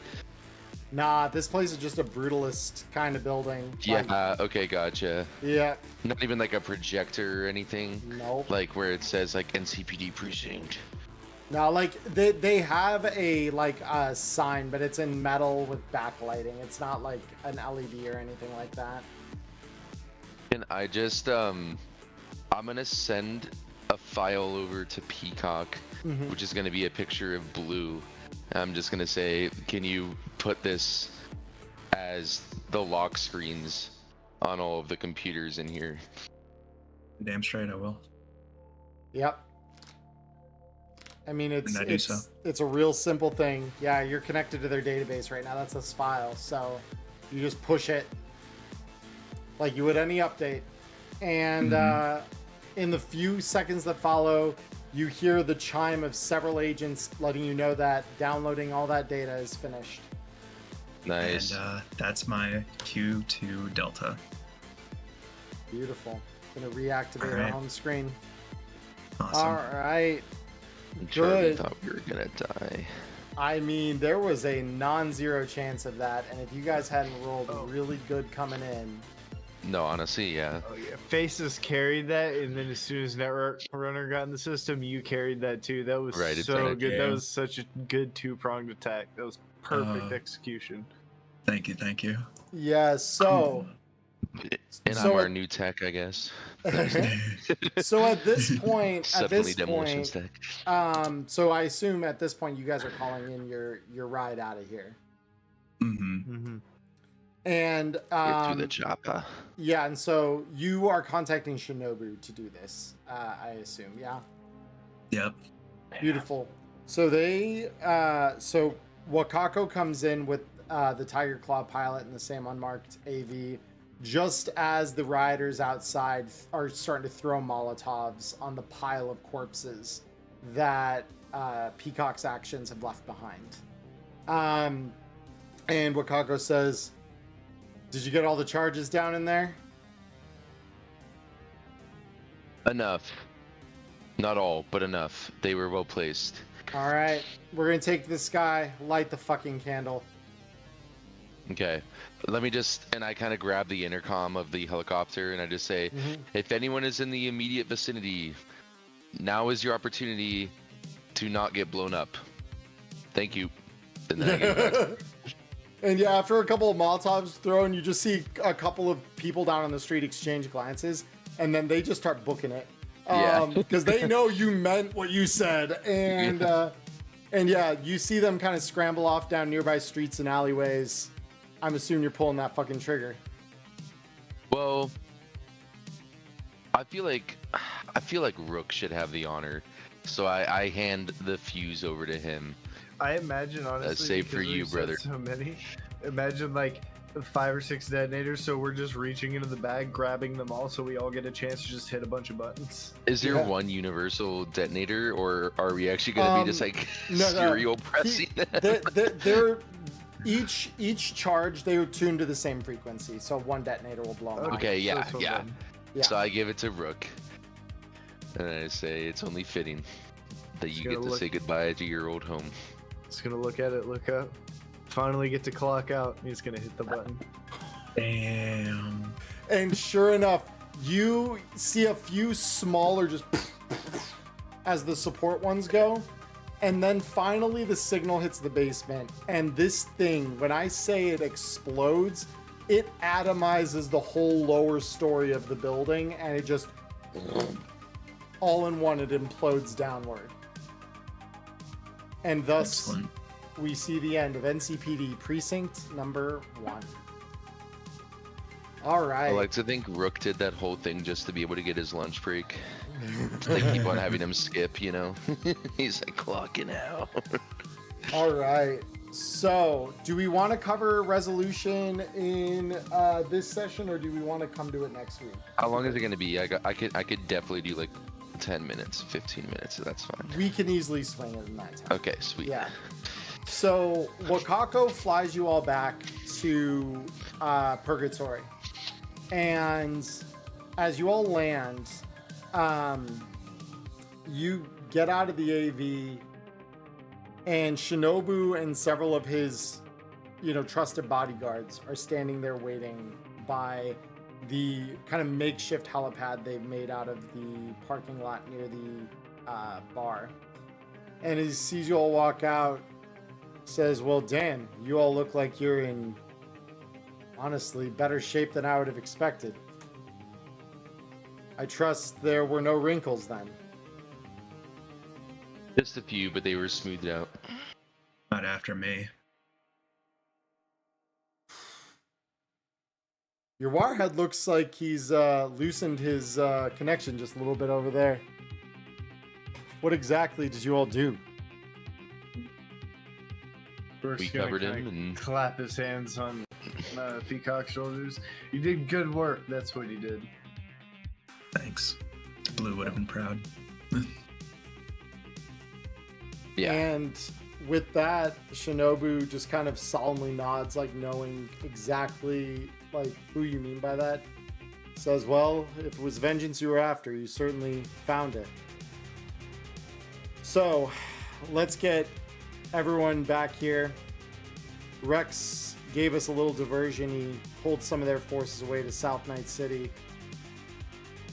Nah, this place is just a brutalist kind of building. Yeah. Okay. Gotcha. Yeah. Not even like a projector or anything. Nope. Like where it says like NCPD precinct. No, like they have a sign, but it's in metal with backlighting. It's not like an LED or anything like that. And I just I'm gonna send a file over to Peacock, which is gonna be a picture of Blue. I'm just gonna say, can you put this as the lock screens on all of the computers in here? Damn straight I will. Yep. I mean, And I do so. it's a real simple thing. Yeah, you're connected to their database right now. That's this file. So you just push it like you would any update. And in the few seconds that follow, you hear the chime of several agents letting you know that downloading all that data is finished. Nice. And that's my cue to Delta. Beautiful. Gonna reactivate All our right. home screen. Awesome. All right. Charlie good. thought we were gonna die. I mean, there was a non-zero chance of that, and if you guys hadn't rolled really good coming in, No, honestly, yeah. Oh yeah, Faces carried that, and then as soon as Network Runner got in the system, you carried that too. That was Right, so exactly. good. That was such a good two-pronged attack. That was perfect execution. Thank you. yeah. So, And So I'm our it- new tech, I guess. so at this point, Definitely demolitions tech. so I assume at this point you guys are calling in your ride out of here, Mm-hmm. and Get through the chopper. yeah, and so you are contacting Shinobu to do this. I assume, yeah. Yep. Beautiful. So they, so Wakako comes in with the Tiger Claw pilot and the same unmarked AV, just as the riders outside are starting to throw Molotovs on the pile of corpses that Peacock's actions have left behind. And Wakako says, "Did you get all the charges down in there?" Enough. Not all, but enough. They were well placed. All right, we're gonna take this guy, light the fucking candle. Okay. Let me just, and I kind of grab the intercom of the helicopter and I just say, if anyone is in the immediate vicinity, now is your opportunity to not get blown up. Thank you. And then I give it back. And yeah, after a couple of Molotovs thrown, you just see a couple of people down on the street exchange glances, and then they just start booking it. Yeah. Because they know you meant what you said. And yeah, you see them kind of scramble off down nearby streets and alleyways. I'm assuming you're pulling that fucking trigger. Well, I feel like Rook should have the honor, so I hand the fuse over to him. I imagine honestly. Save for because you, we've said brother. So many. Imagine like 5 or 6 detonators, so we're just reaching into the bag, grabbing them all, so we all get a chance to just hit a bunch of buttons. Is there Yeah. one universal detonator, or are we actually gonna be just like serial pressing them? They're each charge they are tuned to the same frequency, so one detonator will blow them. Okay, yeah. then. Yeah. So I give it to Rook, and I say it's only fitting that you gonna get to look- say goodbye to your old home. Just gonna look at it, look up, finally get to clock out. He's gonna hit the button. Damn. And sure enough, you see a few smaller just as the support ones go. And then finally the signal hits the basement. And this thing, when I say it explodes, it atomizes the whole lower story of the building. And it just, all in one, it implodes downward. And thus, Excellent. we see the end of NCPD Precinct number 1. All right. I like to think Rook did that whole thing just to be able to get his lunch break. They keep on having him skip, you know? He's like clocking out. All right. So, do we want to cover resolution in this session, or do we want to come to it next week? How long is it gonna be? I could definitely do like 10 minutes, 15 minutes, so that's fine. We can easily swing it in that time. Okay, sweet. Yeah. So, Wakako flies you all back to Purgatory. And as you all land, you get out of the AV, and Shinobu and several of his, trusted bodyguards are standing there waiting by the kind of makeshift helipad they've made out of the parking lot near the bar. And as he sees you all walk out, says, "Well, damn, you all look like you're in, honestly, better shape than I would have expected. I trust there were no wrinkles then." Just a few, but they were smoothed out. Not after me. Your warhead looks like he's loosened his connection just a little bit over there. What exactly did you all do? We're We just gonna covered him kinda and- clap his hands on Peacock's shoulders. You did good work. That's what he did. Thanks. Blue would have been proud. Yeah. And with that, Shinobu just kind of solemnly nods, like knowing exactly who you mean by that. Says, "Well, if it was vengeance you were after, you certainly found it. So, let's get everyone back here. Rex gave us a little diversion. He pulled some of their forces away to South Night City.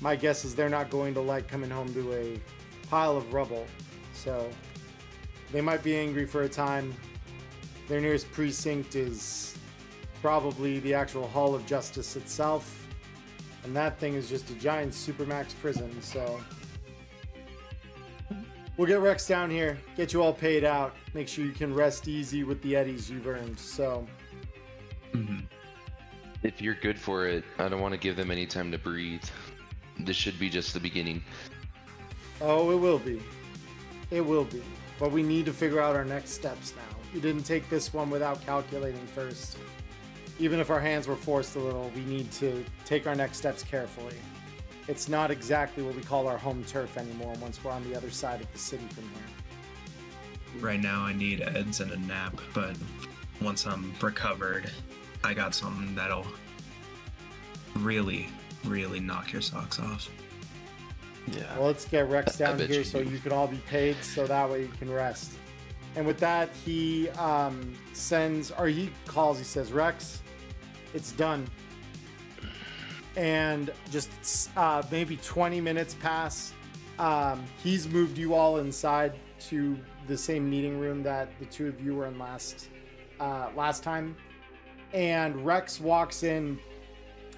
My guess is they're not going to like coming home to a pile of rubble. So they might be angry for a time. Their nearest precinct is probably the actual Hall of Justice itself. And that thing is just a giant supermax prison, so we'll get Rex down here, get you all paid out, make sure you can rest easy with the eddies you've earned, so. If you're good for it, I don't want to give them any time to breathe. This should be just the beginning. Oh, it will be. It will be. But we need to figure out our next steps now. We didn't take this one without calculating first. Even if our hands were forced a little, we need to take our next steps carefully. It's not exactly what we call our home turf anymore once we're on the other side of the city from here. Right now, I need Eds and a nap, but once I'm recovered, I got something that'll really, really knock your socks off. Yeah. Well, let's get Rex down bet here you so do. you can all be paid, so that way you can rest. And with that, he he says, Rex, it's done. And just maybe 20 minutes pass. He's moved you all inside to the same meeting room that the two of you were in last time. And Rex walks in,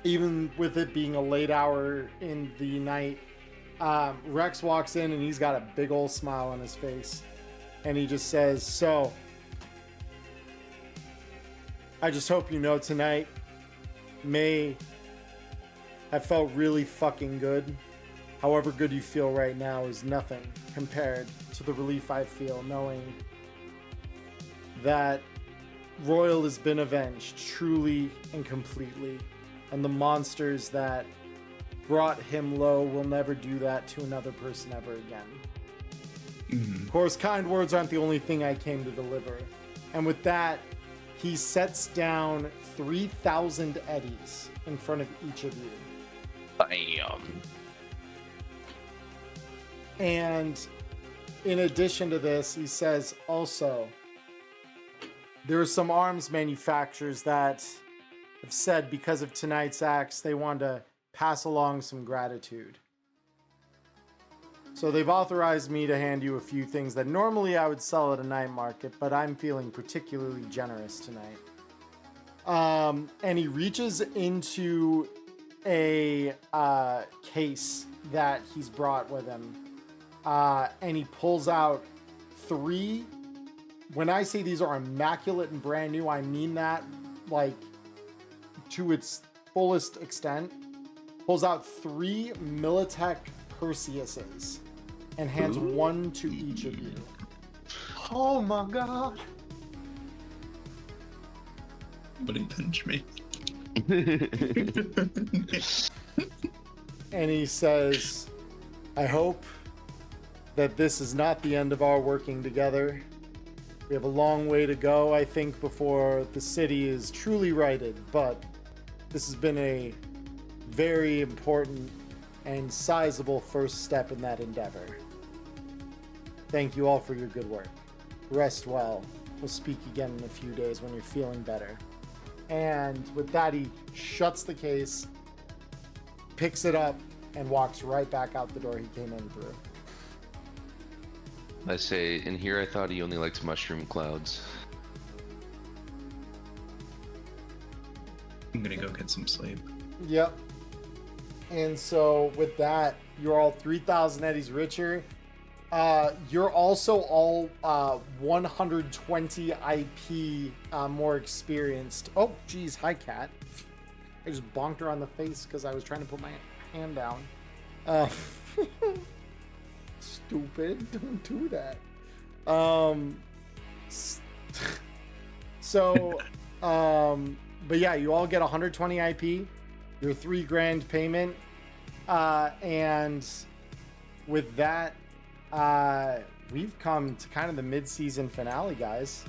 even with it being a late hour in the night. Rex walks in and he's got a big old smile on his face. And he just says, so, I just hope you know tonight may have felt really fucking good. However good you feel right now is nothing compared to the relief I feel knowing that Royal has been avenged truly and completely. And the monsters that brought him low will never do that to another person ever again. Of course, kind words aren't the only thing I came to deliver. And with that, he sets down 3,000 eddies in front of each of you. Bam. And in addition to this, he says also, there are some arms manufacturers that have said because of tonight's acts, they want to pass along some gratitude. So they've authorized me to hand you a few things that normally I would sell at a night market, but I'm feeling particularly generous tonight. And he reaches into a case that he's brought with him, and he pulls out 3. When I say these are immaculate and brand new, I mean that like to its fullest extent. Pulls out 3 Militech Perseuses and hands one to each of you. Oh my god. Somebody pinch me. And he says, I hope that this is not the end of our working together. We have a long way to go, I think, before the city is truly righted, but this has been a very important and sizable first step in that endeavor. Thank you all for your good work. Rest well. We'll speak again in a few days when you're feeling better. And with that, he shuts the case, picks it up, and walks right back out the door he came in through. I say, in here I thought he only liked mushroom clouds. I'm gonna go get some sleep. Yep. And so with that, you're all 3,000 eddies richer. You're also all 120 IP more experienced. Oh, geez. Hi, cat. I just bonked her on the face because I was trying to put my hand down. Stupid. Don't do that. But yeah, you all get 120 IP. Your $3,000 payment. And with that, we've come to kind of the mid-season finale, guys.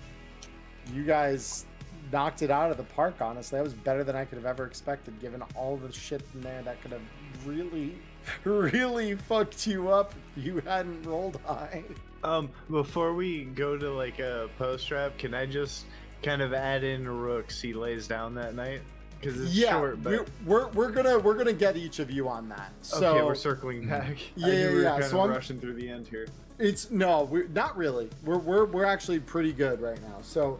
You guys knocked it out of the park, honestly. That was better than I could have ever expected, given all the shit in there that could have really really fucked you up if you hadn't rolled high. Before we go to like a post wrap, can I just kind of add in Rook's he lays down that night? Because it's short, but we're gonna get each of you on that. So okay, we're circling back. Yeah, I knew we were yeah. kind So of I'm rushing through the end here. we're not really. We're actually pretty good right now. So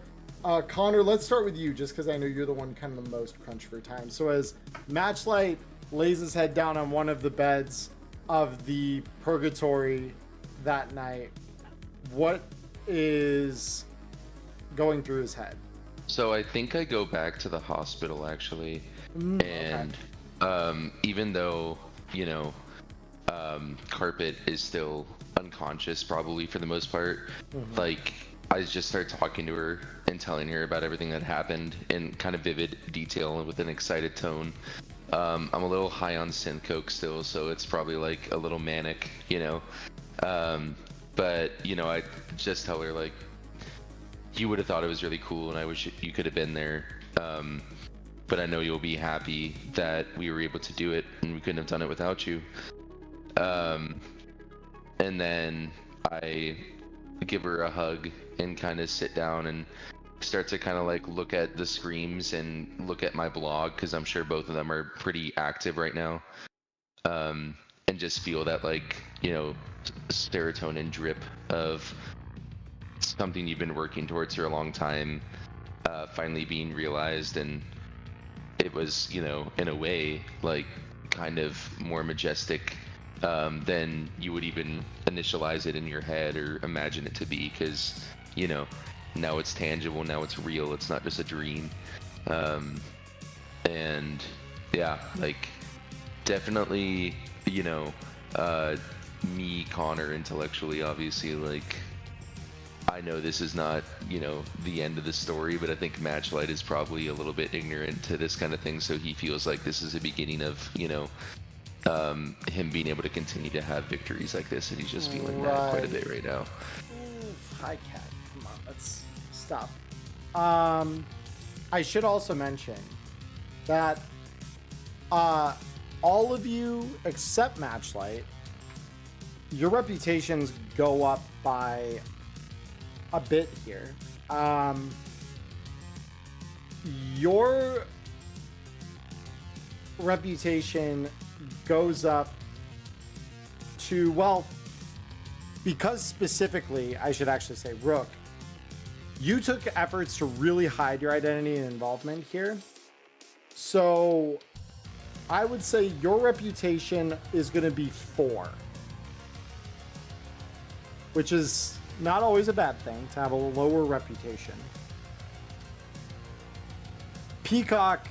Connor, let's start with you, just because I know you're the one kind of the most crunched for time. So as Matchlight lays his head down on one of the beds of the purgatory that night, what is going through his head? So I think I go back to the hospital actually, and even though Carpet is still unconscious probably for the most part, like I just start talking to her and telling her about everything that happened in kind of vivid detail and with an excited tone. I'm a little high on synth coke still, so it's probably like a little manic, but I just tell her like, you would have thought it was really cool and I wish you could have been there, but I know you'll be happy that we were able to do it and we couldn't have done it without you. And then I give her a hug and kind of sit down and start to kind of like look at the screams and look at my blog, because I'm sure both of them are pretty active right now, and just feel that like serotonin drip of something you've been working towards for a long time finally being realized. And it was in a way like kind of more majestic than you would even initialize it in your head or imagine it to be, because now it's tangible, now it's real, it's not just a dream. And yeah, like definitely me, Connor, intellectually, obviously, like I know this is not the end of the story, but I think Matchlight is probably a little bit ignorant to this kind of thing, so he feels like this is the beginning of him being able to continue to have victories like this, and he's just feeling that quite a bit right now. Oof, hi cat, come on, let's stop. I should also mention that all of you except Matchlight, your reputations go up by a bit here. Your reputation goes up to, well, because specifically, I should actually say, Rook, you took efforts to really hide your identity and involvement here. So I would say your reputation is going to be 4, which is not always a bad thing to have a lower reputation. Peacock,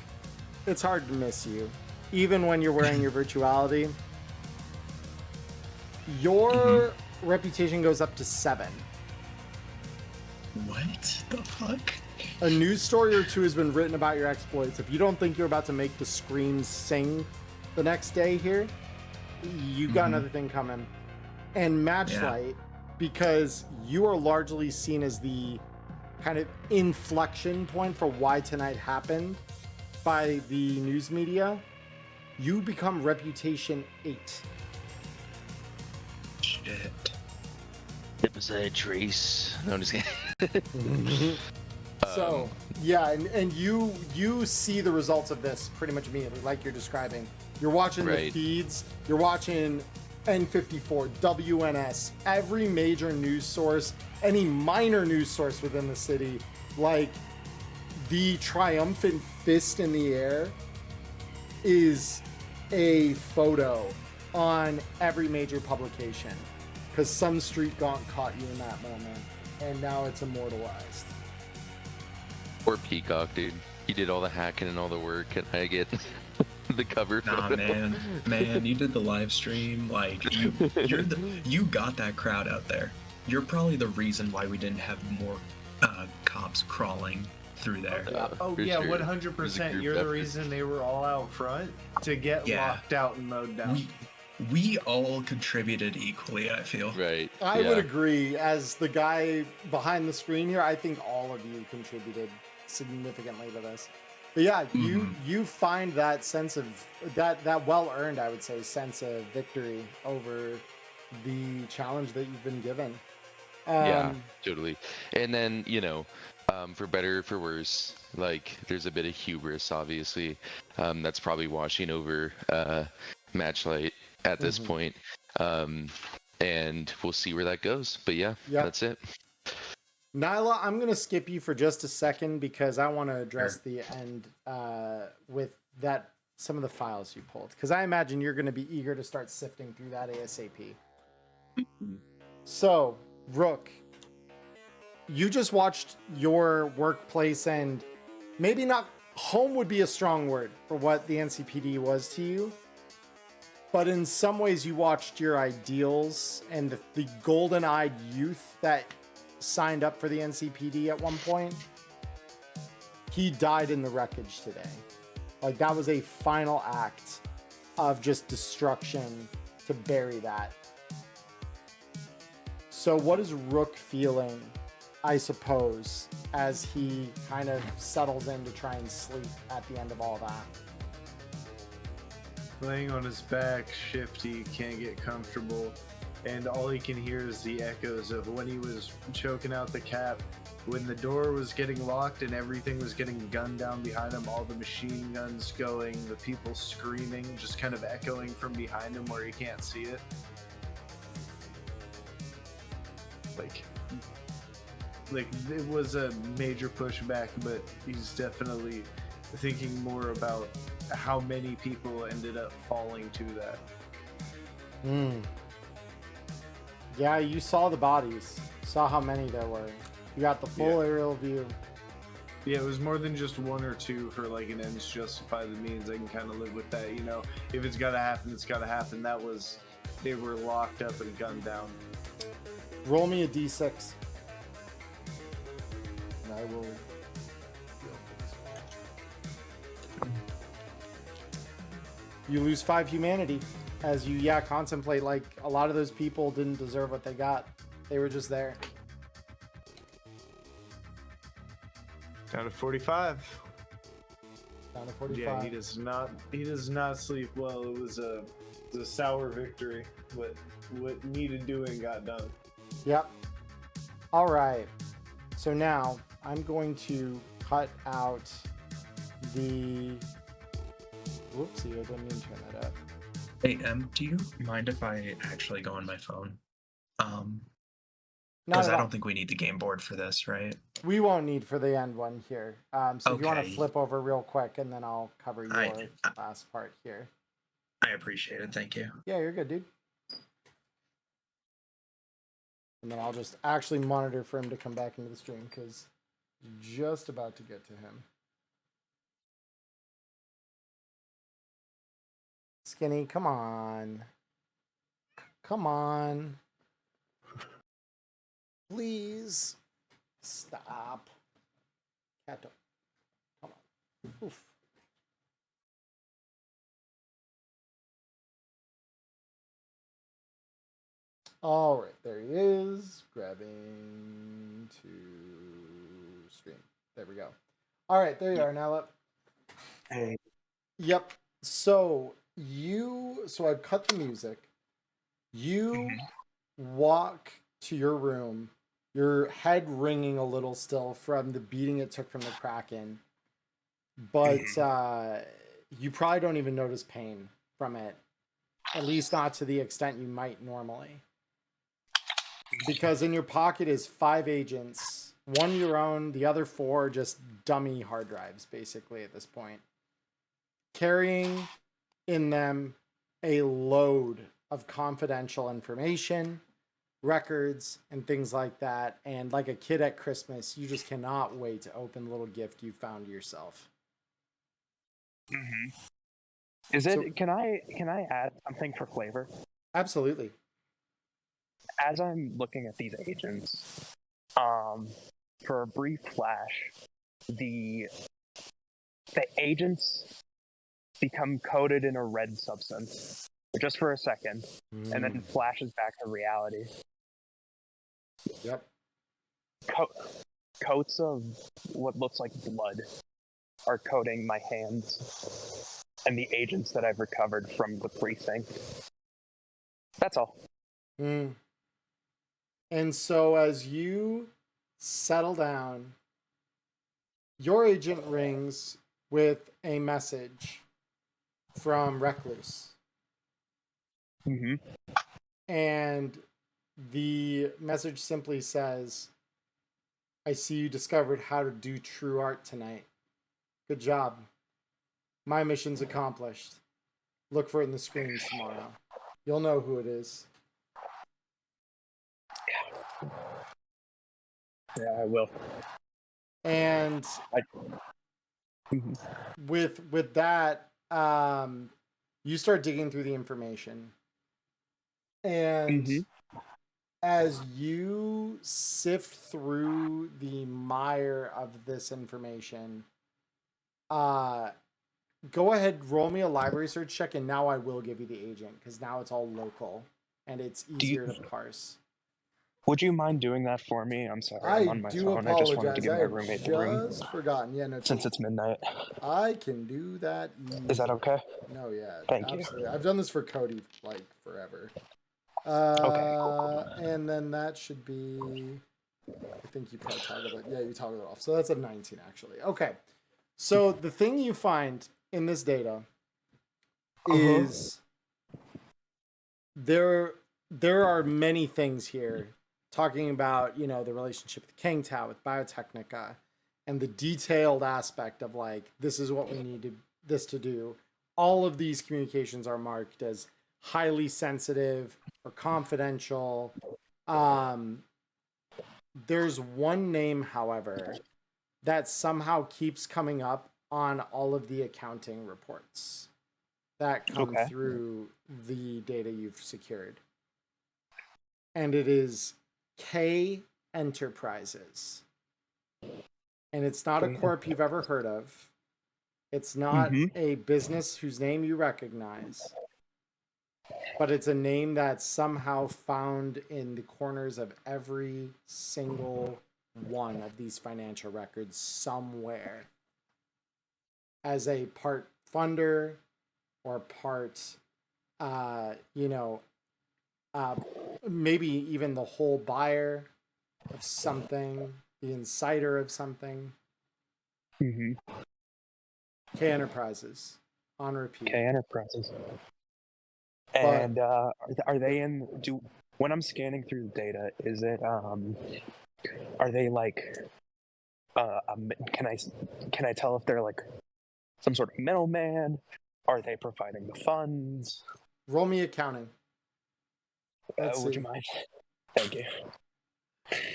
it's hard to miss you, even when you're wearing your virtuality. Your reputation goes up to 7. What the fuck? A news story or 2 has been written about your exploits. If you don't think you're about to make the screams sing the next day here, you got another thing coming. And Matchlight, because you are largely seen as the kind of inflection point for why tonight happened by the news media, you become reputation 8. Shit. It was a trace. No, I'm just kidding. So yeah, and you see the results of this pretty much immediately, like you're describing. You're watching the feeds, you're watching N54, WNS, every major news source, any minor news source within the city, like the triumphant fist in the air is a photo on every major publication, because some street gaunt caught you in that moment, and now it's immortalized. Poor Peacock, dude. He did all the hacking and all the work, and I get the cover Nah, photo. man, you did the live stream. Like, you got that crowd out there. You're probably the reason why we didn't have more cops crawling through there. Oh For yeah, sure. 100%. group You're the effort. reason they were all out front to get locked out and mowed down. We all contributed equally, I feel. Right. I would agree. As the guy behind the screen here, I think all of you contributed significantly to this. But yeah, you find that sense of that well earned, I would say, sense of victory over the challenge that you've been given. Yeah, totally. And then, for better or for worse, like there's a bit of hubris, obviously, that's probably washing over Matchlight at this point. And we'll see where that goes. But yeah, that's it. Nyla, I'm going to skip you for just a second because I want to address the end with some of the files you pulled. Because I imagine you're going to be eager to start sifting through that ASAP. So, Rook, you just watched your workplace, and maybe not home would be a strong word for what the NCPD was to you. But in some ways, you watched your ideals and the golden-eyed youth that signed up for the NCPD at one point. He died in the wreckage today. Like, that was a final act of just destruction to bury that. So what is Rook feeling, I suppose, as he kind of settles in to try and sleep at the end of all that? Laying on his back, shifty, can't get comfortable, and all he can hear is the echoes of when he was choking out the cap, when the door was getting locked and everything was getting gunned down behind him, all the machine guns going, the people screaming, just kind of echoing from behind him where he can't see it. Like it was a major pushback, but he's definitely thinking more about how many people ended up falling to that. Yeah, you saw the bodies. Saw how many there were. You got the full aerial view. Yeah, it was more than just one or two for like an ends justify the means. I can kind of live with that, If it's gotta happen, it's gotta happen. They were locked up and gunned down. Roll me a d6. And I will... You lose 5 humanity as you, contemplate, like, a lot of those people didn't deserve what they got. They were just there. Down to 45. Down to 45. Yeah, he does not sleep well. It was a sour victory, but what needed doing got done. Yep. All right. So now I'm going to cut out the... Whoopsie, I didn't mean to turn that up. Hey, do you mind if I actually go on my phone? Because I don't think we need the game board for this, right? We won't need for the end one here. So if you want to Okay. flip over real quick, and then I'll cover your last part here. I appreciate it. Thank you. Yeah, you're good, dude. And then I'll just actually monitor for him to come back into the stream, because just about to get to him. Skinny, come on. Come on. Please. Stop. Cato. Come on. Oof. All right, there he is. Grabbing to stream. There we go. All right, there you are, Now. Hey. Yep. So I've cut the music. You walk to your room, your head ringing a little still from the beating it took from the Kraken, but you probably don't even notice pain from it, at least not to the extent you might normally. Because in your pocket is 5 agents, 1 your own, the other 4 just dummy hard drives, basically, at this point. Carrying in them a load of confidential information, records, and things like that. And like a kid at Christmas, you just cannot wait to open the little gift you found yourself. Is it? Can I add something for flavor? Absolutely. As I'm looking at these agents, for a brief flash, the agents become coated in a red substance just for a second, and then flashes back to reality. Yep. Coats of what looks like blood are coating my hands and the agents that I've recovered from the precinct. That's all. Mm. And so as you settle down, your agent rings with a message from Recluse. Mm-hmm. And the message simply says, I see you discovered how to do true art tonight. Good job. My mission's accomplished. Look for it in the screens tomorrow. You'll know who it is. Yeah, I will. And with that, you start digging through the information. And as you sift through the mire of this information, go ahead, roll me a library search check, and now I will give you the agent, because now it's all local, and it's easier to parse. Would you mind doing that for me? I'm sorry, I'm on my phone. I just wanted to give my roommate the room. Just forgotten. Yeah, no. Since it's midnight. I can do that easily. Is that okay? No, yeah. Thank absolutely. you. I've done this for Cody, like, forever. Okay, cool. And then that should be... I think you probably toggled it. Yeah, you toggled it off. So that's a 19, actually. Okay. So the thing you find in this data is there are many things here talking about, you know, the relationship with King Tao, with Biotechnica, and the detailed aspect of, like, this is what we need this to do. All of these communications are marked as highly sensitive or confidential. There's one name, however, that somehow keeps coming up on all of the accounting reports that come through the data you've secured. And it is K Enterprises. And it's not a corp you've ever heard of. It's not a business whose name you recognize. But it's a name that's somehow found in the corners of every single one of these financial records somewhere. As a part funder or part, maybe even the whole buyer of something, the insider of something. K Enterprises on repeat. K Enterprises. And are they in? When I'm scanning through the data, is it? Are they like? Can I tell if they're like some sort of middleman? Are they providing the funds? Roll me accounting. Would you mind? Thank you.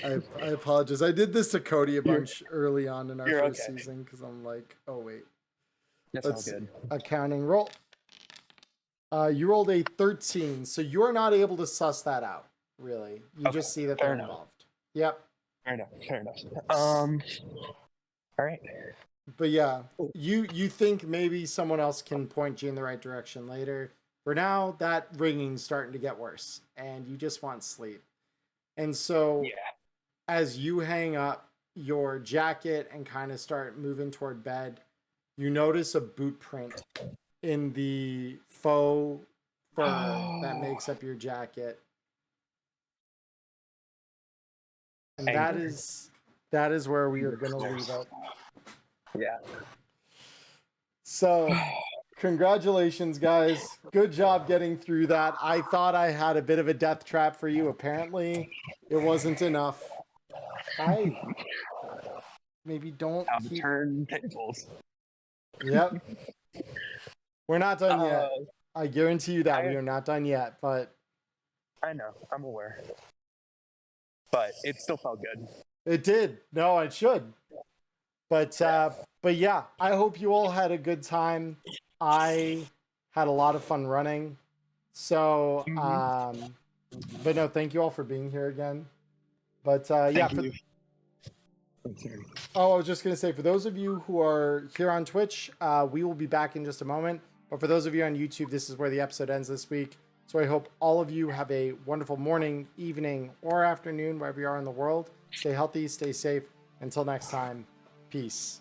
I apologize. I did this to Cody a bunch early on in our first season because I'm like, oh wait. That's all good. Accounting roll. You rolled a 13, so you're not able to suss that out, really. You just see that they're involved. Yep. Fair enough. All right. But yeah, you think maybe someone else can point you in the right direction later. For now, that ringing's starting to get worse, and you just want sleep. And so, as you hang up your jacket and kind of start moving toward bed, you notice a boot print in the faux fur that makes up your jacket. And that is where we are going to leave it. Yeah. So, congratulations, guys. Good job getting through that. I thought I had a bit of a death trap for you. Apparently, it wasn't enough. Maybe don't turn tables. Yep. We're not done yet. I guarantee you that we are not done yet, but... I know. I'm aware. But it still felt good. It did. No, it should. But yeah, I hope you all had a good time. I had a lot of fun running. So, but no, thank you all for being here again. But yeah. I was just going to say, for those of you who are here on Twitch, we will be back in just a moment. But for those of you on YouTube, this is where the episode ends this week. So I hope all of you have a wonderful morning, evening, or afternoon, wherever you are in the world. Stay healthy, stay safe. Until next time, peace.